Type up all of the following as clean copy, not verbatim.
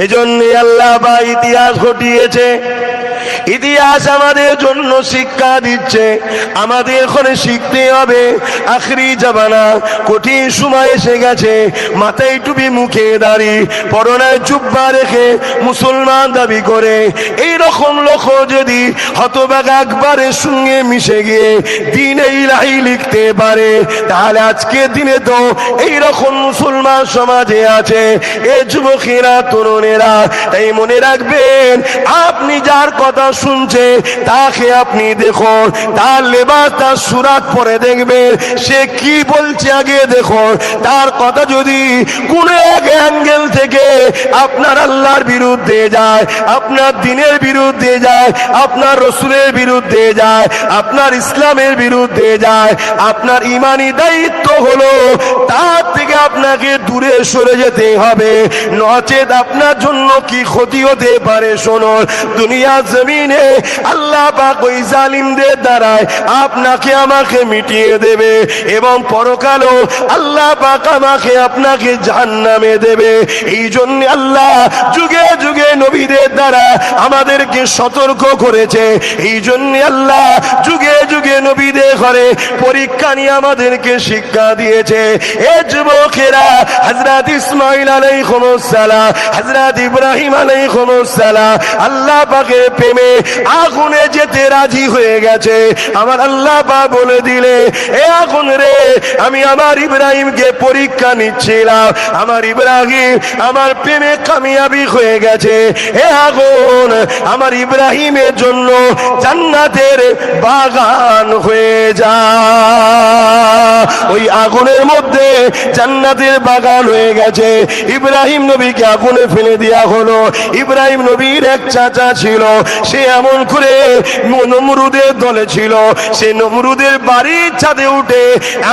এজন্য আল্লাহ বা ইতিহাস ঘটিয়েছে। ইতিহাস আমাদের জন্য শিক্ষা দিচ্ছে, আমাদের এখানে শিখতে হবে। আখরি জামানা, কঠিন সময় এসে গেছে। মাথায় টুপি, মুখে দাড়ি, পরনায় জুব্বা রেখে মুসলমান দাবি করে এই রকম লোক যদি হতভাগা একবারের সঙ্গে মিশে গিয়ে দ্বীন ইলাহি লিখতে পারে, তাহলে আজকে দিনে তো এই রকম মুসলমান সমাজে আছে। এই যুবকেরা, তরুণেরা, তাই মনে রাখবেন, আপনি যার কথা শুনছে তাকে আপনি দেখুন, তার লেবাস, তার সুরাত পরে দেখবেন সে কি বলছে আগে দেখুন। তার কথা যদি কোন এক অ্যাঙ্গেল থেকে আপনার আল্লাহর বিরুদ্ধে যায়, আপনার দ্বীনের বিরুদ্ধে যায়, আপনার রসুলের বিরুদ্ধে যায়, আপনার ইসলামের বিরুদ্ধে যায়, আপনার ইমানি দায়িত্ব হলো তার থেকে আপনাকে দূরে সরে যেতে হবে, নচেত আপনার জন্য কি ক্ষতি হতে পারে শুনুন। দুনিয়া জমিনে আল্লাহ পাক ওই জালিমদের দ্বারায় আপনাকে আমাকে মিটিয়ে দেবে, এবং পরকালও আল্লাহ পাক আমাকে আপনাকে জাহান্নামে দেবে। এই জন্য আল্লাহ যুগে যুগে নবীদের দ্বারা আমাদেরকে সতর্ক করেছে। এই জন্য আল্লাহ যুগে যুগে নবীদের ঘরে পরীক্ষা নিয়ে আমাদেরকে শিক্ষা দিয়েছে। এ যুবকেরা, হযরত ইসমাঈল আলাইহিস সালাম, হযরত ইব্রাহিম আলাইহিস সালাম আল্লাহ পাকের প্রেমে আগুনে যেতে রাজি হয়ে গেছে। আমার আল্লাহ পাক বলে দিলে, এ আগুন রে, আমি আমার ইব্রাহিমকে পরীক্ষা নিচ্ছিলাম, আমার ইব্রাহিম আমার প্রেমে কামিয়াবি হয়ে গেছে। এ আগুন আমার ইব্রাহিমের জন্য জান্নাতের বাগান হয়ে যা। ওই আগুনের মধ্যে জান্নাতের বাগান হয়ে গেছে। ইব্রাহিম নবীকে আগুনে ফেলে দেওয়া হলো। ইব্রাহিম নবীর এক চাচা ছিল, সে এমন করে নমরুদের দলে ছিল। সে নমরুদের বাড়ির ছাদে উঠে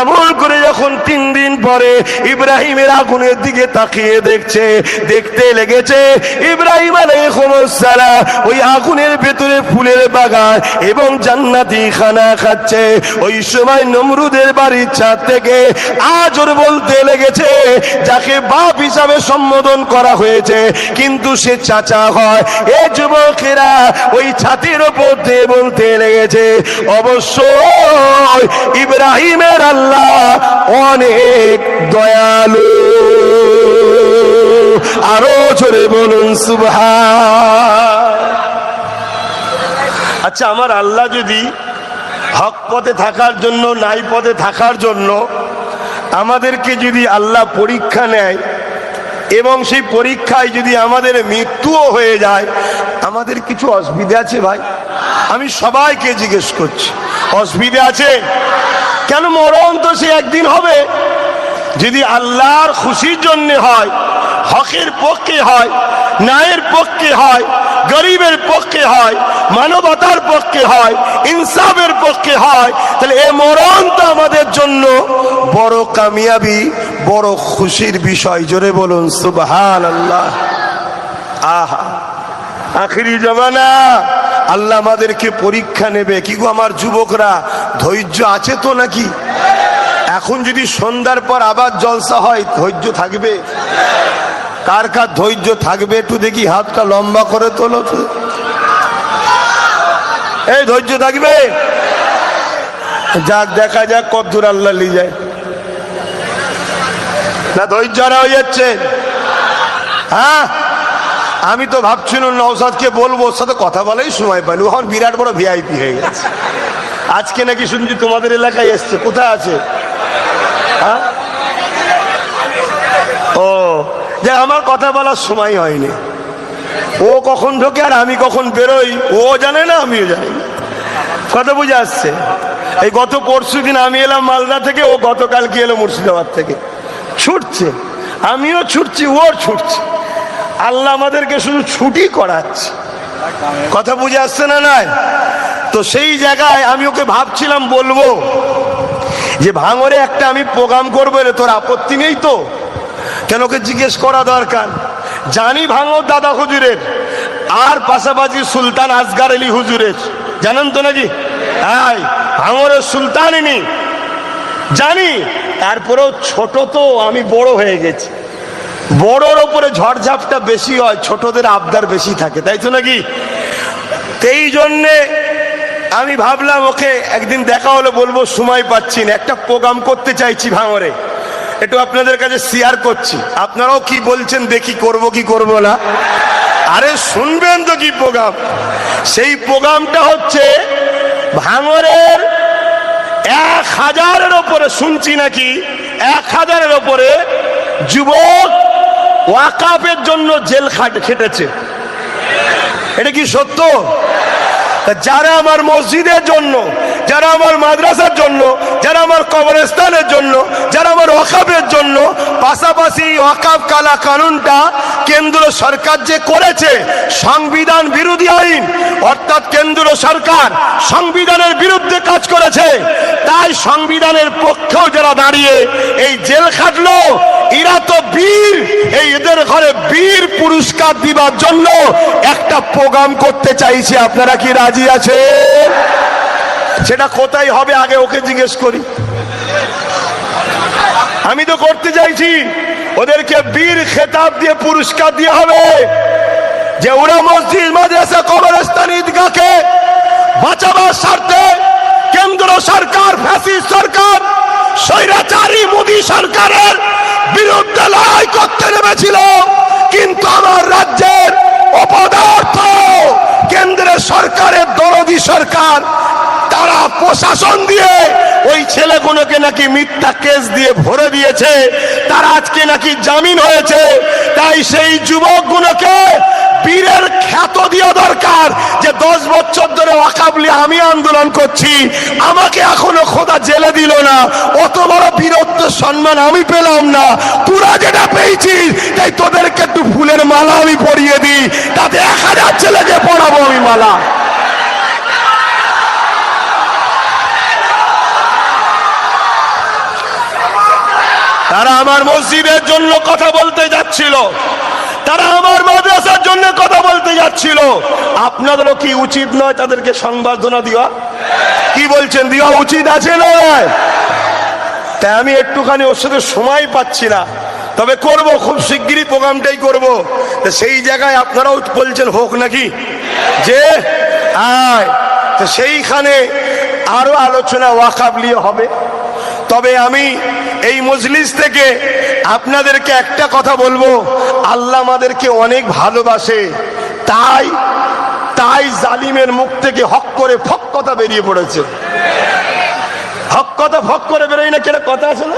এমন করে যখন 3 দিন পরে ইব্রাহিমের আগুনের দিকে তাকিয়ে দেখছে, দেখতে লেগেছে ইব্রাহিম আলাইহিস সালাম ওই আগুনের ভেতরে ফুলের বাগান এবং জান্নাতি খানা খাচ্ছে। ওই সময় নমরুদের বাড়ির ছাদ থেকে আজর বলতে লেগেছে, যাকে বাপ হিসাবে সম্বোধন করা হয়েছে কিন্তু সে চাচা হয়। এ যুবকেরা ওই ছাতির উপর দিয়ে বলতে লেগেছে, অবশ্যই ইব্রাহিমের আল্লাহ অনেক দয়ালু। আরো জোরে বলুন সুবহান। আচ্ছা, আমার আল্লাহ যদি হক পথে থাকার জন্য, নাই পথে থাকার জন্য আমাদেরকে যদি আল্লাহ পরীক্ষা নেয়, এবং সেই পরীক্ষায় যদি আমাদের মৃত্যুও হয়ে যায়, আমাদের কিছু অসুবিধা আছে ভাই? আমি সবাইকে জিজ্ঞেস করছি, অসুবিধা আছে? কেন? মরণ তো সে একদিন হবে। যদি আল্লাহর খুশির জন্য হয়, হকের পক্ষে হয়, ন্যায়ের পক্ষে হয়, গরিবের পক্ষে হয়, মানবতার পক্ষে হয়, ইনসাফের পক্ষে হয়, তাহলে এ মরণ তো আমাদের জন্য বড় কামিয়াবি, বড় খুশির বিষয়। জোরে বলুন সুবহানাল্লাহ। আহা, আখিরি জামানা, আল্লাহ আমাদেরকে পরীক্ষা নেবে। কি গো আমার যুবকরা, ধৈর্য আছে তো নাকি? এখন যদি সন্ধ্যার পর আবার জলসা হয়, ধৈর্য থাকবে? কার কার ধৈর্য থাকবে একটু দেখি হাতটা লম্বা করে তোলো তো। এই ধৈর্য থাকবে? যাক, দেখা যাক কতদূর আল্লাহ নিয়ে যায়। না ধৈর্য হারা হয়ে যাচ্ছে? হ্যাঁ, আমি তো ভাবছিলাম নওশাদকে বলবো, ওর সাথে কথা বলাই সময় পাইনি, এখন বিরাট বড় ভিআইপি হয়ে গেছে। আজকে নাকি শুনছি তোমাদের এলাকায় এসছে। কোথায় আছে? হ্যাঁ, ও যে আমার কথা বলার সময় হয়নি। ও কখন ঢোকে আর আমি কখন বেরোই ও জানে না, আমিও জানি না। কথা বুঝে আসছে? এই গত পরশু দিন আমি এলাম মালদা থেকে, ও গতকালকে এলো মুর্শিদাবাদ থেকে। ছুটছে, আমিও ছুটছি, ওর ছুটছে। আল্লাহ আমাদেরকে শুধু ছুটি করাচ্ছে। কথা বুঝে আসছে না? নাই তো সেই জায়গায় আমি ওকে ভাবছিলাম বলবো যে ভাঙরে একটা আমি প্রোগ্রাম করবো, রে তোর আপত্তি নেই তো? কেন, ওকে জিজ্ঞেস করা দরকার। জানি ভাঙর দাদা হুজুরের, আর পাশাপাশি সুলতান আসগার আলী হুজুরের, জানেন তো নাকি? হ্যাঁ, ভাঙরের সুলতান ইনি, জানি। তারপরেও ছোট তো, আমি বড় হয়ে গেছি। বড়োর ওপরে ঝড়ঝাপটা বেশি হয়, ছোটদের আবদার বেশি থাকে, তাই তো নাকি? এই জন্যে আমি ভাবলাম ওকে একদিন দেখা হলে বলবো, সময় পাচ্ছি না, একটা প্রোগ্রাম করতে চাইছি ভাঙরে, একটু আপনাদের কাছে শেয়ার করছি, আপনারাও কি বলছেন দেখি, করব কি করব না। আরে শুনবেন তো কি প্রোগ্রাম? সেই প্রোগ্রামটা হচ্ছে ভাঙরের 1000-এর ওপরে, শুনছি নাকি 1000-এর ওপরে যুবক ওয়াকাফের জন্য জেল খেটেছে। এটা কি সত্য? যারা আমার মসজিদের জন্য, যারা আমার মাদ্রাসার জন্য, যারা আমার কবরস্থানের জন্য, যারা আমার ওয়াকাফের জন্য, পাশাপাশি ওয়াকাফ কালা কানুনটা কেন্দ্র সরকার যে করেছে সংবিধান বিরোধী আইন, অর্থাৎ কেন্দ্র সরকার সংবিধানের বিরুদ্ধে কাজ করেছে, তাই সংবিধানের পক্ষেও যারা দাঁড়িয়ে এই জেল খাটলো, এরা তো বীর, এই এদের ঘরে বীর পুরস্কার দিবার জন্য একটা প্রোগ্রাম করতে চাইছে। আপনারা কি রাজি আছে? সেটা কোথায় হবে আগে ওকে জিজ্ঞেস করি। আমি তো করতে চাইছি, ওদেরকে বীর খেতাব দিয়ে পুরস্কার দিয়ে হবে, যে ওরা মসজিদ মাদ্রাসা কবরস্থান ঈদগাহকে বাঁচাবার স্বার্থে কেন্দ্র সরকার, ফ্যাসিস্ট সরকার, স্বৈরাচারী মোদী সরকারের বিরুদ্ধে লড়াই করতে নেমেছিল, কিন্তু আমার রাজ্যের অপদার্থ কেন্দ্রের সরকারের দরদি সরকার, তারা প্রশাসন দিয়ে ওই ছেলেগুলোকে নাকি মিথ্যা কেস দিয়ে ভরে দিয়েছে, তারা আজকে নাকি জামিন হয়েছে। তাই সেই যুবকগুলোকে বীরের খ্যাত দেওয়া দরকার, যে 10 বছর ধরে ওয়াকাফ নিয়ে আমি আন্দোলন করছি, আমাকে এখনো খোদা জেলে দিল না, অত বড় বীরত্ব সম্মান আমি পেলাম না, তোরা যেটা পেয়েছিস, তাই তোদেরকে একটু ফুলের মালা আমি পরিয়ে দিই, তাতে 1000 ছেলেকে পড়াবো আমি মালা। তারা আমার মসজিদের জন্য কথা বলতে যাচ্ছিল, তারা আমার মাদ্রাসার জন্য কথা বলতে যাচ্ছিল, আপনাদেরও কি উচিত নয় তাদেরকে সংবর্ধনা দেওয়া? কি বলছেন, দেওয়া উচিত আছে না? তাই আমি একটুখানি ওর সাথে সময় পাচ্ছি না, তবে করব, খুব শিগগিরই প্রোগ্রামটাই করব। সেই জায়গায় আপনারাও বলছেন হোক নাকি, যে তো সেইখানে আরো আলোচনা ওয়াকাফ নিয়ে হবে। তবে আমি এই মজলিস থেকে আপনাদেরকে একটা কথা বলবো, আল্লাহ আমাদেরকে অনেক ভালোবাসে, তাই তাই জালিমের মুখ থেকে হক করে ফক কথা বেরিয়ে পড়েছে। হক কথা ফক করে বেরোয় না, কেন কথা আছে না?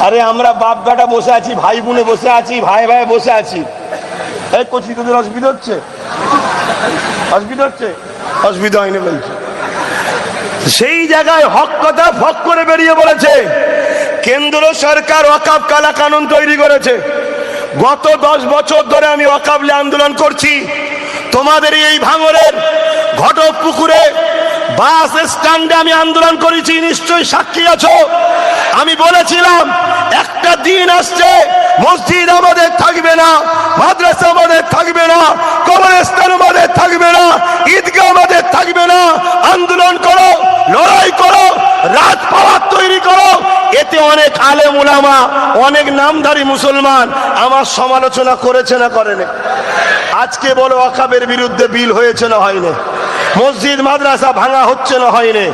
আরে আমরা বাপ বেটা বসে আছি, ভাই বোনে বসে আছি, ভাই ভাই বসে আছি, এই কচি তোদের অসুবিধা হচ্ছে? অসুবিধা হচ্ছে? অসুবিধা হয়নি বলছে। সেই জায়গায় হক কথা ফক করে বেরিয়ে বলেছে। কেন্দ্র সরকার ওয়াকাফ কালা কানুন তৈরি করেছে। গত 10 বছর ধরে আমি ওয়াকাফ নিয়ে আন্দোলন করছি। তোমাদের এই ভাঙরের ঘটকপুকুরে বাস স্ট্যান্ডে আমি আন্দোলন করেছি, নিশ্চয়ই সাক্ষী আছো। আমি বলেছিলাম একটা দিন আসছে মসজিদ আমাদের থাকবে না, মাদ্রাসা আমাদের থাকবে না, কবরস্থান আমাদের থাকবে না, ঈদগাহ আমাদের থাকবে না। আন্দোলন করো, লড়াই করো, রাজপাওয়ার তৈরি করো। এতে অনেক আলেম উলামা, অনেক নামধারী মুসলমান আমার সমালোচনা করেছে না করেনি? আজকে বলো ওয়াকাফের বিরুদ্ধে বিল হয়েছে না হয়নি? মসজিদ মাদ্রাসা ভাঙা হচ্ছে না হয়নি?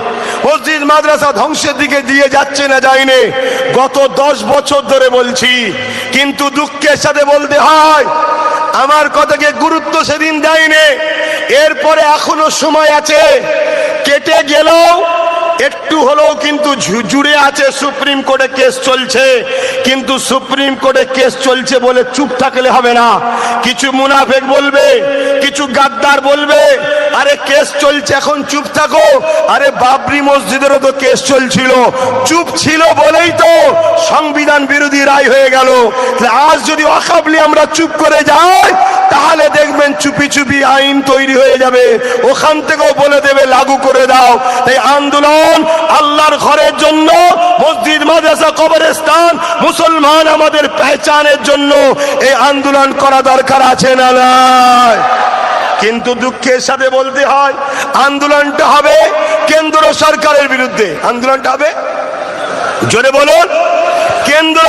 মসজিদ মাদ্রাসা ধ্বংসের দিকে দিয়ে যাচ্ছে না যায়নি? গত 10 বছর ধরে বলছি, কিন্তু দুঃখের সাথে বলতে হয় আমার কথাকে গুরুত্ব সেদিন দেয়নি। এরপরে এখনো সময় আছে, কেটে গেলেও একটু হলেও কিন্তু জুড়ে আছে। সুপ্রিম কোর্টে কেস চলছে, কিন্তু সুপ্রিম কোর্টে কেস চলছে বলে চুপ থাকলে হবে না। কিছু মুনাফেক বলবে, কিছু গাদ্দার বলবে আরে কেস চলছে এখন চুপ থাকো। আরে বাবরি মসজিদেরও তো কেস চলছিল, চুপ ছিল বলেই তো সংবিধান বিরোধী রায় হয়ে গেল। আজ যদি ওয়াকাফ নিয়ে আমরা চুপ করে যাই, তাহলে দেখবেন চুপি চুপি আইন তৈরি হয়ে যাবে, ওখান থেকেও বলে দেবে লাগু করে দাও। তাই আন্দোলন আল্লাহর ঘরের জন্য, মসজিদ মাদ্রাসা কবরস্থান মুসলমান আমাদের পেহচানের জন্য এই আন্দোলন করা দরকার আছে না নয়? কিন্তু দুঃখের সাথে বলতে হয় আন্দোলনটা হবে কেন্দ্র সরকারের বিরুদ্ধে। আন্দোলনটা হবে, জোরে বলুন, কেন্দ্র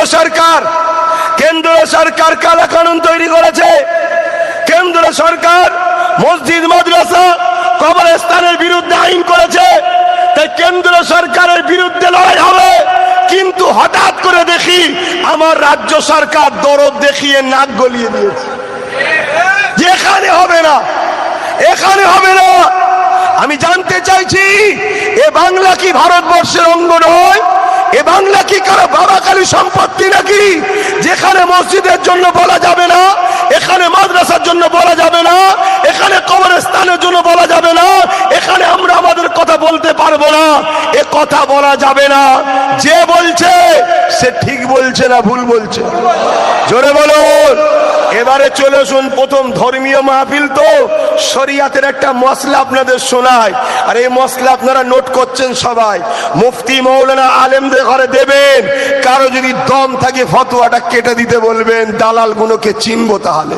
সরকার কালা কানুন তৈরি করেছে। কেন্দ্র সরকার মসজিদ মাদ্রাসা কবরস্থানের বিরুদ্ধে আইন করেছে। তাই কেন্দ্র সরকারের বিরুদ্ধে লড়াই হবে, কিন্তু হঠাৎ করে দেখি আমার রাজ্য সরকার দরদ দেখিয়ে নাক গলিয়ে দিয়েছে। এখানে হবে না, এখানে হবে না। আমি জানতে চাইছি, এ বাংলা কি ভারতবর্ষের অঙ্গ নয়? এ বাংলা কি কারো বাবাকালী সম্পত্তি নাকি? যেখানে মসজিদের জন্য বলা যাবে না, এখানে মাদ্রাসার জন্য বলা যাবে না, এখানে কবরস্থানের জন্য বলা যাবে না, এখানে আমরা আমাদের কথা বলতে পারবো না, এ কথা বলা যাবে না। যে বলছে সে ঠিক বলছে না ভুল বলছে? জোরে বলুন। এবারে চলে শুন, প্রথম ধর্মীয় মাহফিল তো শরিয়াতের একটা মশলা আপনাদের শোনায়, আর এই মশলা আপনারা নোট করছেন সবাই। মুফতি মৌলানা আলেমদের ঘরে দেবেন, কারো যদি দম থাকে ফতোয়াটা কেটে দিতে বলবেন, দালাল গুলোকে চিনবো। তাহলে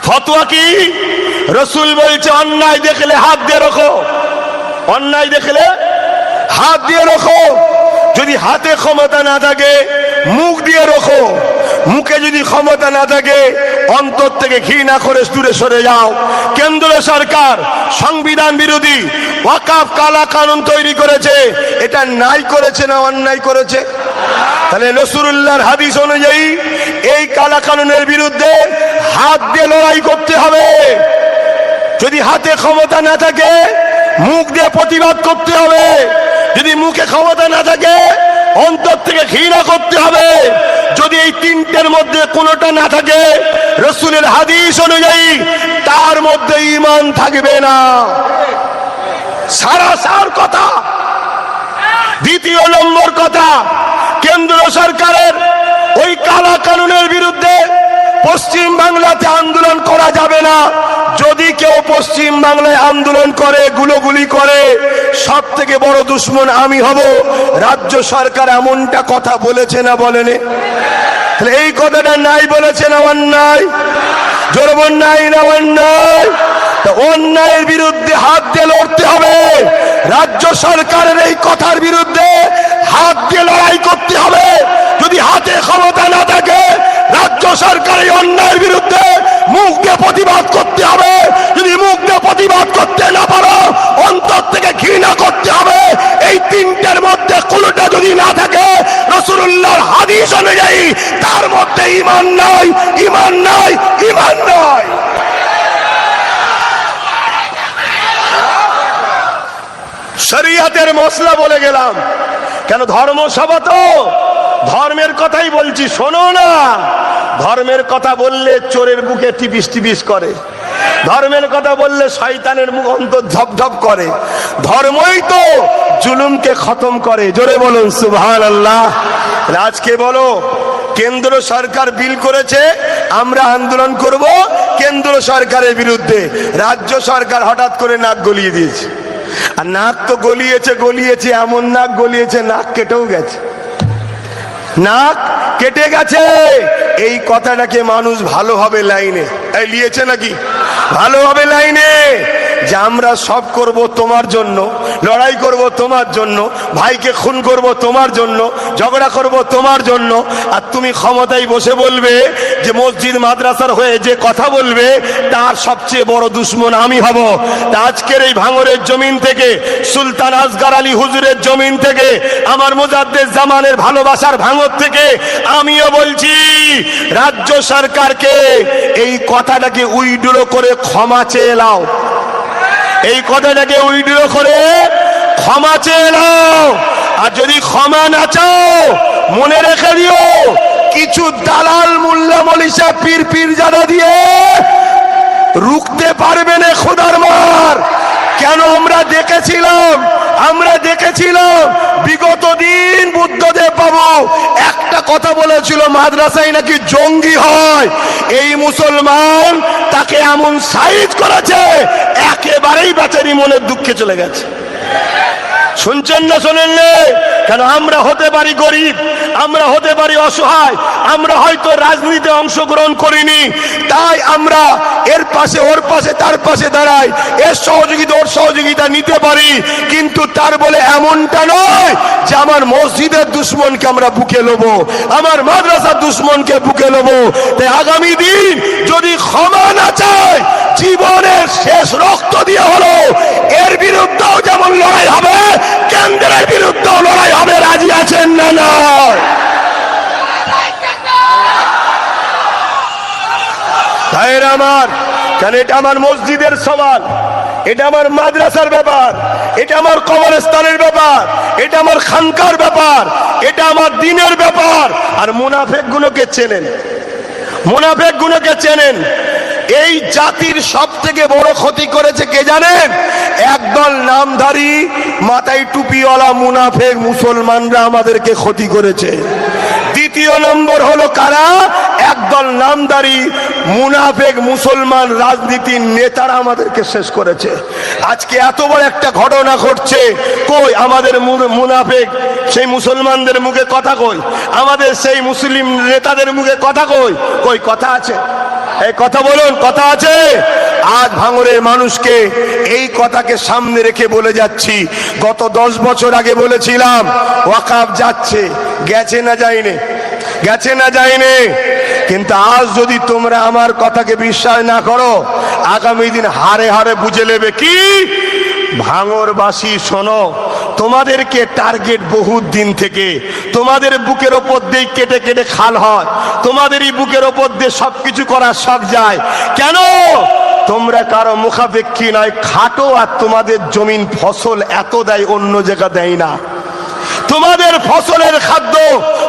ফতোয়া কি? রসুল বলছে অন্যায় দেখলে হাত দিয়ে রাখো, অন্যায় দেখলে হাত দিয়ে রাখো। যদি হাতে ক্ষমতা না থাকে মুখ দিয়ে রাখো, মুখে যদি ক্ষমতা না থাকে অন্তর থেকে ঘৃণা করে দূরে সরে যাও। কেন্দ্র সরকার সংবিধান বিরোধী ওয়াকফ কালা কানুন তৈরি করেছে, এটা নাই করেছে না অন্যায় করেছে? তাহলে রাসূলুল্লাহর হাদিস অনুযায়ী এই কালা কানুনের বিরুদ্ধে হাত দিয়ে লড়াই করতে হবে। যদি হাতে ক্ষমতা না থাকে মুখ দিয়ে প্রতিবাদ করতে হবে। যদি মুখে ক্ষমতা না থাকে অন্তর থেকে ঘৃণা করতে হবে। যদি এই তিনটের মধ্যে কোনোটা না থাকে রাসূলের হাদিস অনুযায়ী তার মধ্যে ঈমান থাকবে না। সারাসার কথা। দ্বিতীয় নম্বর কথা, কেন্দ্র সরকারের ওই কালা কানুনের বিরুদ্ধে পশ্চিম বাংলাতে আন্দোলন করা যাবে না। যদি কেউ পশ্চিম বাংলায় আন্দোলন করে, গুলোগুলি করে, সব থেকে বড় দুশ্মন আমি হব। রাজ্য সরকার এমনটা কথা বলেছে না বলেনি? এই কথাটা নাই বলেছে না অন্যায়? জোরে বল নাই না অন্যায়? অন্যায়ের বিরুদ্ধে হাত দিয়ে লড়তে হবে। রাজ্য সরকারের এই কথার বিরুদ্ধে হাত দিয়ে লড়াই করতে হবে। যদি হাতে ক্ষমতা না থাকে রাজ্য সরকার এই অন্যায়ের বিরুদ্ধে মুখ দিয়ে প্রতিবাদ করতে হবে। যদি মুখ দিয়ে প্রতিবাদ করতে না পারো অন্তর থেকে ঘৃণা করতে হবে। এই তিনটের মধ্যে কোনোটা যদি না থাকে রাসূলুল্লাহর হাদিস অনুযায়ী তার মধ্যে ঈমান নাই, ঈমান নাই, ঈমান নাই। শরিয়াতের মশলা বলে গেলাম, কেন ধর্মসভা তো ধর্মের কথাই বলছি, শোনো না। ধর্মের কথা বললে চোরের বুকে টিপিস টিপিস করে, ধর্মের কথা বললে শয়তানের মুখ অন্তর ঝপঝপ করে। ধর্মই তো জুলুমকে খতম করে। জোরে বলুন সুবহানাল্লাহ। আজকে বলো, কেন্দ্র সরকার বিল করেছে, আমরা আন্দোলন করব কেন্দ্র সরকারের বিরুদ্ধে। রাজ্য সরকার হঠাৎ করে নাক গলিয়ে দিয়েছে। আর নাক তো গলিয়েছে, এমন নাক গলিয়েছে নাক কেটেও গেছে, নাক কেটে গেছে। এই কথাটাকে মানুষ ভালোভাবে লাইনে লিয়েছে নাকি? ভালোভাবে লাইনে যে আমরা সব করব তোমার জন্য, লড়াই করব তোমার জন্য, ভাইকে খুন করব তোমার জন্য, ঝগড়া করব তোমার জন্য। আর তুমি ক্ষমতায় বসে বলবে যে মসজিদ মাদ্রাসার হয়ে যে কথা বলবে তার সবচেয়ে বড় দুশ্মন আমি হব। আজকের এই ভাঙরের জমিন থেকে, সুলতান আসগর আলী হুজুরের জমিন থেকে, আমার মুজাদ্দেদ জামানের ভালোবাসার ভাঙর থেকে আমিও বলছি রাজ্য সরকারকে এই কথাটাকে উইড্রো করে ক্ষমা চেয়ে নাও। এই কথাটাকে উইড্রো করে ক্ষমা চেয়ে নাও। আর যদি ক্ষমা না চাও মনে রেখে দিও, কিছু দালাল মোল্লা মলিশা পীর পীরজাদা দিয়ে রুখতে পারবে না খোদার মার। কেন? আমরা দেখেছিলাম বিগত দিন বুদ্ধদেব বাবু একটা কথা বলেছিল, মাদ্রাসায় নাকি জঙ্গি হয়। এই মুসলমান তাকে এমন সাইজ করেছে একেবারেই বেচারি মনের দুঃখে চলে গেছে। শুনছেন না শোনেন? কেন? আমরা হতে পারি গরিব, আমরা হতে পারি অসহায়, আমরা হয়তো রাজনীতিতে অংশগ্রহণ করিনি, তাই আমরা এর পাশে ওর পাশে তার পাশে দাঁড়াই, এর সহযোগিতা জোর সহযোগিতা নিতে পারি, কিন্তু তার বলে এমনটা নয় যে আমার মসজিদের দুশ্মনকে আমরা বুকে নেবো, আমার মাদ্রাসার দুশ্মনকে বুকে নেবো। তাই আগামী দিন যদি ক্ষমা না চায়, জীবনের শেষ রক্ত দিয়ে হলো এর বিরুদ্ধেও যেমন লড়াই হবে, কেন্দ্রের বিরুদ্ধেও লড়াই হবে। রাজি আছেন না? না ভাইয়েরা আমার, কারণ এটা আমার মসজিদের সওয়াল, এটা আমার মাদ্রাসার ব্যাপার, এটা আমার কবরস্থানের ব্যাপার, এটা আমার খানকার ব্যাপার, এটা আমার দ্বীনের ব্যাপার। আর মুনাফিক গুলোকে চেনেন, মুনাফিক গুলোকে চেনেন। এই জাতির সব থেকে বড় ক্ষতি করেছে কে জানেন? একদল নামধারী মাথায় টুপিওয়ালা মুনাফিক মুসলমানরা আমাদেরকে ক্ষতি করেছে। দ্বিতীয় নম্বর হলো কারা? একদল নামধারী মুনাফিক মুসলমান রাজনীতির নেতারা আমাদেরকে শেষ করেছে। আজকে এত বড় একটা ঘটনা ঘটছে, কই আমাদের মুনাফিক সেই মুসলমানদের মুখে কথা, কই আমাদের সেই মুসলিম নেতাদের মুখে কথা, কই কই কথা আছে? এই কথা বলুন, কথা আছে? আজ ভাঙড়ের মানুষকে এই কথাকে সামনে রেখে বলে যাচ্ছি, গত 10 বছর আগে বলেছিলাম ওয়াকাফ যাচ্ছে, গেছে না যায়নি, গেছে না যায়নি। কিন্তু আজ যদি তোমরা আমার কথাকে বিশ্বাস না করো, আগামী দিন হারে হারে বুঝে নেবে। কি ভাঙড়বাসী শোনো, তোমাদেরকে টার্গেট বহুত দিন থেকে, তোমাদের বুকের ওপর দিয়ে কেটে কেটে খাল হয়, তোমাদেরই বুকের ওপর দিয়ে সবকিছু করার শখ যায়। কেন? তোমরা কারো মুখাপেক্ষী নয়, খাটো, আর তোমাদের জমিন ফসল এত দেয়, অন্য জায়গা দেয় না। তোমাদের ফসলের খাদ্য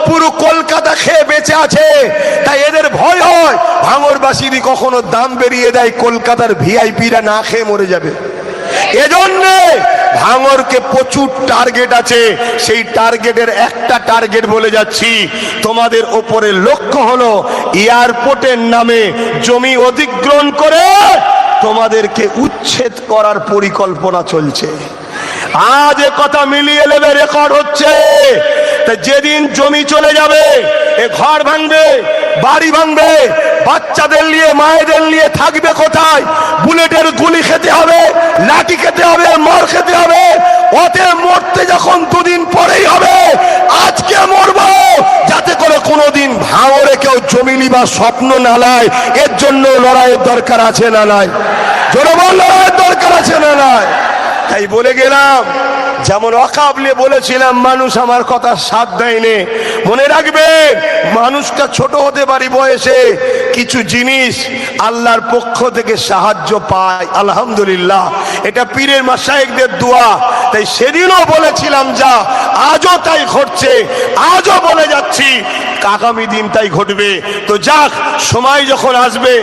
পুরো কলকাতা খেয়ে বেঁচে আছে, তাই এদের ভয় হয় ভাঙড়বাসীরই কখনো দাম বেরিয়ে দেয়, কলকাতার ভিআইপিরা না খেয়ে মরে যাবে। এজন্য ভাঙড়কে প্রচুর টার্গেট আছে, সেই টার্গেটের একটা টার্গেট বলে যাচ্ছি, তোমাদের ওপরে লক্ষ্য হলো এয়ারপোর্টের নামে জমি অধিগ্রহণ করে তোমাদেরকে উচ্ছেদ করার পরিকল্পনা চলছে। আজ এ কথা মিলিয়ে নেবে, রেকর্ড হচ্ছে। যেদিন জমি চলে যাবে, এ ঘর ভাঙবে, বাড়ি ভাঙবে, বাচ্চাদের নিয়ে মায়েদের নিয়ে থাকবে কোথায়? বুলেটের গুলি খেতে হবে, লাঠি খেতে হবে, মার খেতে হবে। ওতে মরতে যখন 2 দিন পরেই হবে, আজকে মরবো যাতে করে কোনোদিন ভাঙড়ে কেউ জমি নিবার স্বপ্ন না নেয়। এর জন্য লড়াইয়ের দরকার আছে না নাই? জোরে বল, লড়াইয়ের দরকার আছে না নাই? তাই বলে গেলাম, যেমন অকাবলে বলেছিলাম, মানুষ আমার কথা সাথ দেয়নি। মনে রাখবেন, মানুষটা ছোট হতে পারি বয়সে, কিছু জিনিস আল্লাহর পক্ষ থেকে সাহায্য পায়, আলহামদুলিল্লাহ। এটা পীরের মাশায়েখদের দোয়া। তাই সেদিনও বলেছিলাম যা, আজও তাই ঘটছে, আজও বলে যাচ্ছি, আগামী দিন তাই ঘটবে। তো যাক, সময় যখন আসবে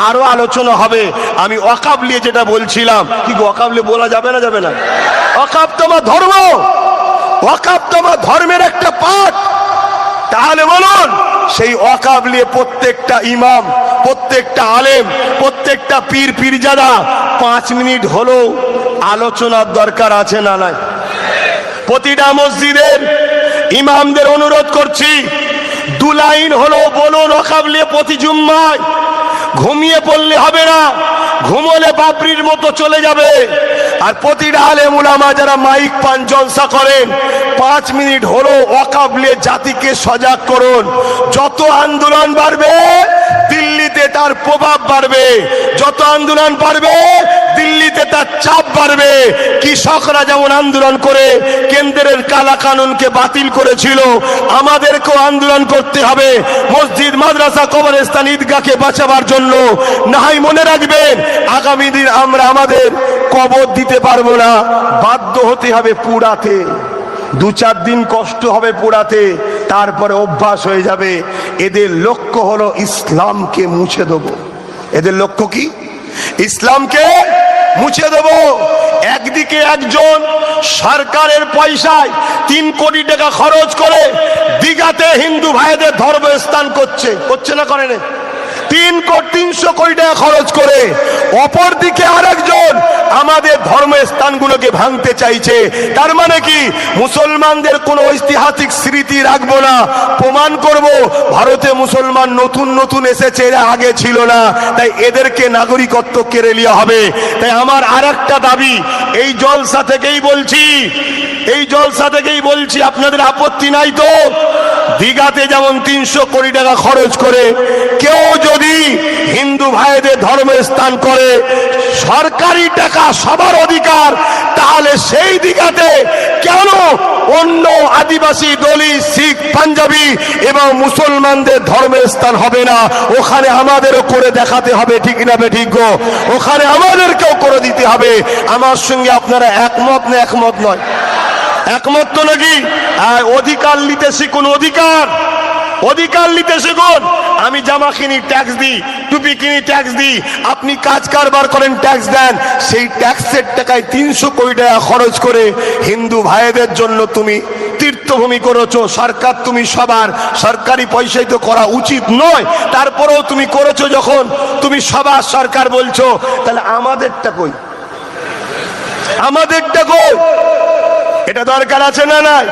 আরো আলোচনা হবে। আমি ওয়াকাফ যেটা বলছিলাম, কি ওয়াকাফ বলা যাবে না? যাবে না? ওয়াকাফ তোমার ধর্ম, ওয়াকাফ তোমার ধর্মের একটা পাঠ। তাহলে বলুন, সেই ওয়াকাফ নিয়ে প্রত্যেকটা ইমাম, প্রত্যেকটা আলেম, প্রত্যেকটা পীর পীরজাদা 5 মিনিট হলেও আলোচনার দরকার আছে না নাই? প্রতিটা মসজিদের ইমামদের অনুরোধ করছি, 2 লাইন হলো বলুন ওয়াকাফ নিয়ে প্রতি জুম্মায়। ঘুমিয়ে পড়লে হবে না, ঘুমোলে বাবরির মতো চলে যাবে। আর প্রতিটা আলেম উলামা যারা মাইক পান, জলসা করেন, 5 মিনিট হলো ওয়াকাফ নিয়ে জাতিকে সজাগ করুন। যত আন্দোলন বাড়বে, দিল্লিতে তার প্রভাব বাড়বে, যত আন্দোলন বাড়বে, দিল্লিতে তার চাপ বাড়বে। কৃষকরা যেমন আন্দোলন করে কেন্দ্রের কালা কানুনকে বাতিল করেছিল, আমাদেরকেও আন্দোলন করতে হবে মসজিদ, মাদ্রাসা, কবরস্থান, ঈদগাহকে বাঁচাবার জন্য। নাহয় মনে রাখবেন, আগামী দিন আমরা আমাদের কবর দিতে পারবো না, বাধ্য হতে হবে পুড়াতে। 2-4 দিন কষ্ট হবে পুড়াতে, তারপরে অভ্যাস হয়ে যাবে। এদের লক্ষ্য হলো ইসলামকে মুছে দেব। এদের লক্ষ্য কি? ইসলামকে মুছে দেব। একদিকে একজন সরকারের পয়সায় 3 কোটি টাকা খরচ করে দীঘাতে হিন্দু ভাইদের ধর্মস্থান করছে, করছে না? করে না? 300 কোটি টাকা খরচ করে অপরদিকে আরেকজন আমাদের ধর্মের স্থানগুলোকে ভাঙতে চাইছে। তার মানে কি মুসলমানদের কোনো ঐতিহাসিক স্মৃতি রাখবো না, প্রমাণ করব ভারতে মুসলমান নতুন নতুন এসেছে, এরা আগে ছিল না, তাই এদেরকে নাগরিকত্ব কেড়ে নেওয়া হবে। তাই আমার আরেকটা দাবি, এই জলসা থেকেই বলছি, আপনাদের আপত্তি নাই তো? দীঘাতে যেমন 300 কোটি টাকা খরচ করে কেউ যদি হিন্দু ভাইদের ধর্মের স্থান করে, সরকারি টাকা সবার অধিকার, তাহলে সেই দীঘাতে কেন অন্য আদিবাসী, দলিত, শিখ, পাঞ্জাবি এবং মুসলমানদের ধর্মের স্থান হবে না? ওখানে আমাদেরও করে দেখাতে হবে, ঠিক না বেঠিক গো? ওখানে আমাদেরকেও করে দিতে হবে। আমার সঙ্গে আপনারা একমত না? একমত নয়? একমত তো নাকি? অধিকার নিতে শিখুন, অধিকার নিতে শিখুন। আমি জামা কিনি ট্যাক্স দিই, টুপি কিনি ট্যাক্স দিই, আপনি কাজ কারবার করেন ট্যাক্স দেন। সেই ট্যাক্সের টাকায় 300 কোটি টাকা খরচ করে হিন্দু ভাইদের জন্য তুমি তীর্থভূমি করেছো। সরকার, তুমি সবার সরকারি পয়সায় তো করা উচিত নয়, তারপরেও তুমি করেছো। যখন তুমি সবার সরকার বলছো, তাহলে আমাদেরটা কই? এটা দরকার আছে না নাই?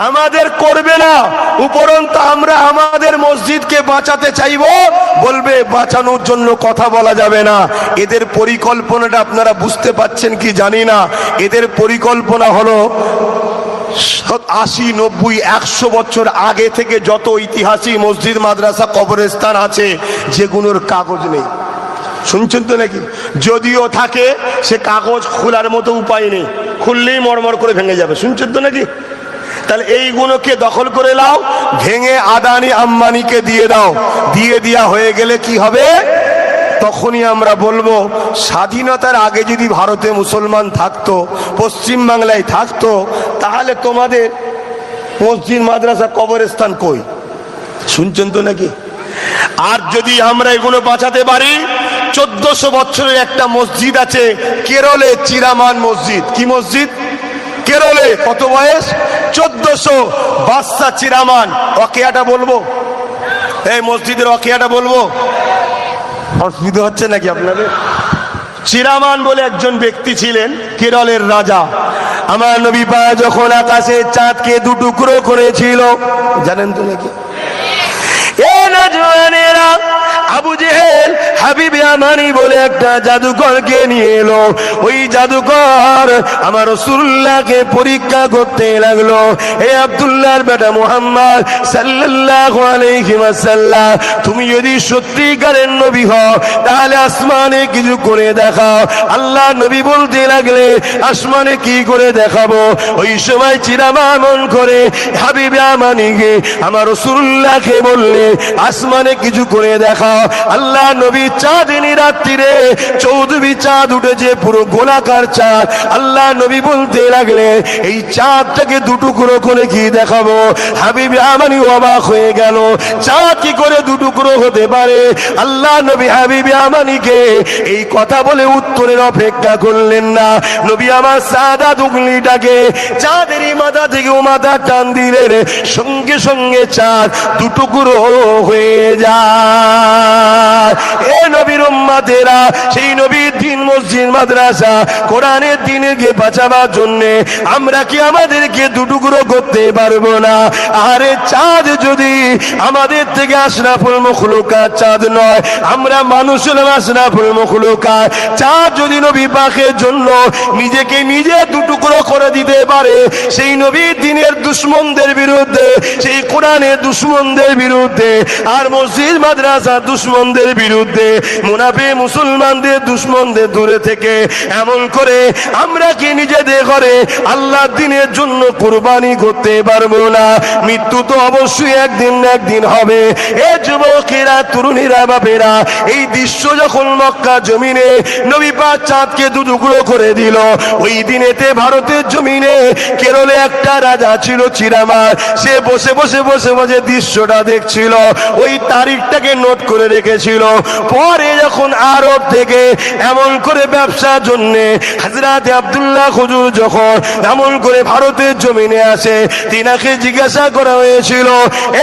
আমাদের করবে না, উপরন্তু আমরা আমাদের মসজিদকে বাঁচাতে চাইবো, বলবে বাঁচানোর জন্য কথা বলা যাবে না। এদের পরিকল্পনাটা আপনারা বুঝতে পাচ্ছেন কি জানি না। এদের পরিকল্পনা হলো 80, 90, 100 বছর আগে থেকে যত ঐতিহাসিক মসজিদ, মাদ্রাসা, কবরস্থান আছে, যেগুলোর কাগজ নেই। শুনছেন তো নাকি? যদিও থাকে, সে কাগজ খোলার মতো উপায় নেই, খুললেই মরমর করে ভেঙে যাবে। শুনছেন তো নাকি? তাহলে এইগুলোকে দখল করে নাও, ভেঙে আদানি আম্বানিকে দিয়ে দাও। দিয়ে দেওয়া হয়ে গেলে কি হবে? তখনই আমরা বলবো স্বাধীনতার আগে যদি ভারতে মুসলমান থাকতো, পশ্চিম বাংলায় থাকতো, তাহলে তোমাদের মসজিদ, মাদ্রাসা, কবরস্থান কই? শুনছেন তো নাকি? আর যদি আমরা এগুলো বাঁচাতে পারি, 1400 বছরের একটা মসজিদ আছে কেরলে, চিরামান মসজিদ। কি মসজিদ? কেরলে। কত বয়স? 1400। বাদশা চিরামান। ওয়াকিয়াটা বলবো? এই মসজিদের ওয়াকিয়াটা বলবো? অসুবিধা হচ্ছে নাকি আপনাদের? চিরামান বলে একজন ব্যক্তি ছিলেন, কেরলের রাজা। আমার নবী পাক যখন আকাশে চাঁদকে 2 টুকরো করেছিল, জানেন তো নাকি? এ নজওয়ানেরা, আবু জেহেল হাবিব ইয়ামানি বলে একটা জাদুকরকে নিয়ে এলো। ওই জাদুকর আমার রাসূলুল্লাহকে পরীক্ষা করতে লাগলো। হে আব্দুল্লাহর বেটা মুহাম্মদ সাল্লাল্লাহু আলাইহি ওয়াসাল্লাম, তুমি যদি সত্যিকারের নবী হও, তাহলে আসমানে কিছু করে দেখাও। আল্লাহ নবী বলতে লাগলে, আসমানে কি করে দেখাবো? ওই সময় চিরামান মন করে হাবিব ইয়ামানিকে আমার রাসূলুল্লাহকে বললে, আসমানে কিছু করে দেখাও। আল্লাহ নবী চাঁদনি রাত্রিরে 14 চাঁদ উঠেছে, পুরো গোলাকার চাঁদ। আল্লাহ নবী বলতে লাগলে, এই চাঁদটাকে 2 টুকরো করে কি দেখাবো? হাবিব ইয়ামানি অবাক হয়ে গেল, চাঁদ কি করে 2 টুকরো হতে পারে? আল্লাহ নবী হাবিব ইয়ামানিকে এই কথা বলে উত্তরের অপেক্ষা করলেন না। নবী আমার সাদা উঙ্গলিটাকে চাঁদেরই মাথা থেকে ও মাথা টান দিলেন, সঙ্গে সঙ্গে চাঁদ 2 টুকরো হয়ে যায়। এ নবীর উম্মতেরা, সেই নবীর দিন, মসজিদ, মাদ্রাসা, কোরআনের দিনকে বাঁচাবার জন্য আমরা কি আমাদেরকে 2 টুকরো করতে পারবো না? আরে চাঁদ যদি আমাদের থেকে আশরাফুল মখলুকাত চাঁদ নয়, আমরা মানুষ হলাম আশরাফুল মখলুকাত। চাঁদ যদি নবী পাকের জন্য নিজেকে নিজে 2 টুকরো করে দিতে পারে, সেই নবীর দিনের দুশমনদের বিরুদ্ধে, সেই কোরআনের দুশমনদের বিরুদ্ধে, আর মসজিদ মাদ্রাসা দুশমনদের বিরুদ্ধে, মুনাফিক মুসলমানদের দুশমনদের দূরে থেকে এমন করে আমরা কি নিজেদের ঘরে আল্লাহর দিনের জন্য কুরবানি করতে পারবো না? মৃত্যু তো অবশ্যই একদিন না একদিন হবে। এ যুবকেরা, তরুণীরা, বাপেরা, এই দৃশ্য যখন মক্কা জমিনে নবী পাক চাঁদকে 2 টুকরো করে দিল, ওই দিনেতে ভারতের জমিনে কেরলে একটা রাজা ছিল চিরামান। সে বসে বসে দৃশ্যটা দেখছিল, ওই তারিখটাকে নোট করে রেখেছিল। পরে যখন আরব থেকে এমন করে ব্যবসার জন্য হযরত আব্দুল্লাহ হুজুর যখন এমন করে ভারতের জমিনে আসে, তিনাকে জিজ্ঞাসা করা হয়েছিল,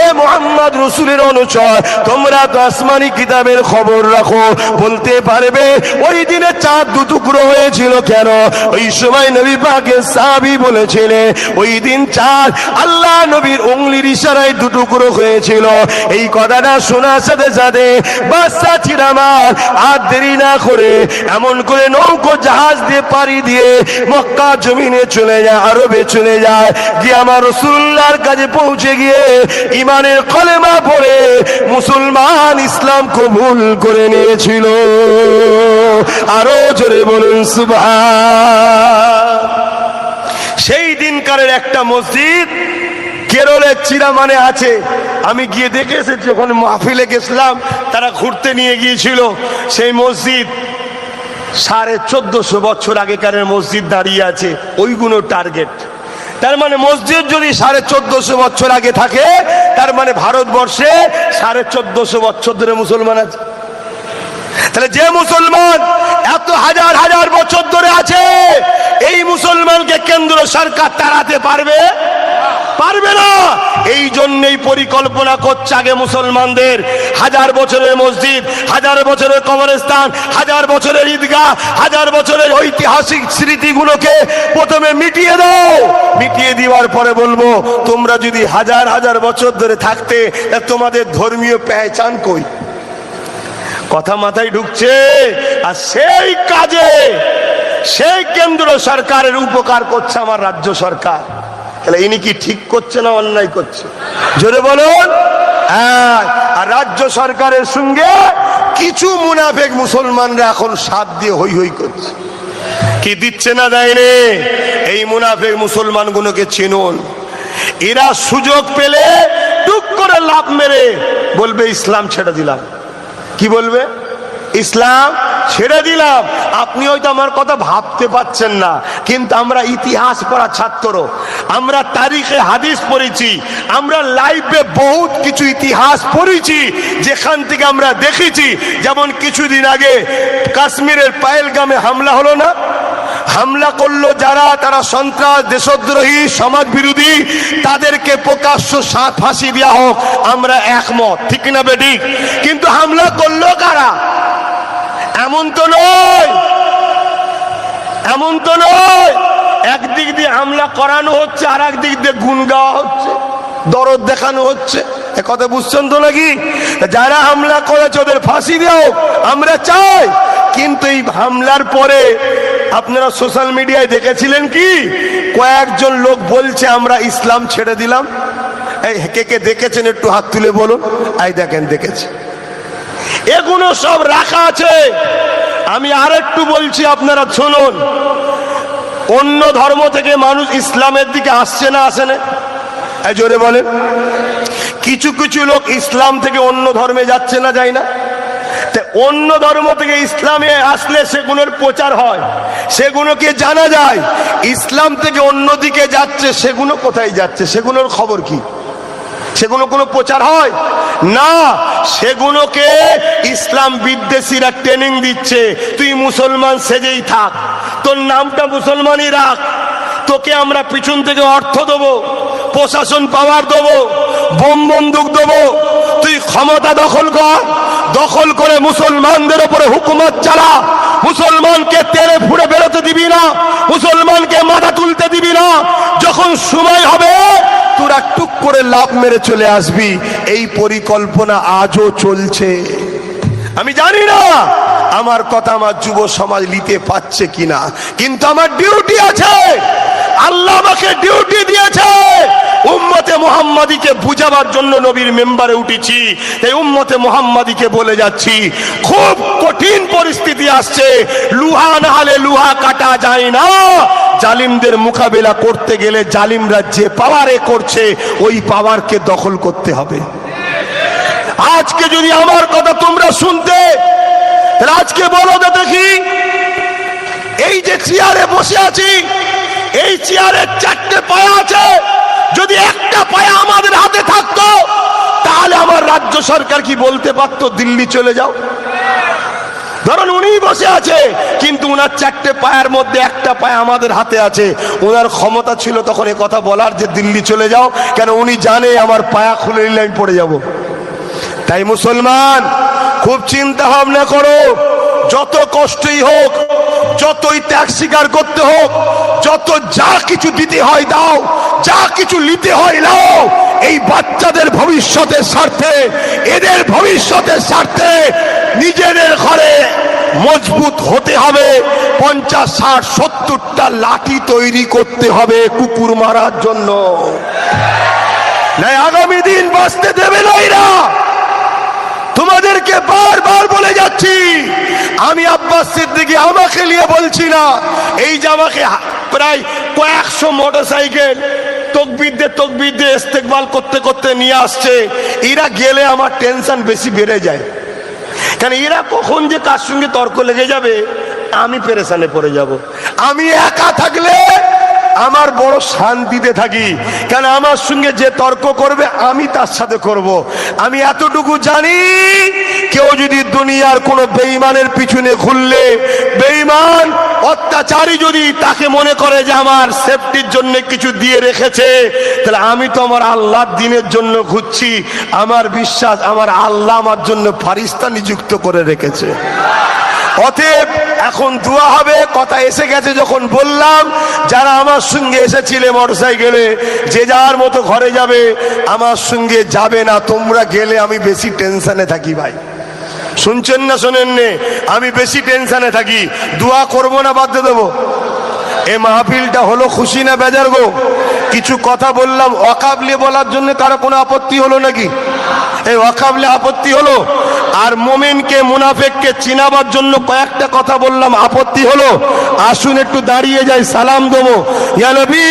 এ মুহাম্মদ রাসূলের অনুচর, তোমরা তো আসমানি কিতাবের খবর রাখো, বলতে পারবে ওই দিনে চাঁদ দু টুকরো হয়েছিল কেন? ওই সময় নবী পাকের সাহাবী বলেছিলেন, ওই দিন চাঁদ আল্লাহ নবীর উংলির ইশারায় দু টুকরো হয়েছিল। এই কথাটা শোনার সাথে সাথে বাদশা চিরামার আর দেরি না করে এমন করে নৌকো জাহাজ দিয়ে পাড়ি দিয়ে মক্কা জমিনে চলে যায়, আরবে চলে যায়, গিয়ে আমার রাসূলুল্লাহর কাছে পৌঁছে গিয়ে ইমানের কলেমা পড়ে মুসলমান, ইসলাম কবুল করে নিয়েছিল। আরো জোরে বলুন সুবহান। সেই দিনকারের একটা মসজিদ কেরলের চিরামানে আছে, আমি গিয়ে দেখে এসেছি, ওখানে মাহফিলে গেছিলাম, তারা ঘুরতে নিয়ে গিয়েছিল। সেই মসজিদ 1450 বছর আগেকারের মসজিদ দাঁড়িয়ে আছে, ওইগুলো টার্গেট। তার মানে মসজিদ যদি 1450 বছর আগে থাকে, তার মানে ভারতবর্ষে 1450 বছর ধরে মুসলমান আছে। তাহলে যে মুসলমান এত হাজার হাজার বছর ধরে আছে, এই মুসলমানকে কেন্দ্র সরকার তাড়াতে পারবে? পারবে না। এই জন্যই পরিকল্পনা করছে আগে মুসলমানদের 1000 বছরের মসজিদ, 1000 বছরের কবরস্থান, 1000 বছরের ঈদগাহ, 1000 বছরের ঐতিহাসিক স্মৃতিগুলোকে প্রথমে মিটিয়ে দাও। মিটিয়ে দেওয়ার পরে বলবো, তোমরা যদি হাজার হাজার বছর ধরে থাকতে, তোমাদের ধর্মীয় পেহচান কই? কথা মাথায় ঢুকছে? আর সেই কাজে সেই কেন্দ্র সরকারের উপকার করছে আমার রাজ্য সরকার। তাহলে ইনি কি ঠিক করছে না অন্যায় করছে? জোরে বলুন। আর রাজ্য সরকারের সঙ্গে কিছু মুনাফিক মুসলমানরা এখন সাথ দিয়ে হই হই করছে। কি দিচ্ছে না দেয়নি? এই মুনাফিক মুসলমানগুলোকে চিনুন। এরা সুযোগ পেলে টুক করে লাভ মেরে বলবে ইসলাম ছেড়ে দিলাম। কি বলবে? ইসলাম ছেড়ে দিলাম। আপনি হয়তো আমার কথা ভাবতে পাচ্ছেন না, কিন্তু আমরা ইতিহাস পড়া ছাত্র, আমরা তারিখে হাদিস পড়েছি, আমরা লাইফে বহুত কিছু ইতিহাস পড়েছি, যেখান থেকে আমরা দেখেছি। যেমন কিছুদিন আগে কাশ্মীরের পাহেলগামে হামলা হলো না? হামলা করলো যারা, তারা সন্ত্রাস, দেশদ্রোহী, সমাজ বিরোধী, তাদেরকে প্রকাশ্য ফাঁসি দেওয়া হোক, আমরা একমত, ঠিক না বেঠিক? কিন্তু হামলা করলো কারা? এমন তো নয়, এমন তো নয়। একদিক দিয়ে হামলা করানো হচ্ছে, আর একদিক দিয়ে গুণ গাওয়া হচ্ছে, দরদ দেখানো হচ্ছে। এ কথা বুঝছেন তো নাকি? যারা হামলা করেছে ওদের ফাঁসি দাও, আমরা চাই। কিন্তু এই হামলার পরে আপনারা সোশ্যাল মিডিয়ায় দেখেছিলেন কি? কয়েকজন লোক বলছে আমরা ইসলাম ছেড়ে দিলাম। এই কে কে দেখেছেন একটু হাত তুলে বলুন। এই দেখেন, দেখেছে। এগুলো সব রাখা আছে। আমি আর একটু বলছি, আপনারা শুনুন। অন্য ধর্ম থেকে মানুষ ইসলামের দিকে আসছে না, আসে না? এই জোরে বলেন। কিছু কিছু লোক ইসলাম থেকে অন্য ধর্মে যাচ্ছে না, যায় না? অন্য ধর্ম থেকে ইসলামে আসলে সেগুলোর প্রচার হয়, সেগুলোকে জানা যায়। ইসলাম থেকে অন্যদিকে যাচ্ছে, সেগুলো কোথায় যাচ্ছে? সেগুলোর খবর কি? সেগুলো কোনো প্রচার হয় না। সেগুলোকে ইসলাম বিদ্বেষীরা ট্রেনিং দিচ্ছে। তুই মুসলমান সেজেই থাক, তোর নামটা মুসলমানই রাখ, তোকে আমরা পিছন থেকে অর্থ দেবো, প্রশাসন পাওয়ার দেবো, বোম বন্দুক দেবো, তুই ক্ষমতা দখল কর, দখল করে মুসলমানদের উপরে হুকুমত চালা, মুসলমানকে তেড়ে ফুড়ে বেরোতে দিবি না, মুসলমানকে মাথা তুলতে দিবি না। যখন সময় হবে তোরা টুক করে লাভ মেরে চলে আসবি। এই পরিকল্পনা আজও চলছে। আমি জানি না আমার কথা আমার যুব সমাজ নিতে পারছে কিনা, কিন্তু আমার ডিউটি আছে। আল্লাহ আমাকে ডিউটি দিয়েছে। উম্মতে মুহাম্মাদিকে বুঝাবার জন্য নবীর মেম্বারে উঠেছি। এই উম্মতে মুহাম্মাদিকে বলে যাচ্ছি, খুব কঠিন পরিস্থিতি আসছে। লুহা না হলে লুহা কাটা যায় না। জালিমদের মোকাবেলা করতে গেলে জালিমরা যে পাওয়ারে করছে, ওই পাওয়ারকে দখল করতে হবে। আজকে যদি আমার কথা তোমরা শুনতে, তাহলে আজকে বলো তো দেখি, এই যে চেয়ারে বসে আছি, এই চেয়ারের 4টে পায়া আছে। যদি একটা পায়া আমাদের হাতে থাকতো, তাহলে আমার রাজ্য সরকার কি বলতে পারতো দিল্লি চলে যাও? ধরুন উনি বসে আছে, কিন্তু উনার চারটে পায়ের মধ্যে একটা পায়ে আমাদের হাতে আছে। ওনার ক্ষমতা ছিল তখন এ কথা বলার যে দিল্লি চলে যাও, কেন উনি জানে আমার পায়া খুলে নিলে আমি পড়ে যাব। তাই মুসলমান খুব চিন্তা ভাবনা করো, যত কষ্টই হোক, যতই ত্যাগ স্বীকার করতে হোক, যত যা কিছু দিতে হয় দাও, যা কিছু নিতে হয় নাও, এই বাচ্চাদের ভবিষ্যতের স্বার্থে, এদের ভবিষ্যতের স্বার্থে নিজেদের ঘরে মজবুত হতে হবে। 50, 60, 70টা লাঠি তৈরি করতে হবে কুকুর মারার জন্য, নাই আগামী দিন বাঁচতে দেবে না এরা। তোমাদেরকে বারবার বলে যাচ্ছি, আমি আব্বাস সিদ্দিকী আমাকে নিয়ে বলছি না, এই যে আমাকে প্রায় কয়েকশো মোটরসাইকেল তকবীর দিয়ে ইস্তেকবাল করতে করতে নিয়ে আসছে, এরা গেলে আমার টেনশন বেশি বেড়ে যায়। কারণ এরা কখন যে কার সঙ্গে তর্ক লেগে যাবে আমি পেরেশানে পড়ে যাব। আমি একা থাকলে আমার বড় শান্তিতে থাকি, কেন আমার সঙ্গে যে তর্ক করবে আমি তার সাথে করব। আমি এতটুকু জানি, কেউ যদি দুনিয়ার কোনো বেঈমানের পিছনে ঘুরলে, বেঈমান অত্যাচারী যদি তাকে মনে করে যে আমার সেফটির জন্য কিছু দিয়ে রেখেছে, তাহলে আমি তো আমার আল্লাহর দ্বীনের জন্য ঘুরছি। আমার বিশ্বাস, আমার আল্লাহ আমার জন্য ফারিস্তা নিযুক্ত করে রেখেছে। অতএব এখন দোয়া হবে। কথা এসে গেছে যখন বললাম, যারা আমার সঙ্গে এসেছিলে মোটরসাইকেলে, যে যার মতো ঘরে যাবে, আমার সঙ্গে যাবে না। তোমরা গেলে আমি বেশি টেনশনে থাকি ভাই, শুনছেন না শোনেন নে, আমি বেশি টেনশনে থাকি। দোয়া করবো না বাদ দিয়ে দেবো? এই মাহফিলটা হলো খুশি না বেজার গো? কিছু কথা বললাম অকাবলে বলার জন্য কারো কোনো আপত্তি হলো নাকি? এই অকাবলে আপত্তি হলো? আর মোমেনকে মুনাফেককে চিনাবার জন্য কয়েকটা কথা বললাম, আপত্তি হলো? আসুন একটু দাঁড়িয়ে যাই, সালাম দেবো। ইয়া নবী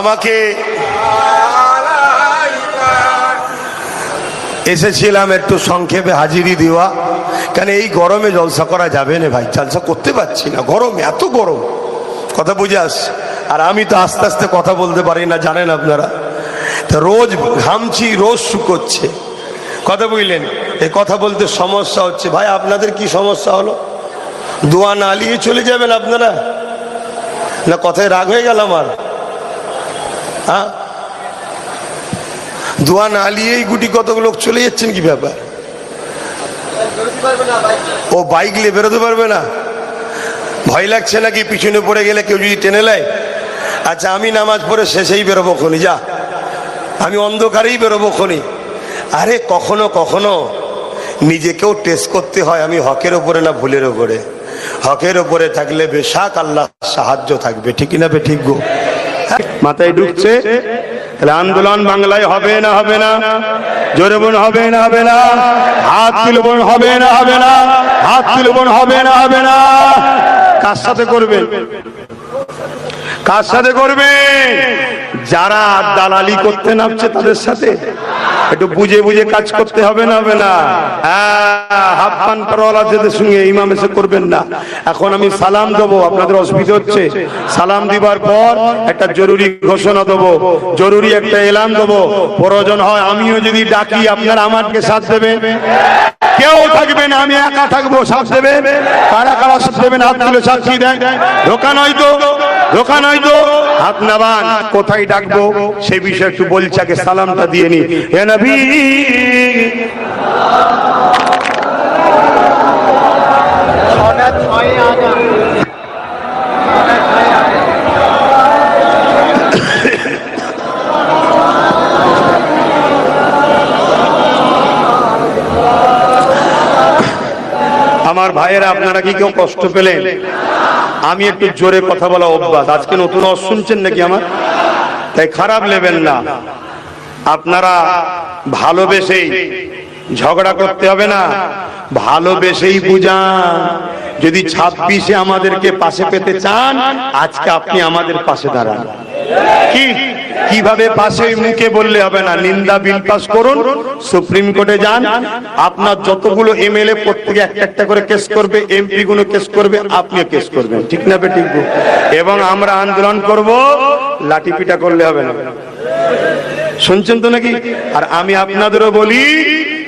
আমাকে এসেছিলাম একটু সংক্ষেপে হাজিরি দেওয়া, কেন এই গরমে জলসা করা যাবে না ভাই, জলসা করতে পারছি না, গরম, এত গরম। কথা বুঝে আসছে? আর আমি তো আস্তে আস্তে কথা বলতে পারি না, জানেন আপনারা। তো রোজ ঘামছি, রোজ শুকোচ্ছে, কথা বুঝলেন? এই কথা বলতে সমস্যা হচ্ছে। ভাই আপনাদের কি সমস্যা হলো? দোয়া না নিয়ে চলে যাবেন আপনারা? না কথায় রাগ হয়ে গেল আমার? হ্যাঁ, দোয়া না নিয়েই গুটি কতক লোক চলে যাচ্ছেন, কি ব্যাপার? ও বাইক নিয়ে বেরোতে পারবে না? ভয় লাগছে নাকি পিছনে পড়ে গেলে কেউ যদি টেনে নেয়? আচ্ছা আমি নামাজ পড়ে শেষেই বেরোবো খনি, যা আমি অন্ধকারেই বেরোবো খনি। আরে কখনো কখনো নিজেকেও টেস্ট করতে হয়, আমি হকের ওপরে না ভুলের ওপরে। হকের ওপরে থাকলে বেশাক আল্লাহ সাহায্য থাকবে, ঠিক না বে? ঠিক গো, মাথায় ঢুকছে? তাহলে আন্দোলন বাংলায় হবে না হবে না? জোরে বোন হবে না হবে না? হাত তুলবন হবে না হবে না? হাত তুলবন হবে না হবে না? কার সাথে করবে? কার সাথে করবে? যারা দালালি করতে নামছে তাদের সাথে। একটু বুঝে বুঝে কাজ করতে হবে না হবে না? হাফ পান পরওয়ালাদের সঙ্গে ইমাম এসে করবেন না। এখন আমি সালাম দেবো, আপনাদের অসুবিধা হচ্ছে। সালাম দিবার পর একটা জরুরি ঘোষণা দেবো, জরুরি একটা এলান দেবো। প্রয়োজন হয় আমিও যদি ডাকি আপনারা আমাকে সাথ দেবেন। কেউ থাকবে না, আমি একা থাকবো, সাথ দেবে। কারা কারা সাথ দেবেন হাত তুলে সাক্ষী দেন। ধোকা নয় তো? ধোকা নয় তো? হাত নামান। কোথায় ডাকবো সেই বিষয়ে একটু বলছি, আগে সালামটা দিয়ে নি। হে নবী আমার ভাইয়েরা, আপনারা কি কেউ কষ্ট পেলেন? আমি একটু জোরে কথা বলা অভ্যাস, আজকে নতুন শুনছেন নাকি আমার? তাই খারাপ নেবেন না। আপনারা ভালোবেসেই, ঝগড়া করতে হবে না, ভালোবেসেই বুঝান। যদি 26-এ আমাদেরকে পাশে পেতে চান, আজকে আপনি আমাদের পাশে দাঁড়ান। কি কিভাবে পাশে মুখে বললে হবে না, নিন্দা বিল পাস করুন, সুপ্রিম কোর্টে যান, আপনার যতগুলো এমএলএ প্রত্যেকে একটা একটা করে কেস করবে, এমপি গুলো কেস করবে, আপনিও কেস করবেন, ঠিক না বেঠিক? এবং আমরা আন্দোলন করব, লাঠি পিটা করলে হবে না। শুনছেন তো নাকি? আর আমি আপনাদেরও বলি,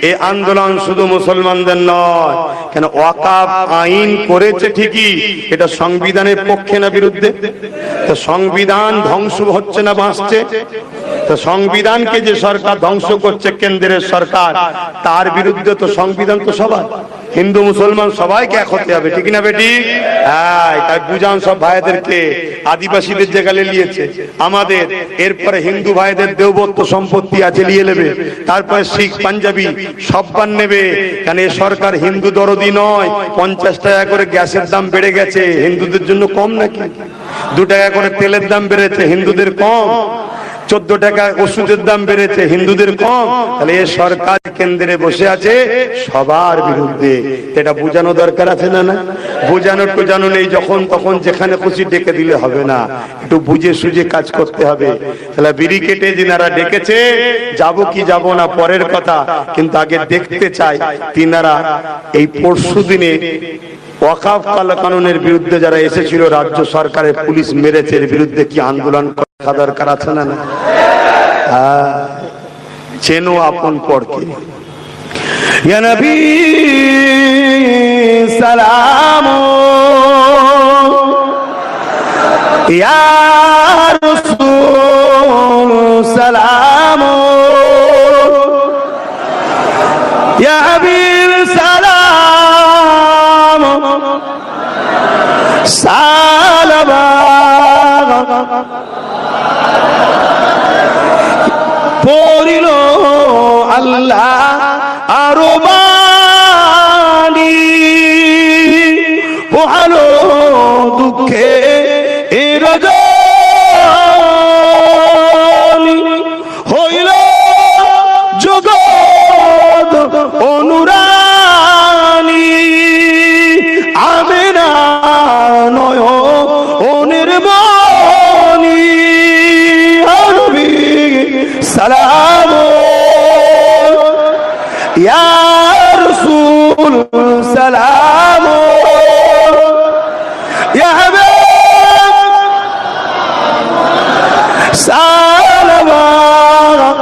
এই আন্দোলন শুধু মুসলমানদের নয়, কেন ওয়াকাফ আইন করেছে ঠিকই, এটা সংবিধানের পক্ষে না বিরুদ্ধে? তো সংবিধান ধ্বংস হচ্ছে না বাঁচছে? তো সংবিধানকে যে সরকার ধ্বংস করছে, কেন্দ্রের সরকার, তার বিরুদ্ধে তো সংবিধান তো সবার, হিন্দু মুসলমান সবাইকে এক হতে হবে, ঠিক না বেটি? হ্যাঁ, তাই বুঝান সব ভাইদেরকে, আদিবাসীদের যেখানে নিয়েছে আমাদের, এরপরে হিন্দু ভাইদের দেবত্ব সম্পত্তি আছে নিয়ে নেবে, তারপরে শিখ পাঞ্জাবি সব্বার নেবে। কেন এ সরকার হিন্দু দরদি নয়। 50 টাকা করে গ্যাসের দাম বেড়ে গেছে, হিন্দুদের জন্য কম নাকি? 2 টাকা করে তেলের দাম বেড়েছে, হিন্দুদের কম? 14 টাকা ওষুধের দাম বেড়েছে, হিন্দুদের কম? তাহলে এ সরকার কেন্দ্রে বসে আছে সবার বিরুদ্ধে, এটা বোঝানো দরকার আছে না? না বোঝানোর তো জানো নেই, যখন তখন যেখানে খুশি ডেকে দিলে হবে না, একটু বুঝে সুঝে কাজ করতে হবে। তাহলে বিড়ি কেটে যিনারা ডেকেছে, যাব কি যাব না পরের কথা, কিন্তু আগে দেখতে চাই তিনারা এই পরশু দিনে ওয়াকাফ কানুনের বিরুদ্ধে যারা এসেছিল, রাজ্য সরকারের পুলিশ মেরেছে, এর বিরুদ্ধে কি আন্দোলন করা দরকার আছে না? না চেনো আপন পরকে। ইয়া নবী সালাম, ইয়া রাসূল সালাম, ইয়া হাবিব সালাম, সালাম পড়িল আল্লাহ আরো বাণী, পোহালো দুঃখে রজনী, হইল জগৎ অনুরানী, আমেনা নয়নের মনি, নবী সালাম, ইয়া রাসূল সালাম, ইয়া হাবিব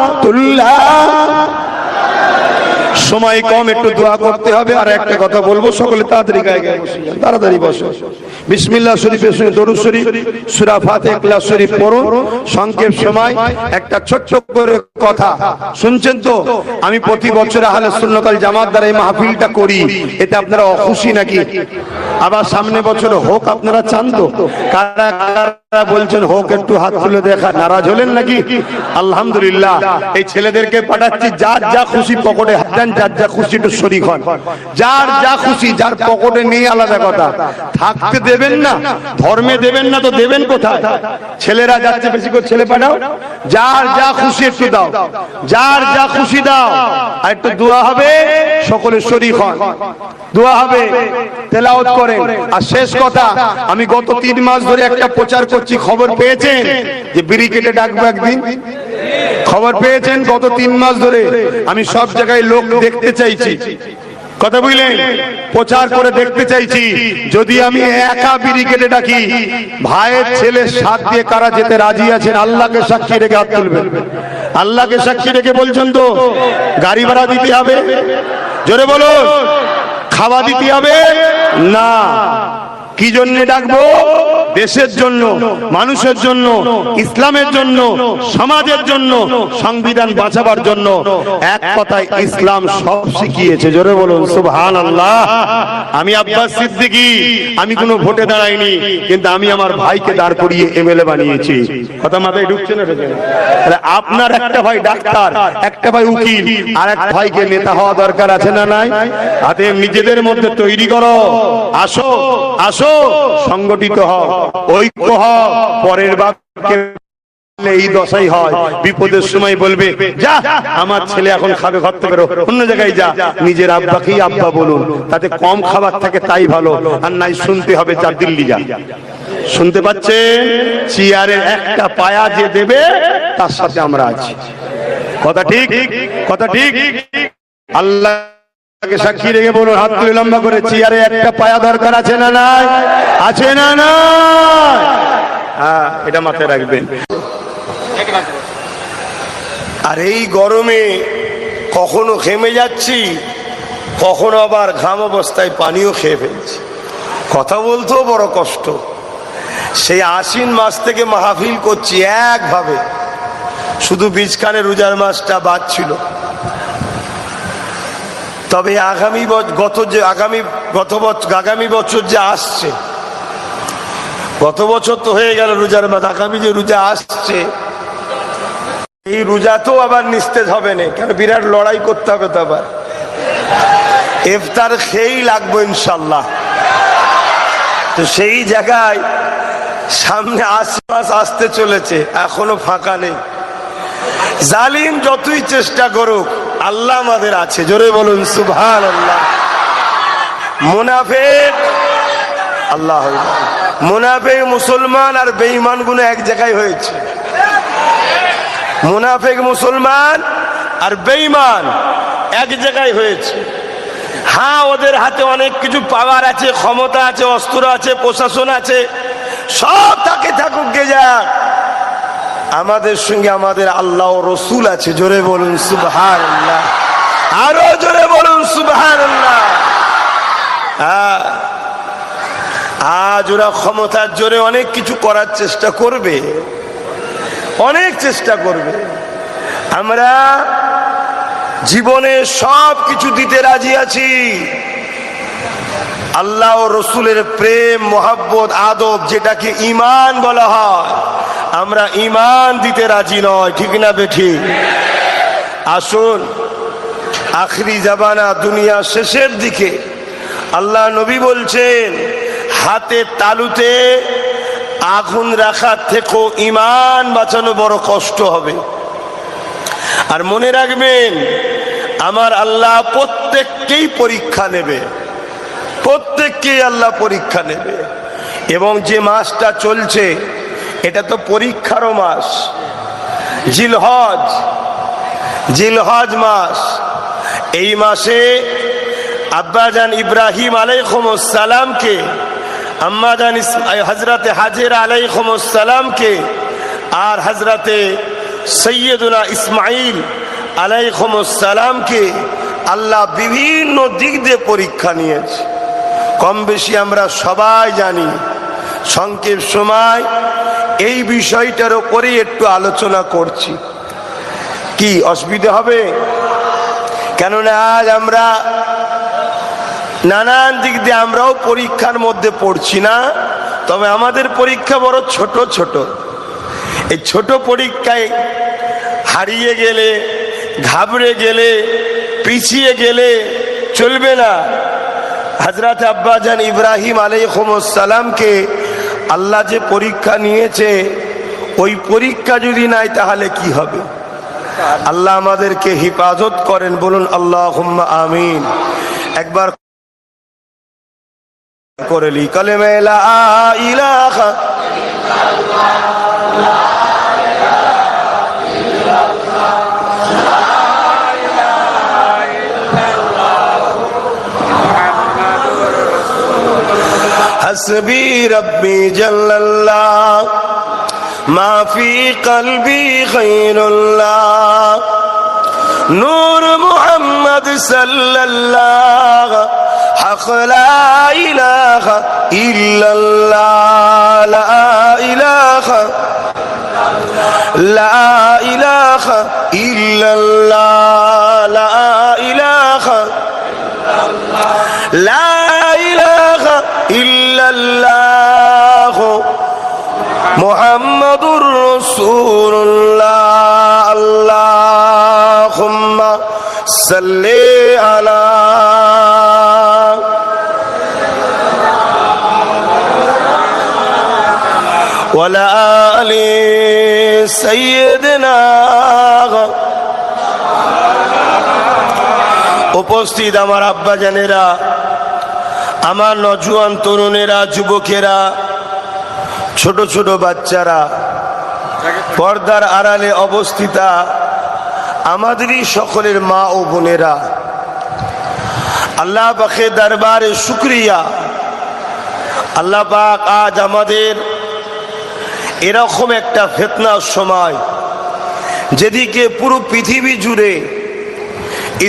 সালাওয়াতুল্লাহ। সময় কম, একটু দোয়া করতে হবে। আর একটা কথা বলবো, সকলে তাড়াতাড়ি গায়ে গায়ে বসে যান, তাড়াতাড়ি বসো। বিসমিল্লাহ শরীফের সঙ্গে দরুদ শরীফ, সূরা ফাতিহা, ইখলাস শরীফ পড়ুন। সংক্ষেপ সময়, একটা ছোট্ট করে কথা শুনছেন তো? আমি প্রতি বছর আহলে সুন্নাত ওয়াল জামাত দ্বারা এই মাহফিলটা করি, এতে আপনারা অখুশি নাকি? আবার সামনে বছর হোক, আপনারা চান তো? কারা কারা বলছেন হোক, একটু হাত তুলে দেখা। নারাজ হলেন নাকি? আলহামদুলিল্লাহ, এই ছেলেদেরকে পাঠাচ্ছি, যার যা খুশি পকেটে হাত দেন, যার যা খুশি একটু শরীক হন। যার যা খুশি, যার পকেটে নেই আলাদা কথা, থাকতে দেবেন না, ধর্মে দেবেন না তো দেবেন কোথায়? ছেলেরা যাচ্ছে, বেশি করে ছেলে পাঠাও। যার যা খুশি একটু দাও, যার যা খুশি দাও। আর একটু দোয়া হবে, সকলে শরীক হন, দোয়া হবে, তেলাওয়াত করেন। আর শেষ কথা, আমি গত 3 মাস ধরে একটা প্রচার করছি, খবর পেয়েছেন যে বিড়ি কেটে ডাকবো একদিন? খবর পেয়েছেন? গত 3 মাস ধরে আমি সব জায়গায় লোক দেখতে চাইছি, কথা বুঝলেন? প্রচার করে দেখতে চাইছি, যদি আমি একা বিড়ি কেটে ডাকি, ভাইয়ের ছেলে সাথ দিয়ে কারা যেতে রাজি আছেন? আল্লাহকে সাক্ষী রেখে হাত তুলবেন। আল্লাহকে সাক্ষী রেখে বলছেন তো? গাড়ি ভাড়া দিতে হবে? জোরে বলো। খাওয়া দিতে হবে না? কি জন্য ডাকবো? দেশের জন্য, মানুষের জন্য, ইসলামের জন্য, সমাজের জন্য, সংবিধান বাঁচাবার জন্য। এক কথায় ইসলাম সব শিখিয়েছে। জোরে বলুন সুবহানাল্লাহ। আমি আব্বাস সিদ্দিকী, আমি কোনো ভোটে দাঁড়াইনি, কিন্তু আমি আমার ভাইকে দাঁড় করিয়ে এমএলএ বানিয়েছি। কথা মাথায় ঢুকছে না? তাহলে আপনার একটা ভাই ডাক্তার, একটা ভাই উকিল, আর এক ভাইকে নেতা হওয়া দরকার আছে না নাই? হাতে নিজেদের মধ্যে তৈরি করো, আসো আসো, সংগঠিত হও, ঐক্য হও। পরের বাপকে এই দশাই হয়, বিপদের সময় বলবে যা আমার ছেলে এখন খাবে, ঘর থেকে বেরো, অন্য জায়গায় যা। নিজের আব্বাকেই আব্বা বলুন, তাতে কম খাবার থাকে তাই ভালো, আর নাই শুনতে হবে যা দিল্লি যা। শুনতে পাচ্ছেন? চেয়ারের একটা পায়া যে দেবে তার সাথে আমরা আছি। কথা ঠিক? কথা ঠিক? আল্লাহকে সাক্ষী রেখে বলুন, হাত তুলে লম্বা করে, চেয়ারে একটা পায়া দরকার আছে না নাই? আছে না নাই? হ্যাঁ, এটা মাথায় রাখবেন। আর এই গরমে কখনো ঘেমে যাচ্ছি, কখনো আবার ঘাম অবস্থায় পানিও খেয়ে ফেলছি। কথা বলতেও বড় কষ্ট। সেই আশ্বিন মাস থেকে মাহফিল করছি একভাবে, শুধু বীজখানে রোজার মাসটা বাদ ছিল। তবে আগামী বছর যে আসছে, গত বছর তো হয়ে গেল রোজার মাস, আগামী যে রোজা আসছে, এই রোজাতেও আবার নিস্তেজ হবে না, কেন বিরাট লড়াই করতে হবে। তো আবার ইফতার খেয়েই লাগবো ইনশাল্লাহ। তো সেই জায়গায় সামনে আশ্বিন মাস আসতে চলেছে, এখনো ফাঁকা নেই। জালিম যতই চেষ্টা করুক, আল্লাহ আমাদের আছে। জোরে বলুন সুবহানাল্লাহ। মুনাফিক, আল্লাহ, মুনাফিক মুসলমান আর বেঈমান গুলো এক জায়গায় হয়েছে। মুনাফিক মুসলমান আর বেঈমান এক জায়গায় হয়েছে। হ্যাঁ, ওদের হাতে অনেক কিছু পাওয়ার আছে, ক্ষমতা আছে, অস্ত্র আছে, প্রশাসন আছে, সব তাকে থাকুক গে যাক। আমাদের সঙ্গে আমাদের আল্লাহ ও রসুল আছে। জোরে বলুন সুবহানাল্লাহ, আরো জোরে বলুন সুবহানাল্লাহ। আজ ওরা ক্ষমতার জোরে অনেক কিছু করার চেষ্টা করবে, অনেক চেষ্টা করবে। আমরা জীবনে সব কিছু দিতে রাজি আছি। আল্লাহ ও রসুলের প্রেম, মোহাব্বত, আদব, যেটাকে ঈমান বলা হয়, আমরা ঈমান দিতে রাজি নয়। ঠিক না বেঠিক? আসুন, আখরি জামানা, দুনিয়া শেষের দিকে আল্লাহ নবী বলছেন, হাতের তালুতে আগুন রাখার থেকেও ঈমান বাঁচানো বড় কষ্ট হবে। আর মনে রাখবেন, আমার আল্লাহ প্রত্যেককেই পরীক্ষা নেবে, প্রত্যেককেই আল্লাহ পরীক্ষা নেবে। এবং যে মাসটা চলছে, এটা তো পরীক্ষারও মাস। জিলহজ মাস। এই মাসে আব্বাজান ইব্রাহিম আলাইহিস সালামকে, আম্মাজান হযরতে হাজেরা আলাইহিস সালামকে, আর হযরতে সৈয়দুনা ইসমাইল আলাইহিস সালামকে আল্লাহ বিভিন্ন দিক দিয়ে পরীক্ষা নিয়েছে। কম বেশি আমরা সবাই জানি। সংক্ষেপ সময় এই বিষয়টার উপরে একটু আলোচনা করছি। কি অসুবিধা হবে? কেননা আজ আমরা নানান দিক দিয়ে আমরাও পরীক্ষার মধ্যে পড়ছি না, তবে আমাদের পরীক্ষা বড় ছোট ছোট। এই ছোট পরীক্ষায় হারিয়ে গেলে, ঘাবড়ে গেলে, পিছিয়ে গেলে চলবে না। হযরত আব্বাজান ইব্রাহিম আলাইহিস সালামকে আল্লাহ যে পরীক্ষা নিয়েছে, ওই পরীক্ষা যদি নাই তাহলে কি হবে? আল্লাহ আমাদেরকে হিফাজত করেন, বলুন আল্লাহুম্মা আমিন। একবার করে লি কালেমা লা ইলাহা ইল্লাল্লাহ। حسبي ربي جل الله ما في قلبي خير الله نور محمد صلى الله حق لا إله إلا الله لا إله إلا الله لا إله لا إله إلا الله محمد رسول الله اللهم صل على وعلى آل سيدنا। উপস্থিত আমার আব্বা জানেরা, আমার নজওয়ান তরুণেরা, যুবকেরা, ছোট ছোট বাচ্চারা, পর্দার আড়ালে অবস্থিতা আমাদেরই সকলের মা ও বোনেরা, আল্লাহ পাকের দরবারে শুকরিয়া। আল্লাহ পাক আজ আমাদের এরকম একটা ফিতনার সময়, যেদিকে পুরো পৃথিবী জুড়ে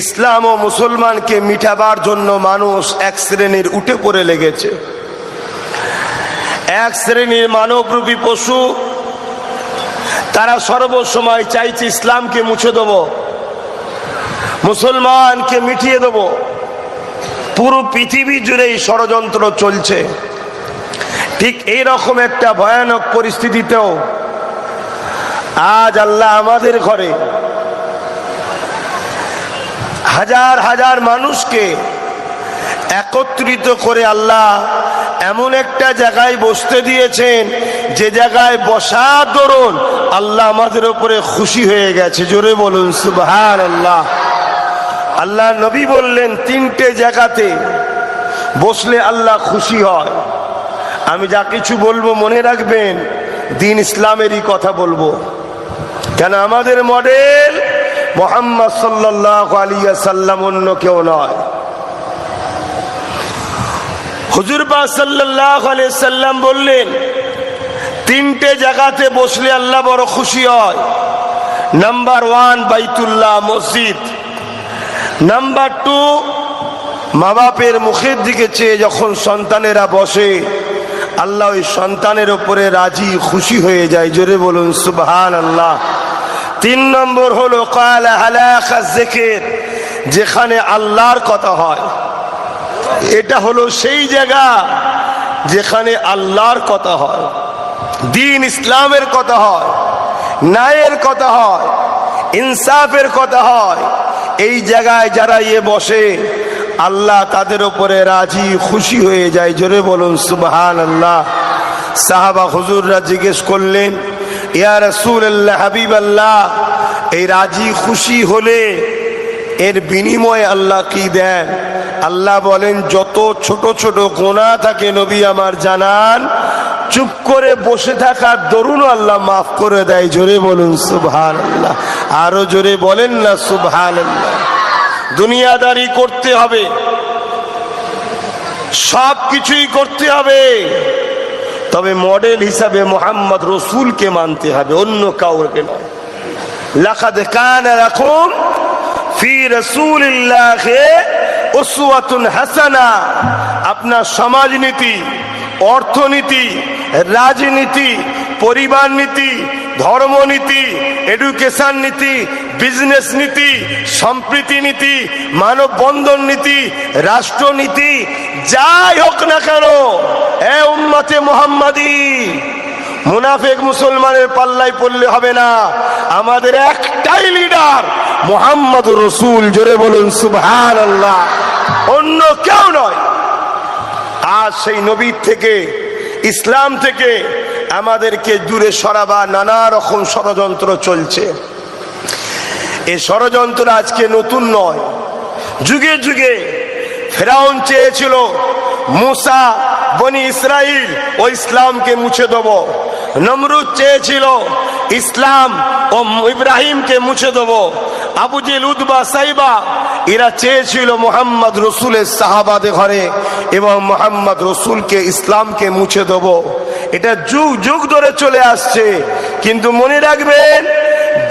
ইসলাম ও মুসলমানকে মিটাবার জন্য মানুষ এক শ্রেণীর উঠে পড়ে লেগেছে। এক শ্রেণীর মানবরূপী পশু, তারা সর্বসময় চাইছে ইসলামকে মুছে দেব, মুসলমানকে মিটিয়ে দেব। পুরো পৃথিবী জুড়ে এই ষড়যন্ত্র চলছে। ঠিক এইরকম একটা ভয়ানক পরিস্থিতিতেও আজ আল্লাহ আমাদের ঘরে হাজার হাজার মানুষকে একত্রিত করে আল্লাহ এমন একটা জায়গায় বসতে দিয়েছেন, যে জায়গায় বসার দরুন আল্লাহ আমাদের উপরে খুশি হয়ে গেছে। জোরে বলুন সুবহানাল্লাহ। আল্লাহ নবী বললেন, তিনটে জায়গাতে বসলে আল্লাহ খুশি হয়। আমি যা কিছু বলবো মনে রাখবেন, দ্বীন ইসলামেরই কথা বলবো, কেন আমাদের মডেল মুহাম্মদ সাল্লাল্লাহু আলাইহি ওয়াসাল্লাম, অন্য কেউ নয়। হুজুর পাক সাল্লাল্লাহু আলাইহি ওয়াসাল্লাম বললেন, তিনটে জায়গাতে বসলে আল্লাহ বড় খুশি হয়। নাম্বার 1 বাইতুল্লাহ, মসজিদ। নাম্বার 2 মা বাপের মুখের দিকে চেয়ে যখন সন্তানেরা বসে, আল্লাহ ওই সন্তানের উপরে রাজি খুশি হয়ে যায়। জোরে বলুন সুবহানাল্লাহ। 3 নম্বর হলো কালা হালাকা যিকির, যেখানে আল্লাহর কথা হয়। এটা হলো সেই জায়গা যেখানে আল্লাহর কথা হয়, দ্বীন ইসলামের কথা হয়, ন্যায়ের কথা হয়, ইনসাফের কথা হয়। এই জায়গায় যারা বসে, আল্লাহ তাদের উপরে রাজি খুশি হয়ে যায়। জোরে বলুন সুবহানাল্লাহ। সাহাবা হুজুররা জিজ্ঞেস করলেন, ইয়া রাসূলুল্লাহ, হাবিবাল্লাহ, এই রাজি খুশি হলে এর বিনিময়ে আল্লাহ কি দেন? আল্লাহ বলেন, যত ছোট ছোট গুনাহ থাকে নবী আমার জানান, চুপ করে বসে থাকার দরুন আল্লাহ মাফ করে দেয়। জোরে বলুন সুবহানাল্লাহ। আরো জোরে বলেন না সুবহানাল্লাহ। দুনিয়াদারি করতে হবে, সব কিছুই করতে হবে, তবে মডেল হিসাবে মুহাম্মদ রসুলকে মানতে হবে, অন্য কাউকে নয়। লাকাদ কানা লাকুম ফি রাসূলিল্লাহি উসওয়াতুন হাসানা। আপনার সমাজনীতি, অর্থনীতি, রাজনীতি, পরিবার নীতি, ধর্মনীতি, এডুকেশন নীতি, বিজনেস নীতি, সম্প্রীতি নীতি, মানববন্ধন নীতি, রাষ্ট্রনীতি, যাই হোক না কেন, এ উম্মতে মুহাম্মাদি, মুনাফিক মুসলমানের পাল্লায় পড়লে হবে না। আমাদের একটাই লিডার, মুহাম্মদুর রাসূল। জোরে বলুন সুবহানাল্লাহ। অন্য কেউ নয়। আজ সেই নবীর থেকে, ইসলাম থেকে আমাদেরকে দূরে সরাবার নানা রকম ষড়যন্ত্র চলছে। এই ষড়যন্ত্র আজকে নতুন নয়, যুগে যুগে ফেরাউন চেয়েছিল মুসা, বনি ইসরাইল ও ইসলামকে মুছে দেব। নমরুদ চেয়েছিল ইসলাম ও ইব্রাহিমকে মুছে দেব। আবু জেহেল, উতবা, সাইবা, এরা চেয়েছিল মুহাম্মদ রসুলের সাহাবাদের ঘরে এবং মুহাম্মদ রসুলকে, ইসলামকে মুছে দেব। এটা যুগ যুগ ধরে চলে আসছে। কিন্তু মনে রাখবেন,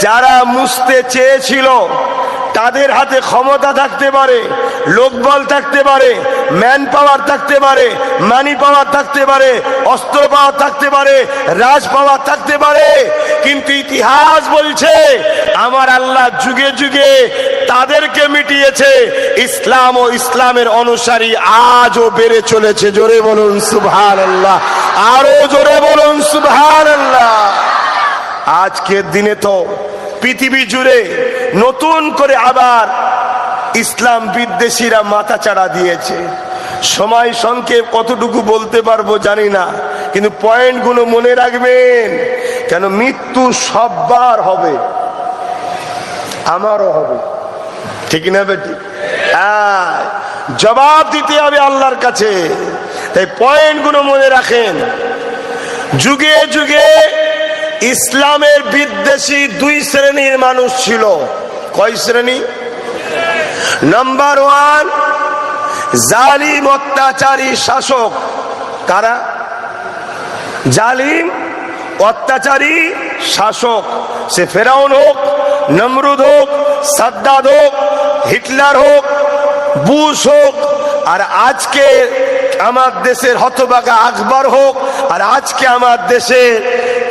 যারা মুছতে চেয়েছিল তাদের হাতে ক্ষমতা থাকতে পারে, লোকবল থাকতে পারে, ম্যান পাওয়ার থাকতে পারে, মানি পাওয়ার থাকতে পারে, অস্ত্র পাওয়ার থাকতে পারে, রাজ পাওয়ার থাকতে পারে, কিন্তু ইতিহাস বলছে আমার আল্লাহ যুগে যুগে তাদেরকে মিটিয়েছে। ইসলাম ও ইসলামের অনুসারী আজও বেড়ে চলেছে। জোরে বলুন সুবহানাল্লাহ। আরো জোরে বলুন সুবহানাল্লাহ। আজকের দিনে তো পৃথিবী জুড়ে নতুন করে আবার ইসলাম বিদ্বেষীরা মাথাচাড়া দিয়েছে। সময় সংক্ষেপ, কতটুকু বলতে পারবো জানি না, কিন্তু পয়েন্টগুলো মনে রাখবেন, কেন মৃত্যু সববার হবে, আমারও হবে, ঠিক না বেটি? জবাব দিতে হবে আল্লাহর কাছে। তাই পয়েন্টগুলো মনে রাখেন। যুগে যুগে ইসলামের বিদ্বেষী দুই শ্রেণীর মানুষ ছিল। কয় শ্রেণী? নাম্বার ওয়ান, জালিম অত্যাচারী শাসক। কারা? জালিম অত্যাচারী শাসক। সে ফেরাউন হোক, নমরুদ হোক, সাদ্দাদ হোক, হিটলার হোক, বুশ হোক, আর আজকে আমার দেশের হতভাগা আকবর হোক, আর আজকে আমার দেশের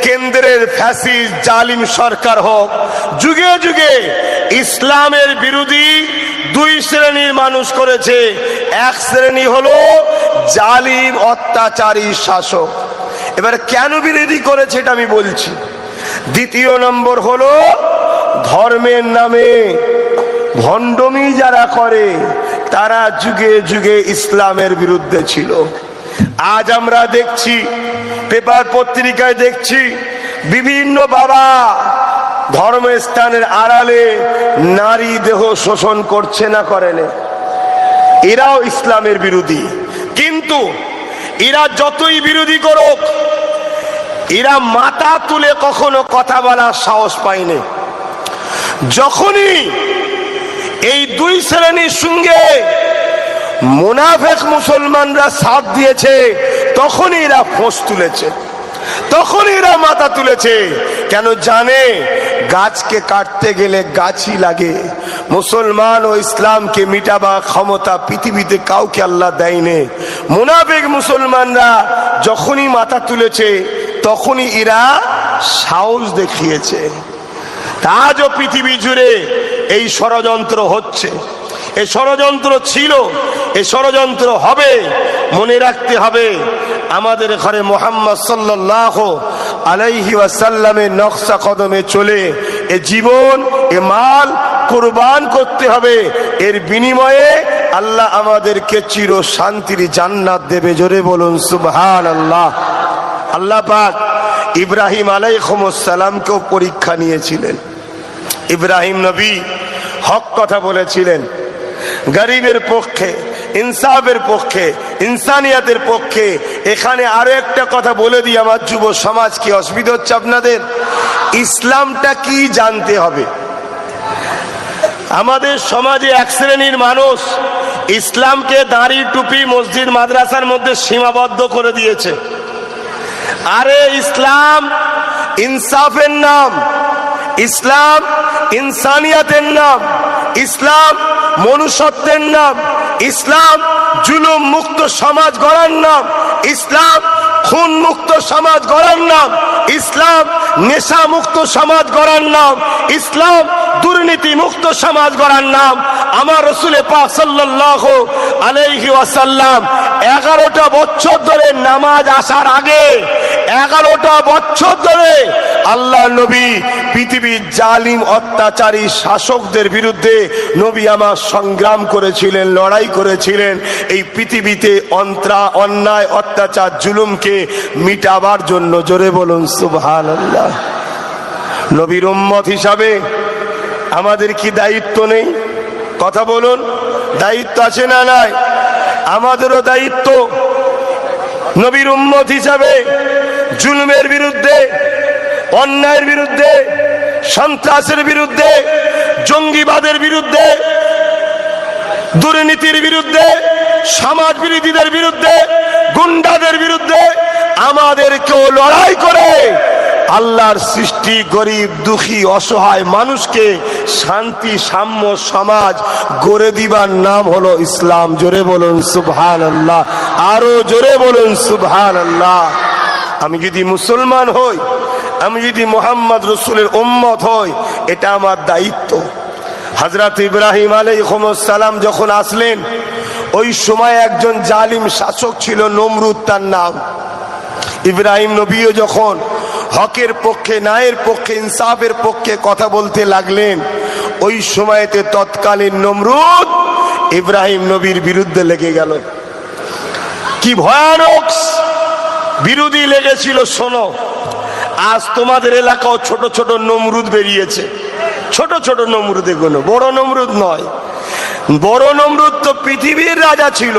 কেন্দ্রের ফ্যাসিস্ট জালিম সরকার হোক, যুগে যুগে ইসলামের বিরোধী দুই শ্রেণীর মানুষ করেছে। এক শ্রেণী হলো জালিম অত্যাচারী শাসক। এবার কেন বিরোধী করেছে এটা আমি বলছি। দ্বিতীয় নম্বর হলো ধর্মের নামে ভণ্ডমি যারা করে তারা যুগে যুগে ইসলামের বিরুদ্ধে ছিল। আজ আমরা দেখছি, পেপার পত্রিকায় দেখছি, বিভিন্ন বাবা ধর্মস্থানের আড়ালে নারী দেহ শোষণ করছে না করে না? এরাও ইসলামের বিরোধী। কিন্তু এরা যতই বিরোধী করুক, এরা মাথা তুলে কখনো কথা বলার সাহস পায়নি। যখনই এই দুই শ্রেণীর সঙ্গে মুনাফিক মুসলমানরা সাথ দিয়েছে, তখনই এরা ফোঁস তুলেছে, তখনই এরা মাথা তুলেছে। কেন জানে? গাছকে কাটতে গেলে গাছই লাগে। মুসলমান ও ইসলামকে মিটাবার ক্ষমতা পৃথিবীতে কাউকে আল্লাহ দেয়নি। মুনাফিক মুসলমানরা যখনই মাথা তুলেছে, তখনই এরা সাহস দেখিয়েছে। আজও পৃথিবী জুড়ে এই ষড়যন্ত্র হচ্ছে। এই ষড়যন্ত্র ছিল, এই ষড়যন্ত্র হবে। মনে রাখতে হবে, আমাদের ঘরে মুহাম্মদ সাল্লাল্লাহু আলাইহি ওয়াসাল্লামের নকশা কদমে চলে এ জীবন, এ মাল কুরবান করতে হবে। এর বিনিময়ে আল্লাহ আমাদেরকে চির শান্তির জান্নাত দেবে। জোরে বলুন সুবহানাল্লাহ। আল্লাহ পাক ইব্রাহিম আলাইহিস সালামকেও পরীক্ষা নিয়েছিলেন। ইব্রাহিম নবী হক কথা বলেছিলেন, গরিবের পক্ষে, ইনসাফের পক্ষে, ইনসানিয়াতের পক্ষে। এখানে আরো একটা কথা বলে দিই, আমার যুব সমাজ কি অসুবিধা হচ্ছে আপনাদের? ইসলামটা কি জানতে হবে। আমাদের সমাজে এক শ্রেণীর মানুষ ইসলামকে দাড়ি টুপি মসজিদ মাদ্রাসার মধ্যে সীমাবদ্ধ করে দিয়েছে। আরে ইসলাম ইনসাফের নাম, ইসলাম ইনসানিয়াতের নাম, ইসলাম মনুষ্যত্বের নাম, ইসলাম জুলুম মুক্ত সমাজ গড়ার নাম, ইসলাম খুন মুক্ত সমাজ গড়ার নাম, ইসলাম নেশা মুক্ত সমাজ গড়ার নাম, ইসলাম দুর্নীতি মুক্ত সমাজ গড়ার নাম। আমার রাসূল পাক সাল্লাল্লাহু আলাইহি ওয়াসাল্লাম 11টা বছর ধরে নামাজ আসার আগে 11টা বছর ধরে আল্লাহ নবী পৃথিবীর জালিম অত্যাচারী শাসকদের বিরুদ্ধে নবী আমার সংগ্রাম করেছিলেন, লড়াই করেছিলেন। এই পৃথিবীতে অন্যায় অত্যাচার জুলুমকে মিটাবার জন্য। জোরে বলুন সুবহানাল্লাহ। নবীর উম্মত হিসাবে আমাদের কি দায়িত্ব নেই? কথা বলুন, দায়িত্ব আছে না নাই? আমাদেরও দায়িত্ব নবীর উম্মত হিসাবে জুলুমের বিরুদ্ধে, অন্যায়ের বিরুদ্ধে, সন্ত্রাসের বিরুদ্ধে, জঙ্গিবাদের বিরুদ্ধে, দুর্নীতির বিরুদ্ধে, সমাজ বিরোধীদের বিরুদ্ধে, গুন্ডাদের বিরুদ্ধে আমাদেরকেও লড়াই করে আল্লাহর সৃষ্টি গরিব দুঃখী অসহায় মানুষকে শান্তি সাম্য সমাজ গড়ে দিবার নাম হলো ইসলাম। জোরে বলুন সুবহানাল্লাহ, আরো জোরে বলুন সুবহানাল্লাহ। আমি যদি মুসলমান হই, আমি যদি মুহাম্মদ রাসূলের উম্মত হই, এটা আমার দায়িত্ব। হযরত ইব্রাহিম আলাইহিস সালাম যখন আসলেন, ওই সময় একজন জালিম শাসক ছিল, নমরুদ তার নাম। ইব্রাহিম নবীও যখন হকের পক্ষে, ন্যায়ের পক্ষে, ইনসাফের পক্ষে কথা বলতে লাগলেন, ওই সময়তে তৎকালীন নমরুদ ইব্রাহিম নবীর বিরুদ্ধে লেগে গেল। কি ভয়ানক বিরোধী লেগেছিল শোনো। আজ তোমাদের এলাকাও ছোট ছোট নমরুদ বেরিয়েছে, ছোট ছোট নমরুদ, এগুলো বড় নমরুদ নয়। বড় নমরুদ তো পৃথিবীর রাজা ছিল,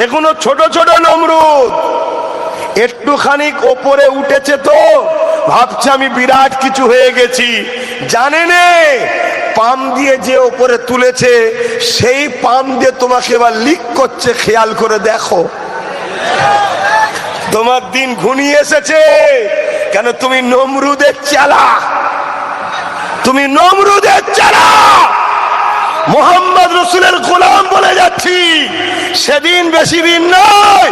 এগুলো ছোট ছোট নমরুদ। একটুখানি ওপরে উঠেছে তো ভাবছে আমি বিরাট কিছু হয়ে গেছি, জানে নে পাম দিয়ে যে ওপরে তুলেছে সেই পাম দিয়ে তোমাকে এবার লিক করছে, খেয়াল করে দেখো। তোমার দিন ঘনিয়ে এসেছে, কেন তুমি নমরুদের চালা, তুমি নমরুদের চালা। মোহাম্মদ রসুলের গোলাম বলে যাচ্ছি, সেদিন বেশি দিন নয়,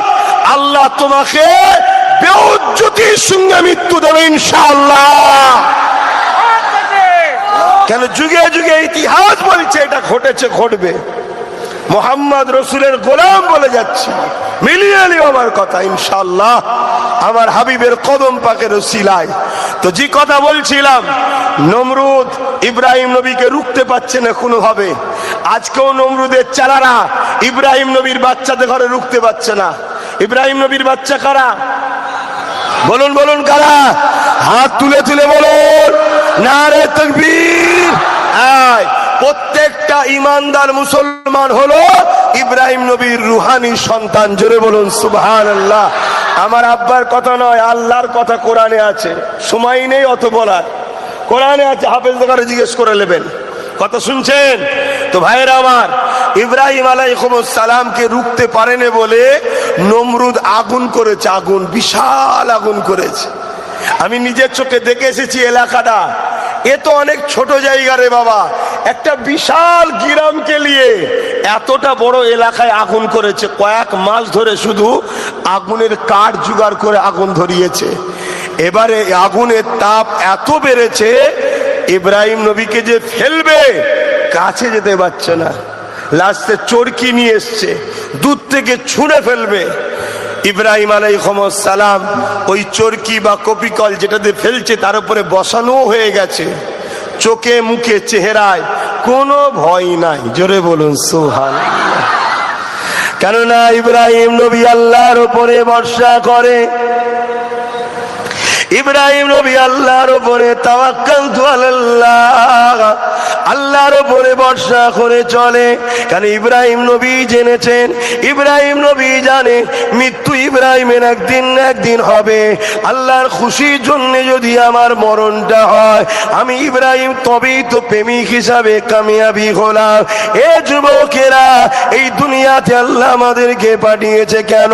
আল্লাহ তোমাকে বেউজ্জতির সঙ্গে মৃত্যু দেবে ইনশাআল্লাহ। কেন যুগে যুগে ইতিহাস বলছে এটা ঘটেছে, ঘটবে। মোহাম্মদ রসুলের গোলাম বলে যাচ্ছি, মিলিয়ে নিও আমার কথা ইনশাআল্লাহ আমার হাবিবের কদম পাকের ওসিলায়। তো যে কথা বলছিলাম, নমরুদ ইব্রাহিম নবীকে রুখতে পারছে না কোনোভাবে। আজকেও নমরুদের চালারা ইব্রাহিম নবীর বাচ্চাদের ঘরে রুখতে পারছে না। ইব্রাহিম নবীর বাচ্চা কারা? বলুন বলুন কারা? হাত তুলে তুলে বলুন নারে তাকবীর। প্রত্যেকটা ইমানদার মুসলমান হলো ইব্রাহিম নবীর রুহানি সন্তান। জোরে বলুন সুবহানাল্লাহ। আমার আব্বার কথা নয়, আল্লাহর কথা কোরআনে আছে, সময় নেই অত বলার। কোরআনে আছে, হাফেজদের কাছে জিজ্ঞেস করে নেবেন। কথা শুনছেন তো ভাইয়েরা আমার? ইব্রাহিম আলাইহিস সালামকে রুখতে পারেনি বলে নমরুদ আগুন করেছে, আগুন, বিশাল আগুন করেছে। আমি নিজের চোখে দেখে এসেছি এলাকাটা। এ তো অনেক ছোট জায়গা রে বাবা, একটা বিশাল গ্রামকে নিয়ে এতটা বড় এলাকায় আগুন করেছে। কয়েক মাস ধরে শুধু আগুনের কাঠ জোগাড় করে আগুন ধরিয়েছে। এবারে আগুনের তাপ এত বেড়েছে, ইব্রাহিম নবীকে যে ফেলবে কাছে যেতে পারছে না। লাস্টে চরকি নিয়ে এসছে, দূর থেকে ছুঁড়ে ফেলবে। ইব্রাহিম আলাইহিস সালাম ওই চরকি বা কপিকল যেটাতে ফেলছে তার উপরে বসানো হয়ে গেছে। চোখে মুখে চেহারায় কোনো ভয় নাই। জোরে বলুন সুবহানাল্লাহ। কেননা ইব্রাহিম নবী আল্লাহর উপরে ভরসা করে। ইব্রাহিম নবী আল্লাহর উপরে তাওয়াক্কালতু আলাল্লাহ, আল্লাহর উপরে ভরসা করে চলে। কারণ ইব্রাহিম নবী জেনেছেন, ইব্রাহিম নবী জানে মৃত্যু ইব্রাহিমের একদিন না একদিন হবে। আল্লাহর খুশির জন্য যদি আমার মরণটা হয়, আমি ইব্রাহিম তবেই তো প্রেমিক হিসাবে কামিয়াবি হলাম। এ যুবকেরা, এই দুনিয়াতে আল্লাহ আমাদেরকে পাঠিয়েছে কেন?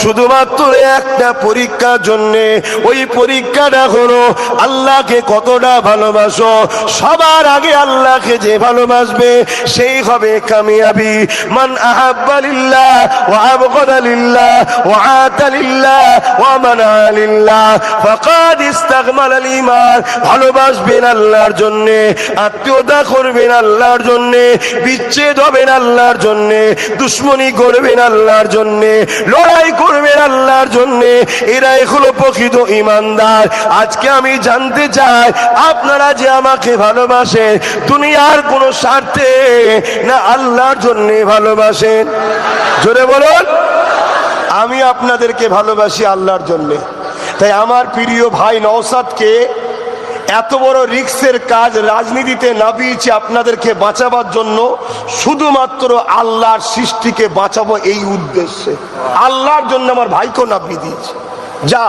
শুধুমাত্র একটা পরীক্ষার জন্যে। ওই পরীক্ষাটা হলো আল্লাহকে কতটা ভালোবাসো। সবার আগে আল্লাহকে যে ভালোবাসবে সেই হবে কামিয়াবি। মান আহাব্বা লিল্লাহ ওয়া আবগাদা লিল্লাহ ওয়া আতা লিল্লাহ ওয়া মানা লিল্লাহ ফাকাদ ইস্তাকমালাল ঈমান। ভালোবাসবেন আল্লাহর জন্য, আত্মীয়তা করবেন আল্লাহর জন্য, বিচ্ছেদ হবেন আল্লাহর জন্য, দুশ্মনী করবেন আল্লাহর জন্য, লড়াই করবেন আল্লাহর জন্য। এরাই হলো প্রকৃত ঈমানদার। আজকে আমি জানতে চাই, আপনারা যে আমাকে ভালোবাসেন দুনিয়ার কোনো স্বার্থে না আল্লাহর জন্য ভালোবাসেন? জোরে বলুন। আমি আপনাদেরকে ভালোবাসি আল্লাহর জন্য। তাই আমার প্রিয় ভাই নওশাদকে এত বড় রিস্কের কাজ রাজনীতিতে নামিয়েছি আপনাদেরকে বাঁচাবার জন্য। শুধুমাত্র আল্লাহর সৃষ্টিকে বাঁচাবো এই উদ্দেশ্যে। আল্লাহর জন্য আমার ভাইকেও নামিয়ে দিয়েছি। যা,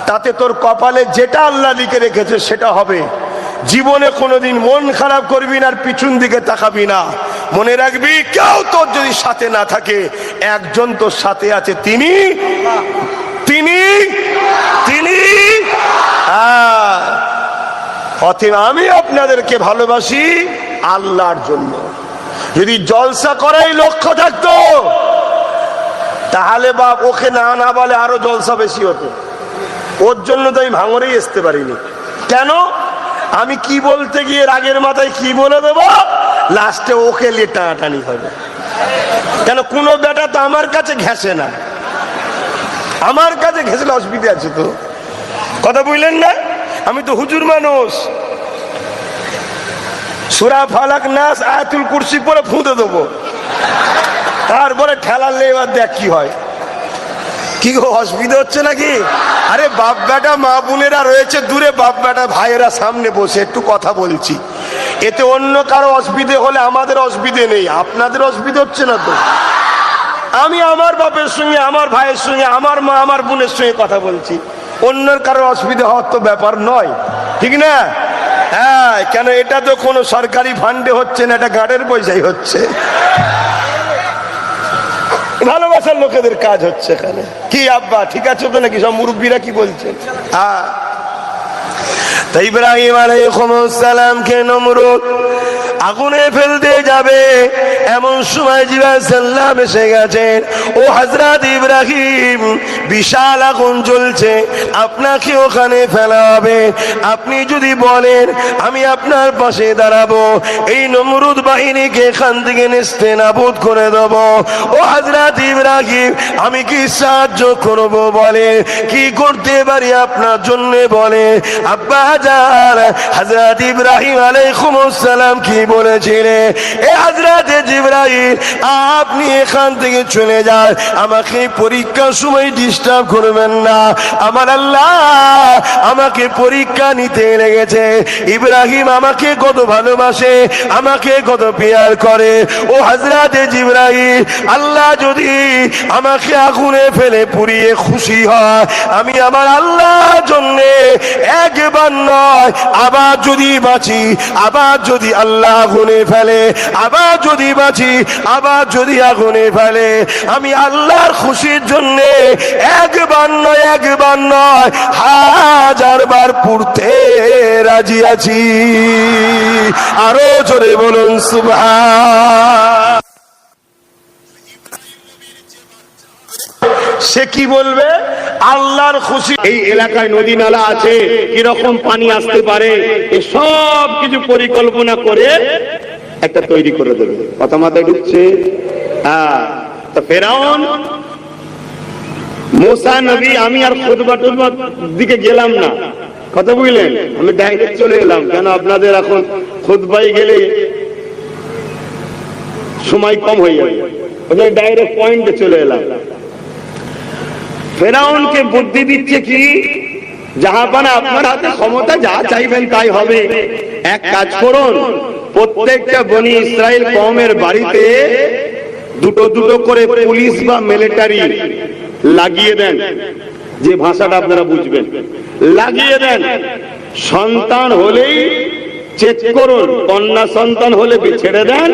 তাতে তোর কপালে যেটা আল্লাহ লিখে রেখেছে সেটা হবে। জীবনে কোনোদিন মন খারাপ করবি না, আর পিছন দিকে তাকাবি না। মনে রাখবি, কেউ তোর যদি সাথে না থাকে, একজন তোর সাথে আছে, তিনি তিনি তিনি অতএব আমি আপনাদেরকে ভালোবাসি আল্লাহর জন্য। যদি জলসা করাই লক্ষ্য থাকতো তাহলে বাপ ওকে না না বলে আরো জলসা বেশি হতো। ওর জন্য তো আমি ভাঙরেই আসতে পারিনি। কেন? আমি কি বলতে গিয়ে রাগের মাথায় কি বলে দেবো, লাস্টে ওকে নিয়ে টানাটানি হবে। কেন? কোনো বেটা তো আমার কাছে ঘেঁষে না, আমার কাছে ঘেঁষলে অসুবিধা আছে তো। কথা বুঝলেন না? আমি তো হুজুর মানুষ। সূরা ফালাক নাস আয়াতুল কুরসি পরে ফুঁতে দেবো, তারপরে ঠেলালে এবার দেখ কি হয়। কি গো, অসুবিধা হচ্ছে নাকি? আরে বাপ বেটা মা বোনেরা রয়েছে দূরে, বাপ বেটা ভাইয়েরা সামনে বসে একটু কথা বলছি। এতে অন্য কারো অসুবিধে হলে আমাদের অসুবিধে নেই, আপনাদের অসুবিধা হচ্ছে না তো? আমি আমার বাপের সঙ্গে, আমার ভাইয়ের সঙ্গে, আমার মা আমার বোনের সঙ্গে কথা বলছি, অন্যের কারো অসুবিধা হওয়ার তো ব্যাপার নয়, ঠিক না? হ্যাঁ, কেন এটা তো কোনো সরকারি ফান্ডে হচ্ছে না, এটা গার্ডের পয়সাই হচ্ছে, ভালোবাসার লোকেদের কাজ হচ্ছে এখানে। কি আব্বা ঠিক আছে তো নাকি? সব মুরব্বীরা কি বলছেন? হ্যাঁ, তাই ইব্রাহিম আলাইহিস সালামকে নমরুদ আগুনে ফেলতে যাবে, এমন সময় জিবরাইল সাল্লাম এসে গেছেন। ও হযরত ইব্রাহিম, বিশাল আগুন জ্বলছে, আপনাকে ওখানে ফেলা হবে, আপনি যদি বলেন আমি আপনার পাশে দাঁড়াবো, এই নমরুদ বাহিনীকে এখান থেকে নেস্তেনাবুদ করে দেব। ও হযরত ইব্রাহিম, আমি কি সাহায্য করব বলে, কি করতে পারি আপনার জন্য বলে? আব্বা জান, হযরত ইব্রাহিম আলাইহিস সালাম কি বলেছিলেন? এ হযরত জিবরাইল, আপনি এখান থেকে চলে যান, আমাকে পরীক্ষার সময় ডিস্টার্ব করবেন না, আমার আল্লাহ আমাকে পরীক্ষা নিতে লেগেছে। ইব্রাহিম আমাকে কত ভালোবাসে, আমাকে কত প্যার করে। ও হযরত জিবরাইল, আল্লাহ যদি আমাকে আগুনে ফেলে পুড়িয়ে খুশি হয়, আমি আমার আল্লাহর জন্য একবার নয় আবার যদি বাঁচি, আবার যদি আল্লাহ আগুনে ফেলে, আবার যদি বাঁচি, আবার যদি আগুনে ফেলে, আমি আল্লাহর খুশির জন্য একবার নয় 1000 বার পুড়তে রাজি আছি। আরো জোরে বলুন সুবহান। সে কি বলবে? আল্লাহর খুশি। এই এলাকায় নদী নালা আছে, কিরকম পানি আসতে পারে, সব কিছু পরিকল্পনা করে একটা তৈরি করে দেবে। কথা মাথায় ঢুকছে? হ্যাঁ। তো ফেরাউন, মুসা নবী, আমি আর খুতবা টুতবার দিকে গেলাম না, কথা বুঝলেন? আমি ডাইরেক্ট চলে এলাম, কেন আপনাদের এখন খুতবাই গেলে সময় কম হয়ে যাবে, ওই ডাইরেক্ট পয়েন্টে চলে এলাম। ফেরাউনকে বুদ্ধি দিচ্ছে কি, জাহাপানা আপনার হাতে ক্ষমতা, যা চাইবেন তাই হবে। এক কাজ করুন, প্রত্যেকটা বনি ইসরাইল কওমের বাড়িতে দুটো দুটো করে পুলিশ বা মিলিটারি লাগিয়ে দেন, যে ভাষাটা আপনারা বুঝবেন, লাগিয়ে দেন। সন্তান হলেই চেক করুন, কন্যা সন্তান হলে ছেড়ে দেন,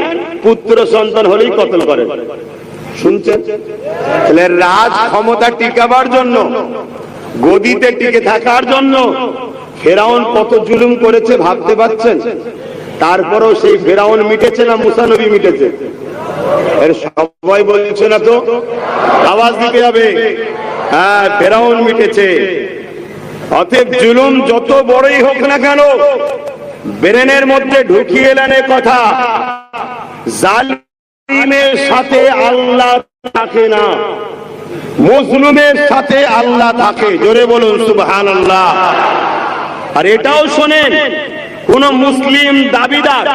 পুত্র সন্তান হলেই কতল করেন। শুনছেন? তাহলে রাজ ক্ষমতা টিকাবার জন্য, গদিতে টিকে থাকার জন্য ফেরাউন কত জুলুম করেছে ভাবতে পারছেন? তারপরেও সেই ফেরাউন মিটেছে না মুসা নবী মিটেছে? এর সবাই বলছে না তো, আওয়াজ দিতে হবে। হ্যাঁ, ফেরাউন মিটেছে। অতএব জুলুম যত বড়ই হোক না কেন, ব্রেনের মধ্যে ঢুকিয়ে নেন কথা, জালিমের সাথে আল্লাহ থাকে না, মজলুমের সাথে আল্লাহ থাকে। জোরে বলুন সুবহানাল্লাহ। আর এটাও শোনেন, কোন মুসলিম দাবিদার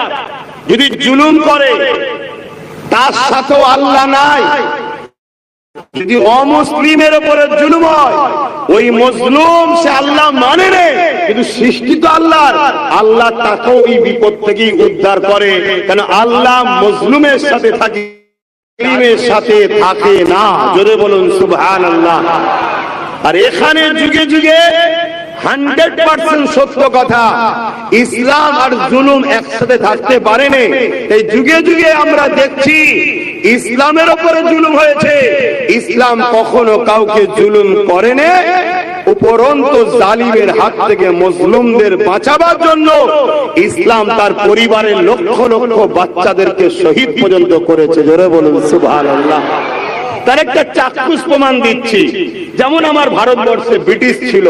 যদি জুলুম করে, তার সাথেও আল্লাহ নাই। যদি অমুসলিমের উপরে জুলুম হয়, ওই মজলুম সে আল্লাহ মানে না, কিন্তু সৃষ্টি তো আল্লাহর, আল্লাহ তাকেও এই বিপদ থেকে উদ্ধার করে, কেন আল্লাহ মজলুমের সাথে থাকে, জালিমের সাথে থাকে না। জোরে বলুন সুবহানাল্লাহ। আর এখানে যুগে যুগে 100% সত্য কথা, ইসলাম আর জুলুম একসাথে থাকতে পারে না। এই যুগে যুগে আমরা দেখছি ইসলামের উপরে জুলুম হয়েছে, ইসলাম কখনো কাউকে জুলুম করে না, উপরন্তু জালিমের হাত থেকে মজলুমদের বাঁচাবার জন্য ইসলাম তার পরিবারের লক্ষ লক্ষ বাচ্চাদেরকে শহীদ পর্যন্ত করেছে। জোরে বলুন সুবহানাল্লাহ। তার একটা চাক্ষুষ প্রমাণ দিচ্ছি। যেমন আমার ভারতবর্ষে ব্রিটিশ ছিল,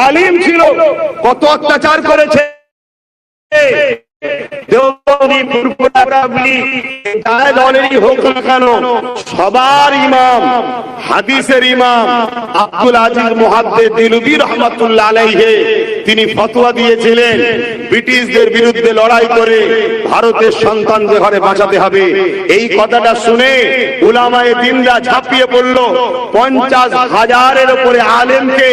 জালিম ছিল, কত অত্যাচার করেছে। সবার ইমাম, হাদিসের ইমাম আব্দুল আজিজ মুহাদ্দিস দিলবি রাহমাতুল্লাহ আলাইহি, তিনি ফতোয়া দিয়েছিলেন ব্রিটিশদের বিরুদ্ধে লড়াই করে ভারতের সন্তানদের ঘরে বাঁচাতে হবে। এই কথাটা শুনে উলামায়ে দ্বীনরা ঝাঁপিয়ে পড়ল। 50,000-এর উপরে আলেমকে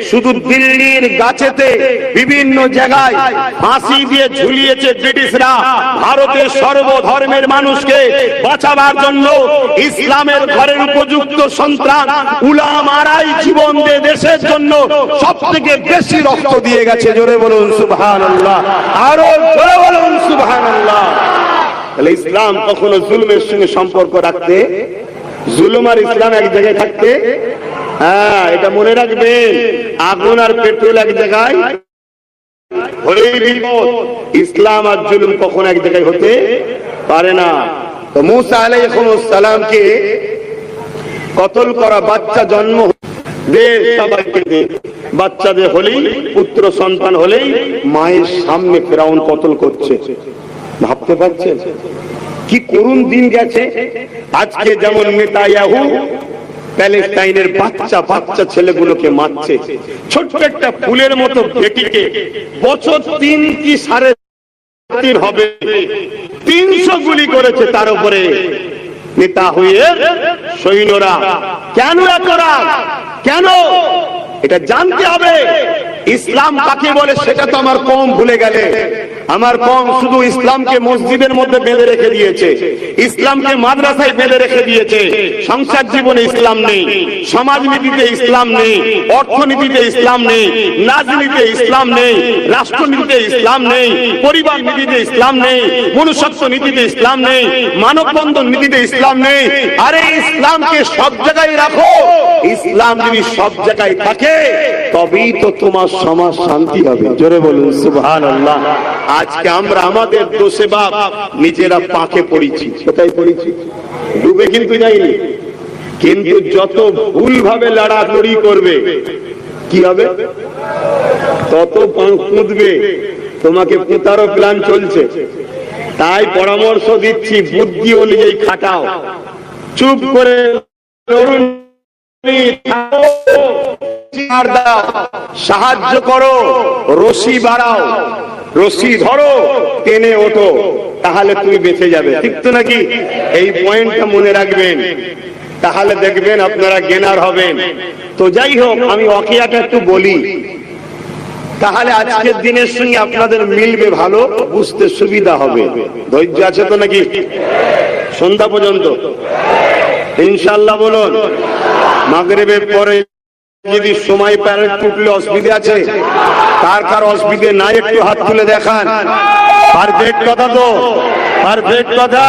শুধু দিল্লির গাছেতে বিভিন্ন জায়গায় ফাঁসি দিয়ে ঝুলিয়েছে ব্রিটিশরা। একটা ভারতের সর্বধর্মের মানুষকে বাঁচাবার জন্য ইসলামের ঘরের উপযুক্ত সন্তান উলামারাই জীবন দিয়ে দেশের জন্য সবথেকে বেশি রক্ত দিয়ে গেছে। জোরে বলুন সুবহানাল্লাহ, আরো জোরে বলুন সুবহানাল্লাহ। তাহলে ইসলাম কখনো জুলুমের সঙ্গে সম্পর্ক রাখতে, জুলুম আর ইসলাম এক জায়গায় থাকতে, হ্যাঁ এটা মনে রাখবেন। আগুন আর পেট্রোল এক জায়গায় হলেই বিপদ, ইসলাম আর জুলুম কখনো এক জায়গায় হতে পারে না। তো মুসা আলাইহিস সালামকে কতল করা বাচ্চা জন্ম সবাইকে দে, বাচ্চাদের হলেই, পুত্র সন্তান হলেই মায়ের সামনে ফেরাউন কতল করছে। ভাবতে পারছেন কি করুণ দিন গেছে। আজকে যেমন নেতানিয়াহু প্যালেস্টাইনের বাচ্চা বাচ্চা ছেলেগুলোকে মারছে, ছোট্ট একটা ফুলের মতো বেটিকে বছর 3 কি 3.5 হবে 300 গুলি করেছে তার উপরে। নেতা হয়ে সৈন্যরা কেন করা, কেন এটা জানতে হবে। ইসলাম কাকে বলে সেটা তো আমার কম ভুলে গেলে। আমার কম শুধু ইসলামকে মসজিদের মধ্যে বেঁধে রেখে দিয়েছে, ইসলামকে মাদ্রাসায় বেঁধে রেখে দিয়েছে। সংসার জীবনে ইসলাম নেই, সমাজনীতিতে ইসলাম নেই, অর্থনীতিতে ইসলাম নেই, রাজনীতিতে ইসলাম নেই, রাষ্ট্রনীতিতে ইসলাম নেই, পরিবার নীতিতে ইসলাম নেই, মনুষ্যত্ব নীতিতে ইসলাম নেই, মানববন্ধন নীতিতে ইসলাম নেই। আরে ইসলামকে সব জায়গায় রাখো। ইসলাম যদি সব জায়গায় থাকে তবেই তো তোমার সমাজ শান্তি হবে। জোরে বলুন সুবহানাল্লাহ। আজকে আমরা আমাদের দোষে বাপ নিজেরা পাকে পড়েছি। কোথায় পড়েছি? ডুবে কিন্তু যাইনি, কিন্তু যত ভুল ভাবে লড়ালড়ি করবে কি হবে, তত পুঁতবে। তোমাকে পুঁতারও প্ল্যান চলছে। তাই পরামর্শ দিচ্ছি, বুদ্ধি অনুযায়ী খাটাও, চুপ করে সাহায্য করো, রশি বাড়াও, রশি ধরো, টেনে ওঠো, তাহলে তুমি বেঁচে যাবে। ঠিক তো নাকি? এই পয়েন্টটা মনে রাখবেন, তাহলে দেখবেন আপনারা জ্ঞানার হবেন। তো যাই হোক, আমি ওয়াকিয়াটা একটু বলি, তাহলে আজকের দিনের সঙ্গে আপনাদের মিলবে, ভালো বুঝতে সুবিধা হবে। ধৈর্য আছে তো নাকি? সন্ধ্যা পর্যন্ত ইনশাআল্লাহ বলুন। মাগরিবের পরে যদি সময় পারে টুকলে অসুবিধা আছে? কার কার অসুবিধে নাই একটু হাত তুলে দেখান। পারফেক্ট কথা তো, পারফেক্ট কথা।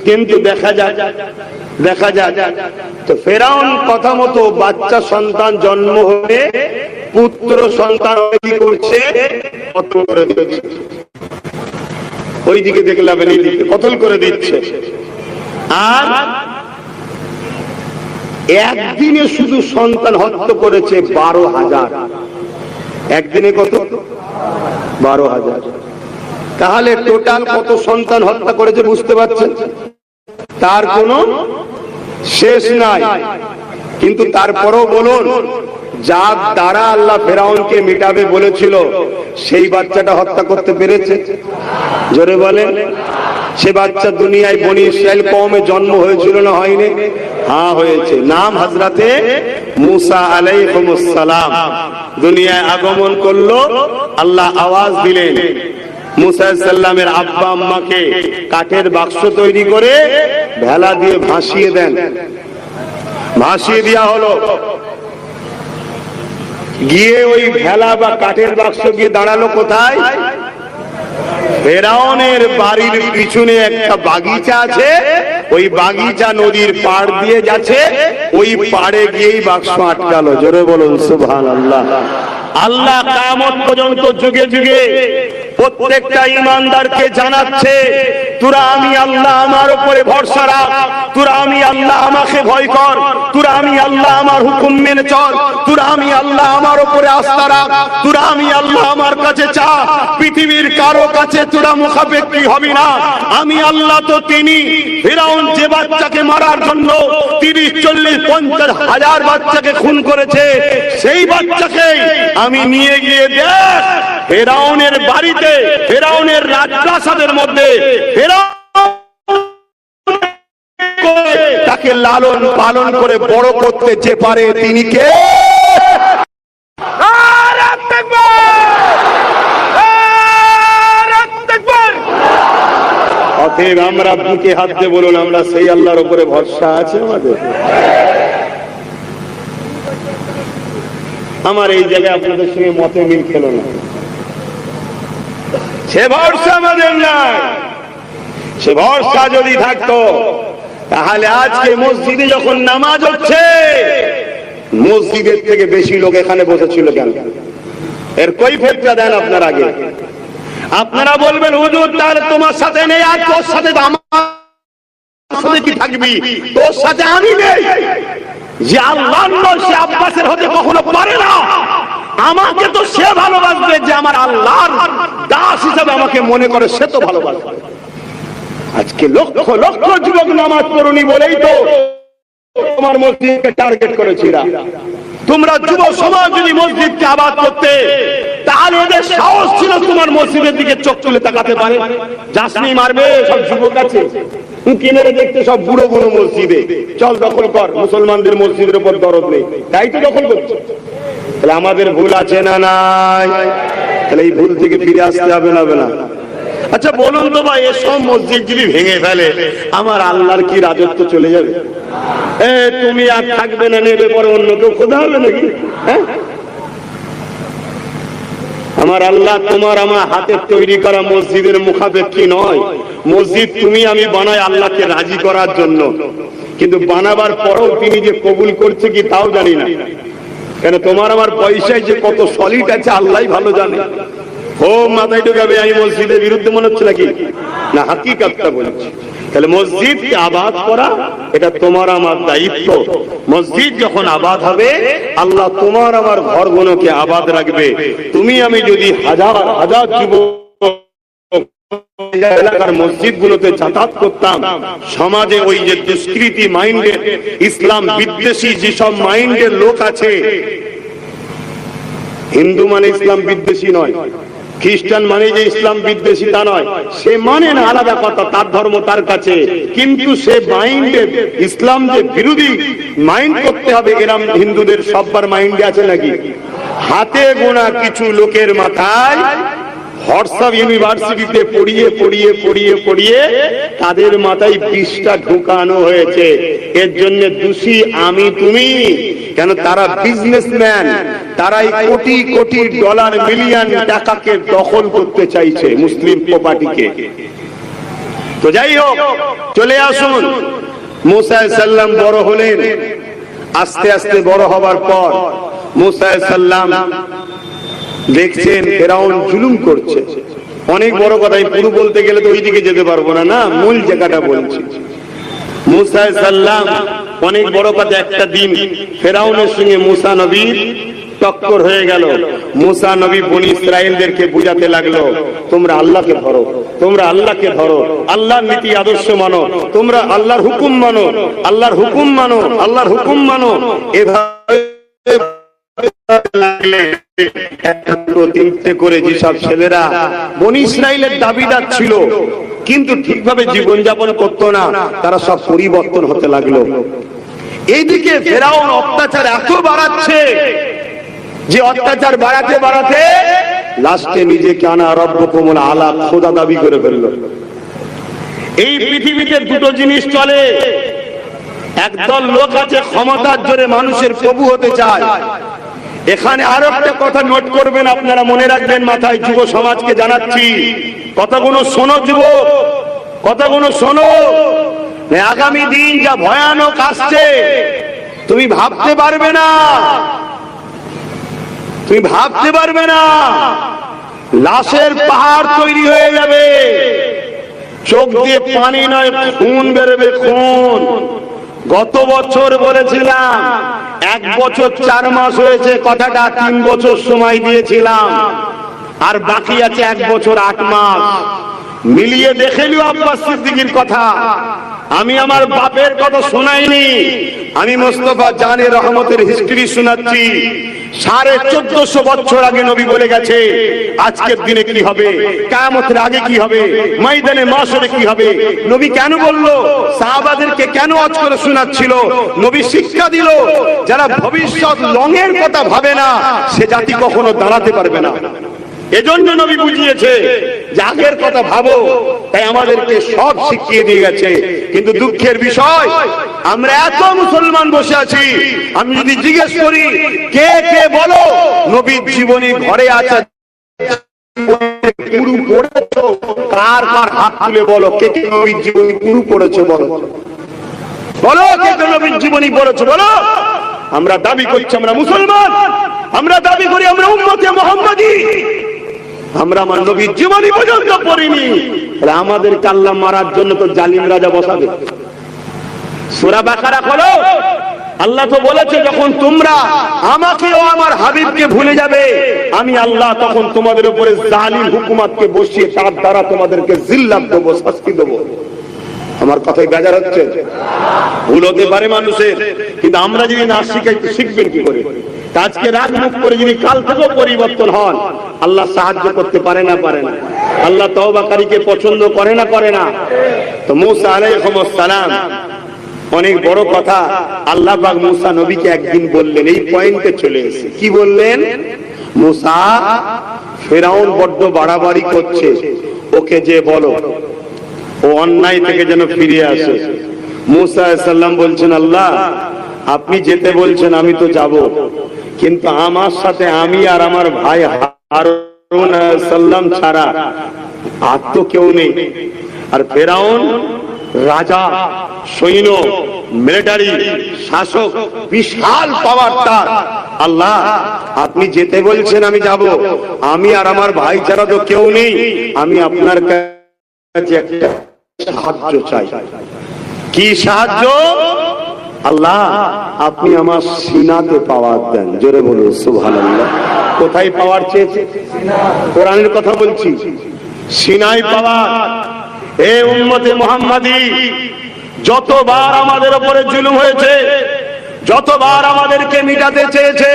কিন্তু দেখা যাক তো ফেরাউন কথা মতো বাচ্চা সন্তান জন্ম হয়ে পুত্র সন্তান কি করছে, কতল করে দিচ্ছে। ওইদিকে দেখলাম এইদিকে কতল করে দিচ্ছে। আর একদিনে শুধু সন্তান হত্যা করেছে 12,000। একদিনে কত? 12,000। তাহলে টোটাল কত সন্তান হত্যা করেছে বুঝতে পারছেন? তার কোনো শেষ নাই। কিন্তু তারপরেও বলুন, যার দ্বারা আল্লাহ ফেরাউনকে মিটাবে বলেছিল সেই বাচ্চাটা হত্যা করতে পেরেছে? জোরে বলেন। সে বাচ্চা দুনিয়ায় বনি ইসরাইল কওমে জন্ম হয়েছিল না হয়নি? হ্যাঁ হয়েছে। নাম হযরতে মুসা আলাইহিস সালাম। দুনিয়ায় আগমন করলো, আল্লাহ আওয়াজ দিলেন, মুসা সাল্লামের আব্বা আম্মাকে কাঠের বাক্স তৈরি করে ভেলা দিয়ে ভাসিয়ে দেন। ভাসিয়ে দেওয়া হলো। গিয়ে ওই ভেলা বা কাঠের বাক্স গিয়ে দাঁড়ালো কোথায়? ফেরাউনের বাড়ির পিছনে একটা বাগিচা আছে, ওই বাগিচা নদীর পাড় দিয়ে যাচ্ছে, ওই পাড়ে গিয়েই বাক্স আটকালো। জোরে বলুন সুবহানাল্লাহ। আল্লাহ কিয়ামত পর্যন্ত যুগে যুগে প্রত্যেকটা ঈমানদারকে জানাচ্ছে, তোরা আমি আল্লাহ আমার উপরে ভরসা রাখ, তোরা আমি আল্লাহ আমাকে ভয় কর, তোরা আমি আল্লাহ আমার হুকুম মেনে চল, তোরা আমি আল্লাহ আমার উপরে আস্থা রাখ, তোরা আমি আল্লাহ আমার কাছে চা। পৃথিবীর কারো কাছে তোরা মুখাপেক্ষী হবি না, আমি আল্লাহ তো তিনি। ফিরাউন যে বাচ্চাকে মারার জন্য 30, 40, 50 হাজার বাচ্চাকে খুন করেছে, সেই বাচ্চাকে আমি নিয়ে গিয়ে দেখ ফেরাউনের বাড়িতে, ফেরাউনের রাজপ্রাসাদের মধ্যে তাকে লালন পালন করে বড় করতে যে পারে তিনি কে? অতএব আমরা বুকে হাত দিয়ে বলুন, আমরা সেই আল্লাহর উপরে ভরসা আছে আমাদের। আমার এই জায়গায় আপনাদের সঙ্গে মতে মিল খেল না, সে ভরসা আমাদের নাই। সে ভরসা যদি থাকতো তাহলে আজকে মসজিদে যখন নামাজ হচ্ছে, মসজিদের থেকে বেশি লোক এখানে বসেছিল কেন? এর কৈফিয়তটা দেন আপনার আগে। আপনারা বলবেন হুজুর তাহলে তোমার সাথে নেই, আর তোর সাথে আমার সাথে কি থাকবি? তোর সাথে আমি নেই। যে আল্লাহর নয় সে আব্বাসের হতে কখনো পারে না। আমাকে তো সে ভালোবাসবে যে আমার আল্লাহর দাস হিসাবে আমাকে মনে করে, সে তো ভালোবাসবে। আজকে লক্ষ লক্ষ যুবক নামাজ পড়ুনি বলেই তো তোমার মসজিদকে টার্গেট করেছিলাম। তোমরা যুব সমাজ যদি মসজিদকে আবাদ করতে, তাহলে ওদের সাহস ছিল তোমার মসজিদের দিকে চোখ তুলে তাকাতে পারে। জাসনি মারবে সব যুবক আছে, উঁকি মেরে দেখতে সব বুড়ো বুড়ো মসজিদে, চল দখল কর, মুসলমানদের মসজিদের উপর দরদ নেই, তাই তো দখল করছে। তাহলে আমাদের ভুল আছে না নাই? তাহলে এই ভুল থেকে ফিরে আসতে হবে না? হবে না? আচ্ছা বলুন তো ভাই, এসব মসজিদ যদি ভেঙে ফেলে আমার আল্লাহর কি রাজত্ব চলে যাবে? তুমি আর থাকবে না, নেবে পরে অন্য কেউ খোদা হবে নাকি? হ্যাঁ, আমার আল্লাহ তোমার আমার হাতের তৈরি করা মসজিদের মুখাপেক্ষী নয়। মসজিদ তুমি আমি বানাই আল্লাহকে রাজি করার জন্য, কিন্তু বানাবার পরেও তিনি যে কবুল করছে কি তাও জানি না। কেন তোমার আমার পয়সায় যে কত সলিড আছে আল্লাহই ভালো জানে। ও মাথায় ঢুকাবে আমি মসজিদের বিরুদ্ধে মনে হচ্ছে নাকি? না, হাকিকতটা বলছি। তাহলে মসজিদকে আবাদ করা এটা তোমার আমার দায়িত্ব। মসজিদ যখন আবাদ হবে আল্লাহ তোমার আমার ঘরগুলোকে আবাদ রাখবে। তুমি আমি যদি হাজার হাজার যুবক এলাকার মসজিদগুলোতে যাতায়াত করতাম, সমাজে ওই যে দুষ্কৃতি মাইন্ডের, ইসলাম বিদ্বেষী যেসব মাইন্ডের লোক আছে, হিন্দু মানে ইসলাম বিদ্বেষী নয়, খ্রিস্টান মানে যে ইসলাম বিদ্বেষী তা নয়, সে মানে না, আলাদা কথা, তার ধর্ম তার কাছে, কিন্তু সে মাইন্ডে ইসলাম যে বিরোধী মাইন্ড করতে হবে এরম হিন্দুদের সববার মাইন্ডে আছে নাকি? হাতে গোনা কিছু লোকের মাথায় হোয়াটসঅ্যাপ ইউনিভার্সিটিতে পড়িয়ে পড়িয়ে পড়িয়ে পড়িয়ে তাদের মাথায় বিষটা ঢুকানো হয়েছে। এর জন্য দোষী আমি তুমি। কেন? তারা বিজনেসম্যান, তারাই কোটি কোটি ডলার মিলিয়ন টাকাকে দখল করতে চাইছে মুসলিম প্রপার্টিকে। তো যাই হোক, চলে আসুন। মুসা আলাইহিস সালাম বড় হলেন, আস্তে আস্তে বড় হবার পর মুসা আলাইহিস সালাম দেখছেন ফেরাউন জুলুম করছে। অনেক বড় কথা, পুরো বলতে গেলে তো ওইদিকে যেতে পারবো না, না মূল জায়গাটা বলছি। মুসা আলাইহিস সালাম অনেক বড় কথা, একটা দিন ফেরাউনের সঙ্গে মুসা নবীর টক্কর হয়ে গেল। মুসা নবী বনি ইসরাইলদেরকে বুঝাতে লাগলো, তোমরা আল্লাহকে ধরো, তোমরা আল্লাহকে ধরো, আল্লাহর নীতি আদর্শ মানো, তোমরা আল্লাহর হুকুম মানো, আল্লাহর হুকুম মানো, আল্লাহর হুকুম মানো। এভাবে করে যেসব ছেলেরা বনি ইসরাইলের দাবিদার ছিল কিন্তু ঠিকভাবে জীবনযাপন করতো না, তারা সব পরিবর্তন হতে লাগলো। এইদিকে ফেরাউন অত্যাচার এত বাড়াচ্ছে যে অত্যাচার বাড়াতে বাড়াতে লাস্টে নিজেকে আনা রব্বুকুমুল আলা খোদা দাবি করে ফেললো। এই পৃথিবীতে দুটো জিনিস চলে, একদল লোক আছে ক্ষমতার জোরে মানুষের প্রভু হতে চায়। এখানে আরো একটা কথা নোট করবেন, আপনারা মনে রাখবেন, মাথায় যুব সমাজকে জানাচ্ছি, কথাগুলো শোনো যুবক, কথাগুলো শোনো। আগামী দিন যা ভয়ানক আসছে তুমি ভাবতে পারবে না, তুমি ভাবতে পারবে না। লাশের পাহাড় তৈরি হয়ে যাবে, চোখ দিয়ে পানি নয় খুন বেরোবে, খুন। গত বছর বলেছিলাম 1 বছর 4 মাস হয়েছে, কথাটা 3 বছর সময় দিয়েছিলাম, আর বাকি আছে 1 বছর 8 মাস। মিলিয়ে দেখে নিও আব্বাস সিদ্দিকীর কথা। আমি আমার বাপের কথা শোনাইনি, আমি মোস্তফা জানে রহমতের হিস্ট্রি শোনাচ্ছি। 1450 বছর আগে নবী বলে গেছে আজকের দিনে কি হবে, কিয়ামতের আগে কি হবে, ময়দানে মাশরে কি হবে। নবী কেন বললো, সাহাবাদেরকে কেন আজ করে শোনাচ্ছিল? নবী শিক্ষা দিল, যারা ভবিষ্যৎ লঙের কথা ভাবে না সে জাতি কখনো দাঁড়াতে পারবে না। এজন্য নবী বুঝিয়েছে যে আগের কথা ভাবো, তাই আমাদেরকে সব শিখিয়ে দিয়ে গেছে। কিন্তু দুঃখের বিষয়, আমরা এত মুসলমান বসে আছি, আমি যদি জিজ্ঞেস করি কে কে বলো নবীর জীবনী ঘরে আছে পুরো পড়েছো, কার কার হাত তুলে বলো কে কে নবীর জীবনী পুরো পড়েছো, বলো বলো কে কে নবীর জীবনী পড়েছো, বলো। আমরা দাবি করছি আমরা মুসলমান, আমরা দাবি করি আমরা উম্মতে মুহাম্মাদি, আমরা আমার নবীর জীবনী পর্যন্ত পড়িনি। আমাদেরকে আল্লাহ মারার জন্য তো জালিম রাজা বসাবে। সূরা বাকারা খোলো, আল্লাহ তো বলেছে যখন তোমরা আমাকে ও আমার হাবিবকে ভুলে যাবে, আমি আল্লাহ তখন তোমাদের উপরে জালিম হুকুমতকে বসিয়ে তার দ্বারা তোমাদেরকে জিল্লাত দেবো, শাস্তি দেবো। আমার কথাই বেজার হচ্ছে? ভুল হতে পারে মানুষের, কিন্তু আমরা যদি না শিখাই তো শিখবেন কি করে? আজকে রাগ মুখ করে যদি কাল থেকেও পরিবর্তন হন, আল্লাহ সাহায্য করতে পারে না? পারে না? আল্লাহ তওবাকারীকে পছন্দ করে না? করে না? তো মূসা আলাইহিস সালাম অনেক বড় কথা আল্লাহ পাক মূসা নবীকে একদিন বললেন, এই পয়েন্টে চলে এসে কি বললেন? মূসা, ফেরাউন বড্ড বাড়াবাড়ি করছে, ওকে যে বলো ও অন্যায় থেকে যেন ফিরে আসে। মূসা আলাইহিস সালাম বলছেন, আল্লাহ আপনি যেতে বলছেন আমি তো যাব, কিন্তু আমার সাথে আমি আর আমার ভাই হারুন আলাইহিস সালাম ছাড়া আর তো কেউ নেই। আর ফেরাউন রাজা, সৈন্য, মিলিটারি শাসক, বিশাল পাওয়ার তার। আল্লাহ আপনি যেতে বলছেন আমি যাব, আমি আর আমার ভাই ছাড়া তো কেউ নেই, আমি আপনার কাছে একটা সাহায্য চাই। কি সাহায্য? আল্লাহ আপনি আমার সিনাতে পাওয়ার দেন। জোরে বলুন সুবহানাল্লাহ। কোথায় পাওয়ার চেয়েছে? কোরআনের কথা বলছি, সিনাই পাওয়ার। হে উম্মতে মুহাম্মাদি, যতবার আমাদের উপরে জুলুম হয়েছে, যতবার আমাদেরকে মিটাতে চেয়েছে,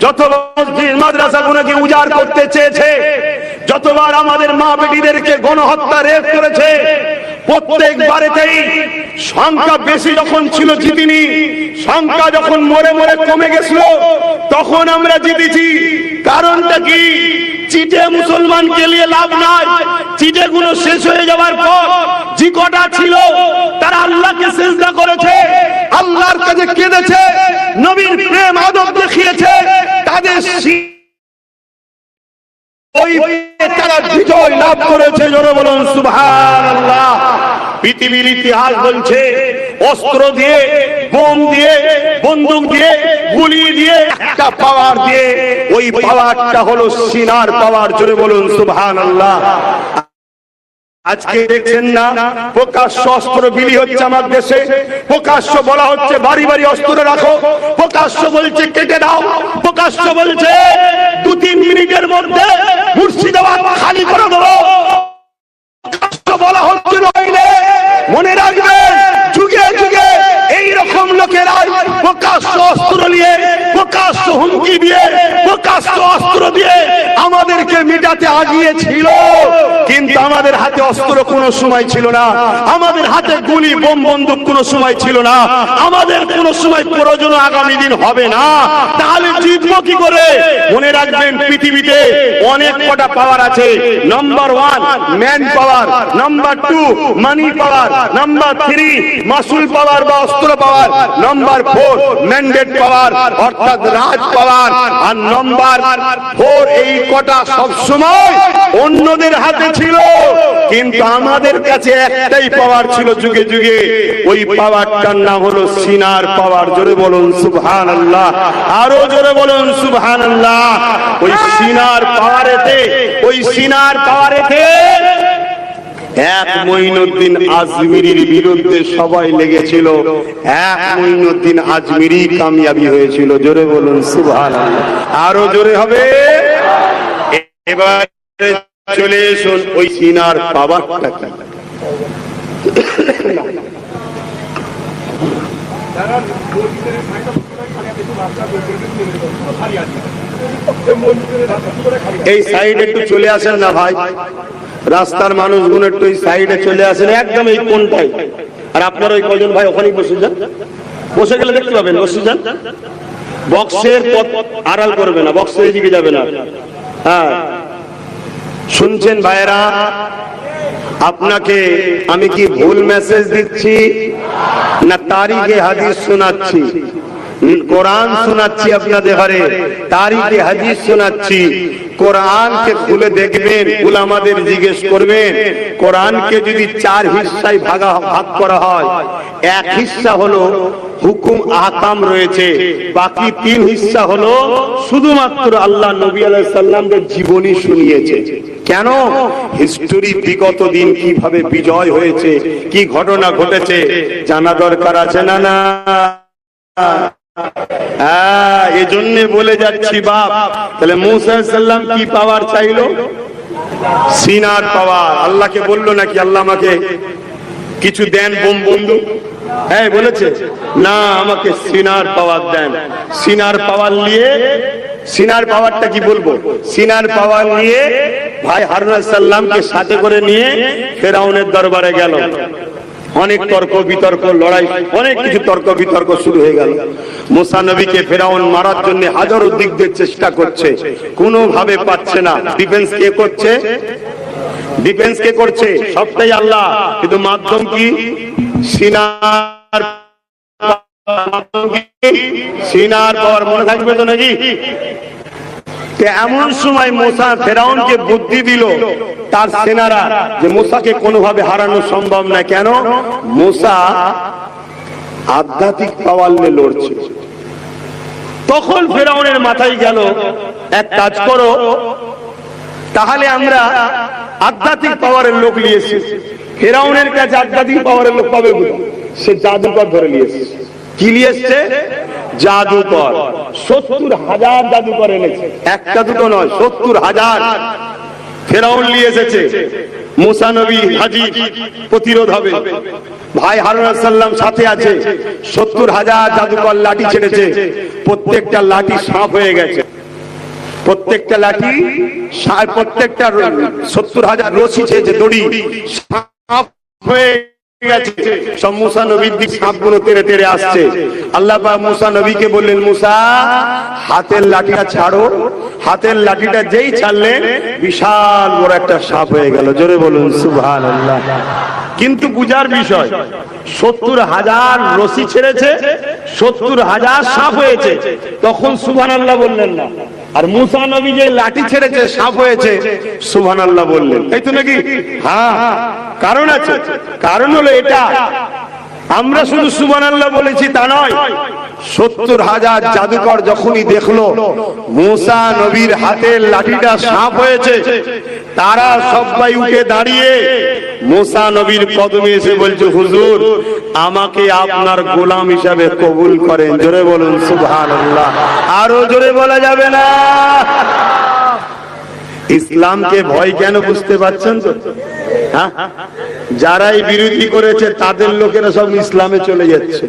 যতবার মসজিদ মাদ্রাসাগুলোকে উজাড় করতে চেয়েছে, যতবার আমাদের মা বেটিদেরকে গণহত্যা রেপ করেছে, প্রত্যেকবারেতেই সংখ্যা বেশি যখন ছিল জিতিনি, সংখ্যা যখন মরে মরে কমে গেছিল তখন আমরা জিতেছি। কারণটা কি? চিটে মুসলমানকে নিয়ে লাভ নাই। চিটে গুলো শেষ হয়ে যাওয়ার পর যে কটা ছিল তারা আল্লাহকে সিজদা করেছে, আল্লাহর কাছে কেঁদেছে, নবীর প্রেম আদব দেখিয়েছে, তাদের ওই তারা বিজয় লাভ করেছে। জোরে বলুন সুবহানাল্লাহ। পৃথিবীর ইতিহাস বলছে অস্ত্র দিয়ে, বোম দিয়ে, বন্দুক দিয়ে, গুলি দিয়ে, একটা পাওয়ার দিয়ে, ওই পাওয়ারটা হলো সিনার পাওয়ার। জোরে বলুন সুবহানাল্লাহ। আজকে দেখছেন না প্রকাশ্য অস্ত্র বিলি হচ্ছে আমার দেশে, প্রকাশ্য বলা হচ্ছে বাড়ি বাড়ি অস্ত্র রাখো, প্রকাশ্য বলছে কেটে দাও, প্রকাশ্য বলছে 2-3 মিনিটের মধ্যে মুর্শিদাবাদ খালি করে দেবো, বলা হচ্ছে নইলে। মনে রাখবেন যুগে যুগে এইরকম লোকেরা প্রকাশ্য অস্ত্র নিয়ে, প্রকাশ্য হুমকি দিয়ে, প্রকাশ্য অস্ত্র দিয়ে আমাদেরকে মিটাতে আগিয়েছিল, কিন্তু আমাদের হাতে অস্ত্র কোনো সময় ছিল না, আমাদের হাতে গুলি বোম বন্দুক কোনো সময় ছিল না, আমাদের কোনো সময় প্রয়োজন আগামী দিন হবে না। তাহলে জিতবো কি করে? মনে রাখবেন পৃথিবীতে অনেক কটা পাওয়ার আছে। নাম্বার 1 ম্যান পাওয়ার, নাম্বার 2 মানি পাওয়ার, নাম্বার 3 মাসুল পাওয়ার বা অস্ত্র পাওয়ার, নাম্বার 4 ম্যান্ডেট পাওয়ার অর্থাৎ রাজ পাওয়ার, আর নাম্বার 4 এই কটা সব সময় অন্যদের হাতে ছিল, কিন্তু আমাদের কাছে একটাই পাওয়ার ছিল যুগে যুগে, ওই পাওয়ারটার নাম হলো সিনার পাওয়ার। জোরে বলুন সুবহানাল্লাহ, আরো জোরে বলুন সুবহানাল্লাহ। ওই সিনার পাওয়ারেতে, ওই সিনার পাওয়ারেতে এক মঈনুদ্দিন আজমিরির বিরুদ্ধে সবাই লেগেছিল, এক মঈনুদ্দিন আজমিরি কামিয়াবি হয়েছিল। জোরে বলুন সুবহানাল্লাহ, আরো জোরে হবে। এবার চলে এসুন ওই সিনার পাওয়ারটা কি। এই সাইডে একটু চলে আসেন না ভাই, রাস্তার মানুষগুলো একটু এই সাইডে চলে আসেন, একদম এই কোনটাই। আর আপনারা ওই কজন ভাই ওখানেই বসে যান, বসে গেলে দেখতে পাবেন, বসে যান। বক্সের পথ আড়াল করবে না, বক্সের দিকে যাবে না। হ্যাঁ শুনছেন ভাইরা? আপনাকে আমি কি ভুল মেসেজ দিচ্ছি না তারিখে হাদিস শোনাচ্ছি? কোরআন শোনাচ্ছি আপনাদের ঘরে, তারিখে হাদিস শোনাচ্ছি। কোরআনকে খুলে দেখবেন, উলামাদের জিজ্ঞেস করবেন, কোরআনকে যদি 4 হিস্সায় ভাগ করা হয়, এক হিস্সা হলো হুকুম আহকাম রয়েছে, বাকি 3 হিস্সা হলো শুধুমাত্র আল্লাহ নবী আলাইহিস সালামের জীবনী শুনিয়েছে। কেন? হিস্টোরি, বিগত দিন কিভাবে বিজয় হয়েছে, কি ঘটনা ঘটেছে জানা দরকার আছে না? না, এজন্য বলে যাচ্ছি বাপ। তাহলে মুসা আলাইহিস সালাম কি পাওয়ার চাইলো? সিনার পাওয়ার। আল্লাহকে বললো নাকি আল্লাহ আমাকে কিছু দেন, বোম বন্ধু? হ্যাঁ বলেছে, না আমাকে সিনার পাওয়ার দেন। সিনার পাওয়ার নিয়ে, সিনার পাওয়ারটা কি বলবো, সিনার পাওয়ার নিয়ে ভাই হারুন আলাইহিস সালামকে সাথে করে নিয়ে ফেরাউনের দরবারে গেল। অনেক তর্ক বিতর্ক, লড়াই, অনেক কিছু তর্ক বিতর্ক শুরু হয়ে গেল। মুসা নবীকে ফেরাউন মারার জন্য হাজারো দিক দিয়ে চেষ্টা করছে, কোনোভাবে পাচ্ছে না। ডিফেন্স কে করছে? ডিফেন্স কে করছে? সবটাই আল্লাহ, কিন্তু মাধ্যম কি? সিনার, সিনার পাওয়ার। মনে থাকবে তো নাকি? এমন সময় মুসা ফেরাউনকে বুদ্ধি দিল তার সেনারা যে মুসাকে কোনোভাবে হারানো সম্ভব না। কেন? মুসা আধ্যাত্মিক পাওয়ার নিয়ে লড়ছে। তখন ফেরাউনের মাথায় গেল, এক কাজ করো, তাহলে আমরা আধ্যাত্মিক পাওয়ারের লোক নিয়েছি। ফেরাউনের কাছে আধ্যাত্মিক পাওয়ারের লোক পাবে বলে সে জাদুকর ধরে নিয়েছে। কি নিয়ে এসছে? জাদুকর। 70,000 জাদুকর এনেছে, একটা দুটো নয়, 70,000 ফেরাউন নিয়ে এসেছে। মুসা নবী হাজির, প্রতিরোধ হবে। ভাই হারুন আলাইহিস সালাম সাথে আছে। 70,000 জাদুকর লাঠি ছেড়েছে, প্রত্যেকটা লাঠি সাপ হয়ে গেছে। প্রত্যেকটা লাঠি, প্রত্যেকটা 70,000 রশি ছেড়েছে, দড়ি সাপ হয়ে গেছে। সব মুসা নবীর দিক সাপগুলো তেড়ে তেড়ে আসছে। আল্লাহ পাক মুসা নবীকে বললেন, মুসা হাতের লাঠিটা ছাড়ো। হাতের লাঠিটা যেই ছাড়লেন, বিশাল বড় একটা সাপ হয়ে গেল। জোরে বলুন সুবহানাল্লাহ। কিন্তু বুঝার বিষয়, 70,000 রশি ছেড়েছে, 70,000 সাপ হয়েছে, তখন সুবহানাল্লাহ বললেন না। আর মুসা নবী যে লাঠি ছেড়েছে, সাপ হয়েছে, সুবহানাল্লাহ বললেন। তাই তো নাকি? হ্যাঁ, কারণ আছে। কারণ হলো এটা, আমরা শুধু সুবহানাল্লাহ বলেছি তা নয়। 70,000 জাদুকর যখনই দেখলো মুসা নবীর হাতের লাঠিটা সাপ হয়েছে, তারা সবাই উঠে দাঁড়িয়ে মুসা নবীর কদমে এসে বলছে, হুজুর আমাকে আপনার গোলাম হিসাবে কবুল করেন। জোরে বলুন সুবহানাল্লাহ। আরো জোরে বলা যাবে না? ইসলামকে ভয় কেন বুঝতে পারছেন তো? হ্যাঁ, যারাই বিরোধী করেছে তাদের লোকেরা সব ইসলামে চলে যাচ্ছে।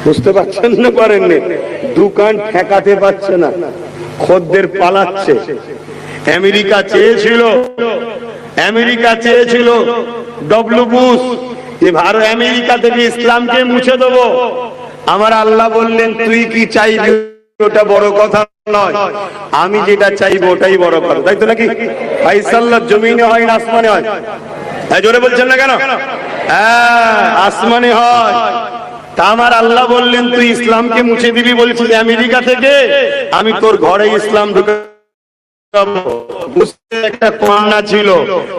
বুঝতে পারছেন না? পারেননি? দোকান ঠেকাতে পারছে না, খদ্দের পালাচ্ছে। আমেরিকা চেয়েছিল ডব্লিউ বুশ যে ভারত আমেরিকা থেকে ইসলামকে মুছে দেবো। আমার আল্লাহ বললেন, তুই কি চাইবি ওটা বড় কথা নয়, আমি যেটা চাইবো ওটাই বড় কথা। তাই তো নাকি? ফাইসাল্লাহ জমিনে হয় না আসমানে হয়? জোরে বলছেন না কেন? হ্যাঁ, আসমানে হয়। তা আমার আল্লাহ বললেন, তুই ইসলামকে মুছে দিবি বলছিস আমেরিকা থেকে, আমি তোর ঘরে ইসলাম ঢুকে একটা কন্যা ছিল,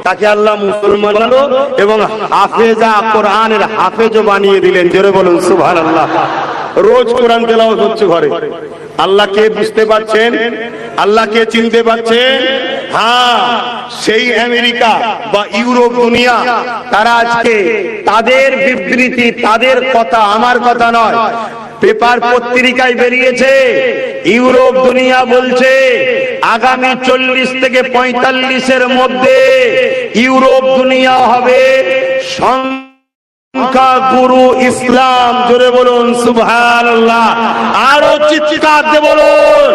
তাকে আল্লাহ মুসলমান বানালো এবং হাফেজা, কোরআনের হাফেজও বানিয়ে দিলেন। জোরে বলুন সুবহানাল্লাহ। রোজ কোরআন তেলাওয়াত হচ্ছে ঘরে। আল্লাহকে বুঝতে পারছেন? আল্লাহকে চিনতে পারছেন? হ্যাঁ, সেই আমেরিকা বা ইউরোপ দুনিয়া, তারা আজকে তাদের বিবৃতি, তাদের কথা, আমার কথা নয়, পেপার পত্রিকায় বেরিয়েছে। ইউরোপ দুনিয়া বলছে আগামী 40 থেকে 45-এর মধ্যে ইউরোপ দুনিয়া হবে সংখ্যা গুরু ইসলাম। জোরে বলুন সুবহানাল্লাহ। আরো চিৎকার দিয়ে বলুন।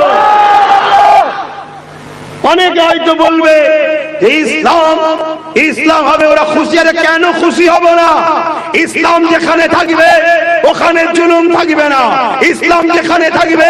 অনেকে হয়তো বলবে ইসলাম ইসলাম হবে, ওরা খুশি। আরে কেন খুশি হব না? ইসলাম যেখানে থাকবে ওখানে জুলুম থাকবে না। ইসলাম যেখানে থাকবে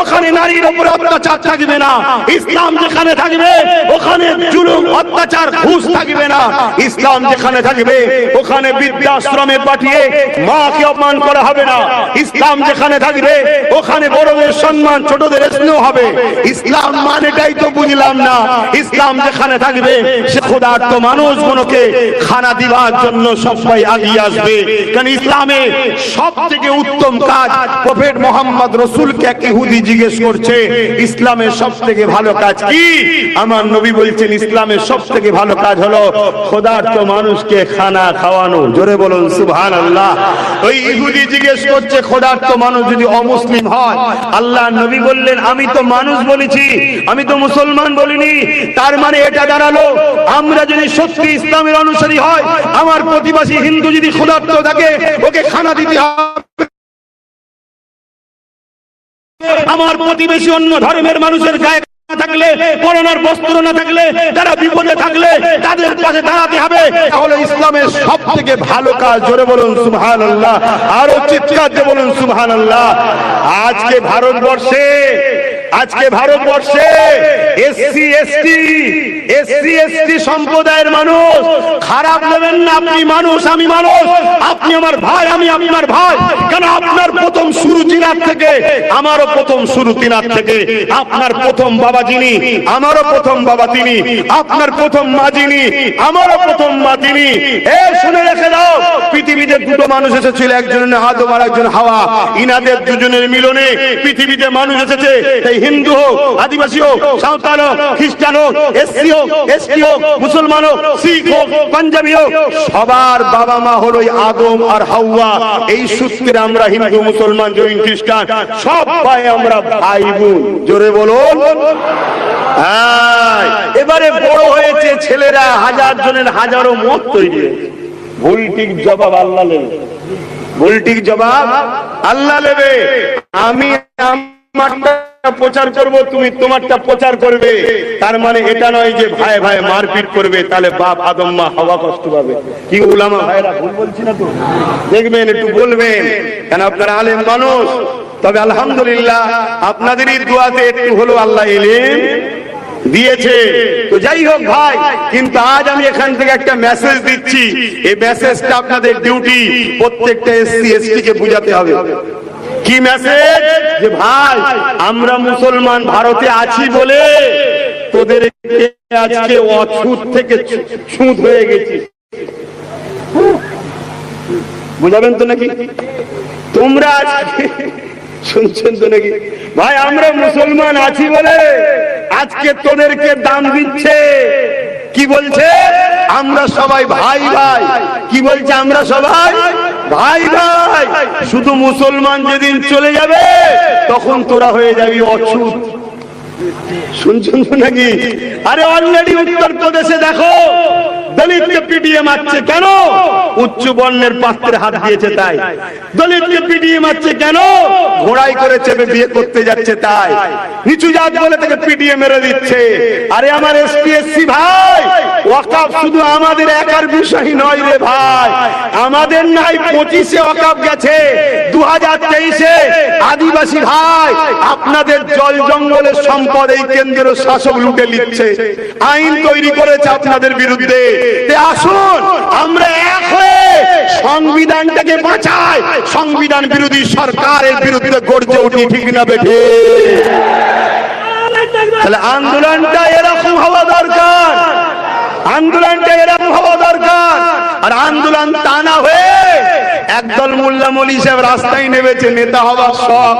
ওখানে নারীর উপর অত্যাচার থাকবে না। ইসলাম যেখানে থাকবে ওখানে জুলুম অত্যাচার ঘুষ থাকবে না। ইসলাম যেখানে থাকবে ওখানে বৃদ্ধাশ্রমে পাঠিয়ে মাকে অপমান করা হবে না। ইসলাম যেখানে থাকবে ওখানে বড়দের সম্মান ছোটদের স্নেহ হবে। ইসলাম মানেটাই তো বুঝলাম না। ইসলাম যেখানে থাকবে সে ক্ষুধার্ত মানুষগুলোকে খানা দিবার জন্য সবাই আগিয়ে আসবে। কারণ ইসলামে সব থেকে উত্তম কাজ, প্রফেট মোহাম্মদ রসুলকে এক ইহুদি জিজ্ঞেস করছে ইসলামের সব থেকে ভালো কাজ কি? আমার নবী বলছেন ইসলামের সব থেকে ভালো কাজ হলো ক্ষুধার্ত মানুষকে খানা খাওয়ানো। জোরে বলুন সুবহানাল্লাহ। ওই ইহুদি জিজ্ঞেস করছে ক্ষুধার্ত মানুষ যদি অমুসলিম হয়, আল্লাহ নবী বললেন আমি তো মানুষ বলেছি, আমি তো মুসলমান বলিনি। তার মানে এটা দাঁড়ালো আমরা যদি সত্যি ইসলামের অনুসারী হয়, আমার প্রতিবেশী হিন্দু যদি ক্ষুধার্ত থাকে ওকে খানা দিতে হবে। আমার প্রতিবেশী অন্য ধর্মের মানুষের গায়ে থাকলে, পরনার বস্ত্র না থাকলে, তারা বিপদে থাকলে তাদের পাশে দাঁড়াতে হবে। তাহলে ইসলামের সব থেকে ভালো কাজ। জোরে বলুন সুবহানাল্লাহ, আরো চিৎকার দিয়ে বলুন সুবহানাল্লাহ। আজকে ভারতবর্ষে এসসি এসটি সম্প্রদায়ের মানুষ খারাপ নেবেন না। আপনি মানুষ, আমি মানুষ, আপনি আমার ভাই, আমি আপনার ভাই। কেন আপনার প্রথম শুরু জিনাত থেকে, আমারও প্রথম শুরু তিনাত থেকে। আপনার প্রথম বাবা যিনি, আমারও প্রথম বাবা তিনি। আপনার প্রথম মা যিনি, আমারও প্রথম মা তিনি। শুনে রেখে দাও, পৃথিবীতে দুটো মানুষ এসেছিল, একজন আদম আর একজন হাওয়া। ইনাদের দুজনের মিলনে পৃথিবীতে মানুষ এসেছে। হিন্দু হোক, আদিবাসী হোক, সাঁওতাল হোক, খ্রিস্টান হোক, এসসি হোক, এসটি হোক, মুসলমান হোক, শিখ হোক, পাঞ্জাবি হোক, সবার বাবা মা হলো আদম আর হাওয়া। এই সূত্রে আমরা হিন্দু, মুসলমান, জৈন, খ্রিস্টান সবাই আমরা ভাই বোন। জোরে বলুন। এবারে বড় হয়েছে ছেলেরা, হাজার জনের হাজারো মত তৈরি হয়েছে। ভুল ঠিক জবাব আল্লাহ নেবে, ভুল ঠিক জবাব আল্লাহ নেবে। আমি আমারটা প্রচার করব, তুমি তোমারটা প্রচার করবে। তার মানে এটা নয় যে ভাই ভাই মারপিট করবে, তাহলে বাপ আদম মা হাওয়া কষ্ট পাবে। কি উলামা ভাইরা ভুল বলছি না তো? দেখবেন, একটু বলবেন, কেন আপনারা আলেম মানুষ। তবে আলহামদুলিল্লাহ আপনাদেরই দোয়াতে একটু হলো আল্লাহ ইলম দিয়েছে। তো যাই হোক ভাই, কিন্তু আজ আমি এখান থেকে একটা মেসেজ দিচ্ছি। এই মেসেজটা আপনাদের ডিউটি, প্রত্যেকটা এসসি এসটি কে বুঝাতে হবে। কি মেসেজ? যে ভাই আমরা মুসলমান ভারতে আছি বলে তোদেরকে আজকে অছুত থেকে ছুঁত হয়ে গেছি। বুঝাবেন তো নাকি? তোমরা শুনছেন তো নাকি? ভাই আমরা মুসলমান আছি বলে আজকে তোদেরকে দাম দিচ্ছে। কি বলছে? আমরা সবাই ভাই ভাই। কি বলছে? আমরা সবাই ভাই ভাই। শুধু মুসলমান যেদিন চলে যাবে তখন তোরা হয়ে যাবি অছুত। শুনছেন তো নাকি? আরে অলরেডি উত্তরপ্রদেশে দেখো দলিতকে পিটিয়ে মারছে। কেন? উচ্চ বর্ণের পাত্রে হাত দিয়েছে তাই। দলিতকে পিটিয়ে মারছে কেন? ঘোড়াই করে চেপে বিয়ে করতে যাচ্ছে তাই। নিচু জাত বলে তাকে পিটিয়ে মেরে দিচ্ছে। আরে আমার এসটি এসসি ভাই, ওয়াকফ শুধু আমাদের একার বিষয় নয় রে ভাই। আমাদের নাই 25-এ ওয়াকফ গেছে, 2023-এ আদিবাসী ভাই আপনাদের জল জঙ্গলের সম্পদ এই কেন্দ্রের শাসক লুটে নিচ্ছে। আইন তৈরি করেছে আপনাদের বিরুদ্ধে। আসুন আমরা এক হয়ে সংবিধানটাকে বাঁচাই, সংবিধান বিরোধী সরকারের বিরুদ্ধে গর্জে উঠি। ঠিক না বেঠে? তাহলে আন্দোলনটা এরকম হওয়া দরকার, আন্দোলনটা এরকম হওয়া দরকার। আর আন্দোলন তা না হয়ে একদল মোল্লা মৌলী সাহেব রাস্তায় নেমেছে নেতা হবার শখ।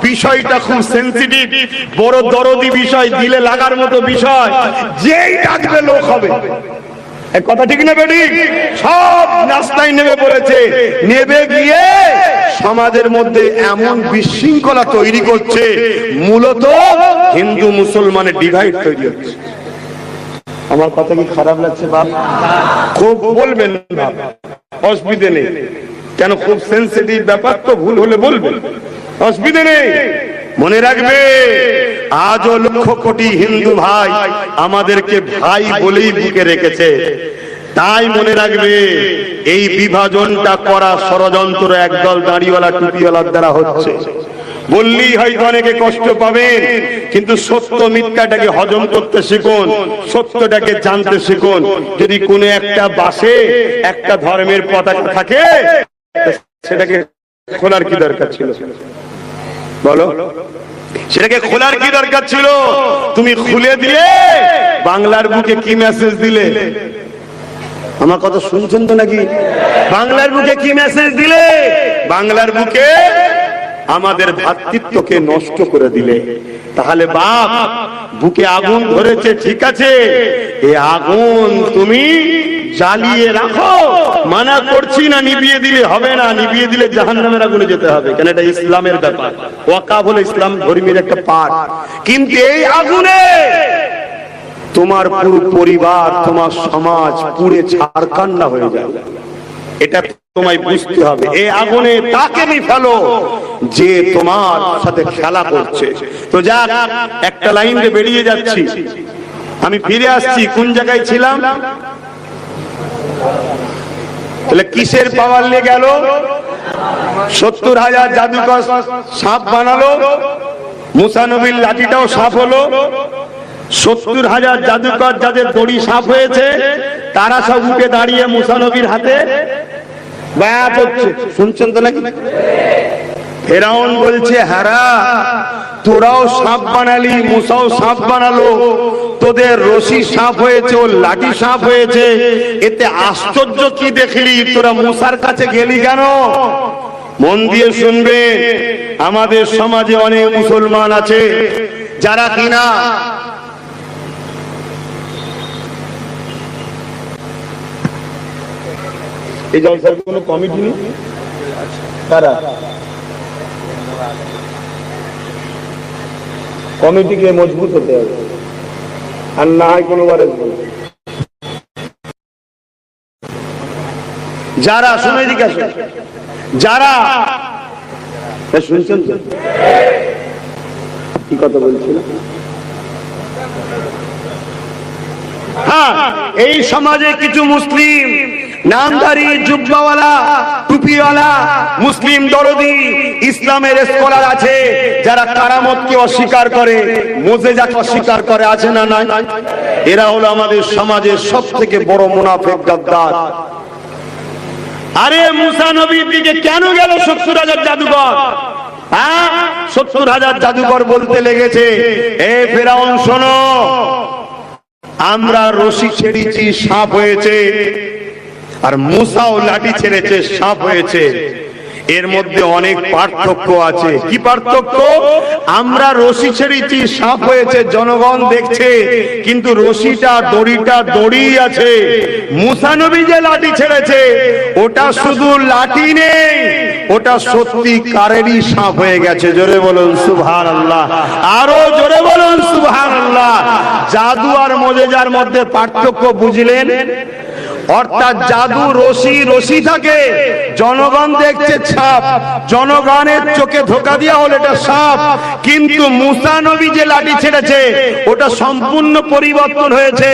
বিষয়টা খুব সেন্সিটিভ, বড় দরদি বিষয়, দিলে লাগার মতো বিষয়। যেই ডাকবে লোক হবে। কথা ঠিক না বেটি? সব রাস্তায় নেমে পড়েছে। নেমে গিয়ে সমাজের মধ্যে এমন বিশৃঙ্খলা তৈরি করছে, মূলত হিন্দু মুসলমানের ডিভাইড তৈরি হচ্ছে। আমার কথা কি খারাপ লাগছে বাপ? খুব বলবেন বাপ, অসুবিধে নেই। কেন? খুব সেন্সিটিভ ব্যাপার তো, ভুল হলে বলবেন, অসুবিধে নেই। মনে রাখবে, আজও লক্ষ কোটি হিন্দু ভাই আমাদেরকে ভাই বলেই বুকে রেখেছে। তাই মনে রাখবে এই বিভাজনটা করা ষড়যন্ত্র একদল দাড়িওয়ালা টুপিওয়ালার দ্বারা হচ্ছে। বললেই হয়তো অনেকে কষ্ট পাবেন, কিন্তু সত্য মিথ্যাটাকে হজম করতে শিখুন, সত্যটাকে জানতে শিখুন। যদি কোনো একটা বাসে একটা ধর্মের পতাকা থাকে, সেটাকে খোলার কি দরকার ছিল? বলো, সেটাকে খোলার কি দরকার ছিল? তুমি খুলে দিলে বাংলার বুকে কি মেসেজ দিলে? আমার কথা শুনছেন তো নাকি? বাংলার বুকে কি মেসেজ দিলে? বাংলার বুকে আমাদের ভ্রাতৃত্বকে নষ্ট করে দিলে। তাহলে বাপ, বুকে আগুন ধরেছে ঠিক আছে, এই আগুন তুমি জ্বালিয়ে রাখো, মানা করছি না, নিভিয়ে দিলে হবে না, নিভিয়ে দিলে জাহান্নামের আগুনে যেতে হবে, কারণ এটা ইসলামের ব্যাপার। ওয়াকাফ হলো ইসলাম ধর্মের একটা পার্ট। কিন্তু এই আগুনে তোমার পুরো পরিবার, তোমার সমাজ পুড়ে ছারখান্ডা হয়ে যাবে, এটা তোমায় বুঝতে হবে। এই আগুনে তাকে নি ফেলো যে তোমার সাথে খেলা করছে। তো যাক, একটা লাইনে বেরিয়ে যাচ্ছি, আমি ফিরে আসছি। কোন জায়গায় ছিলাম? তাহলে কিসের পাওয়ার লেগে গেল? 70,000 জাদুকর সাপ বানালো, মুসা নবীর লাঠিটাও সাপ হলো। 70,000 জাদুকর যাদের দড়ি সাপ হয়েছে, তারা সব উঠে দাঁড়িয়ে মুসা নবীর হাতে বায়াত হচ্ছে। শুনছেন তো নাকি? ফেরাউন বলছে, হারা তোরাও সাপ বানালি, মুসাও সাপ বানালো, তোদের রশি সাপ হয়েছে, ও লাঠি সাপ হয়েছে, এতে আশ্চর্য কি দেখলি? তোরা মুসার কাছে গেলি কেন? মন দিয়ে শুনবে, আমাদের সমাজে অনেক মুসলমান আছে যারা কিনা এই জলসার কোনো কমিটি নেই, তারা কমিটিকে মজবুত হতে হবে, আর না হয় কোনোবারে যারা শুনে জিজ্ঞাসা, যারা শুনছেন কি কথা বলছিল? হ্যাঁ, এই সমাজে কিছু মুসলিম নামধারী, জুব্বাওয়ালা, টুপিওয়ালা, মুসলিম দরদি, ইসলামের স্কলার আছে যারা কারামতকে অস্বীকার করে, মুজিজাকে অস্বীকার করে, আছে না নাই? এরা হলো আমাদের সমাজের সবথেকে বড় মুনাফিক, গাদ্দার। আরে মুসা নবীর দিকে কেন গেল 70,000 জাদুকর? 70,000 জাদুকর বলতে লেগেছে, এ ফেরাউন শোনো, আমরা রশি ছেড়েছি, সাপ হয়েছে, আর মুসাও লাঠি ছেড়েছে, সাপ হয়েছে। এর মধ্যে অনেক পার্থক্য আছে। কি পার্থক্য? আমরা রশি ছেড়েছি, সাপ হয়েছে, জনগণ দেখছে, কিন্তু রশিটা, দড়িটা দড়ি আছে। মুসা নবী যে লাঠি ছেড়েছে, ওটা শুধু লাঠি নেই, ওটা সত্যিকারেরই সাপ হয়ে গেছে। জোরে বলুন সুবহানাল্লাহ, আরো জোরে বলুন সুবহানাল্লাহ। জাদু আর মুজিজার মধ্যে পার্থক্য বুঝলেন? অর্থাৎ জাদু রশি, রশি থাকে, জনগণ দেখছে সাপ, জনগণের চোখে ধোকা দিয়া হলো এটা সাপ। কিন্তু মুসা নবী যে লাঠি ছেড়েছে, ওটা সম্পূর্ণ পরিবর্তন হয়েছে।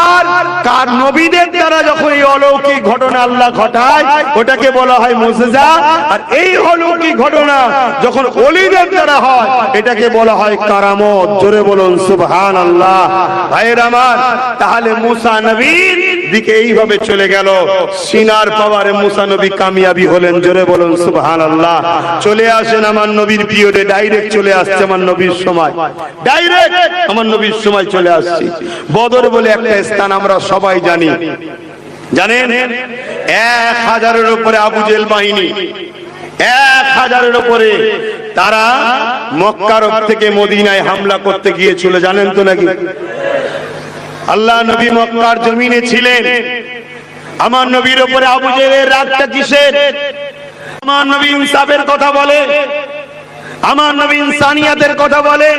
আর কার নবীদের দ্বারা যখন এই অলৌকিক ঘটনা আল্লাহ ঘটায়, ওটাকে বলা হয় মুজিজা। আর এই অলৌকিক ঘটনা যখন ওলিদের দ্বারা হয়, এটাকে বলা হয় কারামত। জোরে বলুন সুবহানাল্লাহ। ভাইয়ের আমার, তাহলে মুসা নবীর দিকে এইভাবে চলে গেল, সিনার পাওয়ারে মুসা নবী কামিয়াবি হলেন। জোরে বলুন সুবহানাল্লাহ। চলে আসেন আমার নবীর পিরিয়ডে, ডাইরেক্ট চলে আসছে আমার নবীর সময়, ডাইরেক্ট আমার নবীর সময় চলে আসছে। বদর বলে একটা স্থান আমরা সবাই জানি, জানেন? 1000-এর উপরে আবু জেহেল বাহিনী, 1000-এর উপরে, তারা মক্কার থেকে মদিনায় হামলা করতে গিয়েছিল, জানেন তো নাকি? আল্লাহ নবী মক্কার জমিনে ছিলেন, আমার নবীর উপরে আবু জেহেলের রাগটা কিসের? আমার নবী ইনসাফের কথা বলে, আমার নবী ইনসানিয়াতের কথা বলে,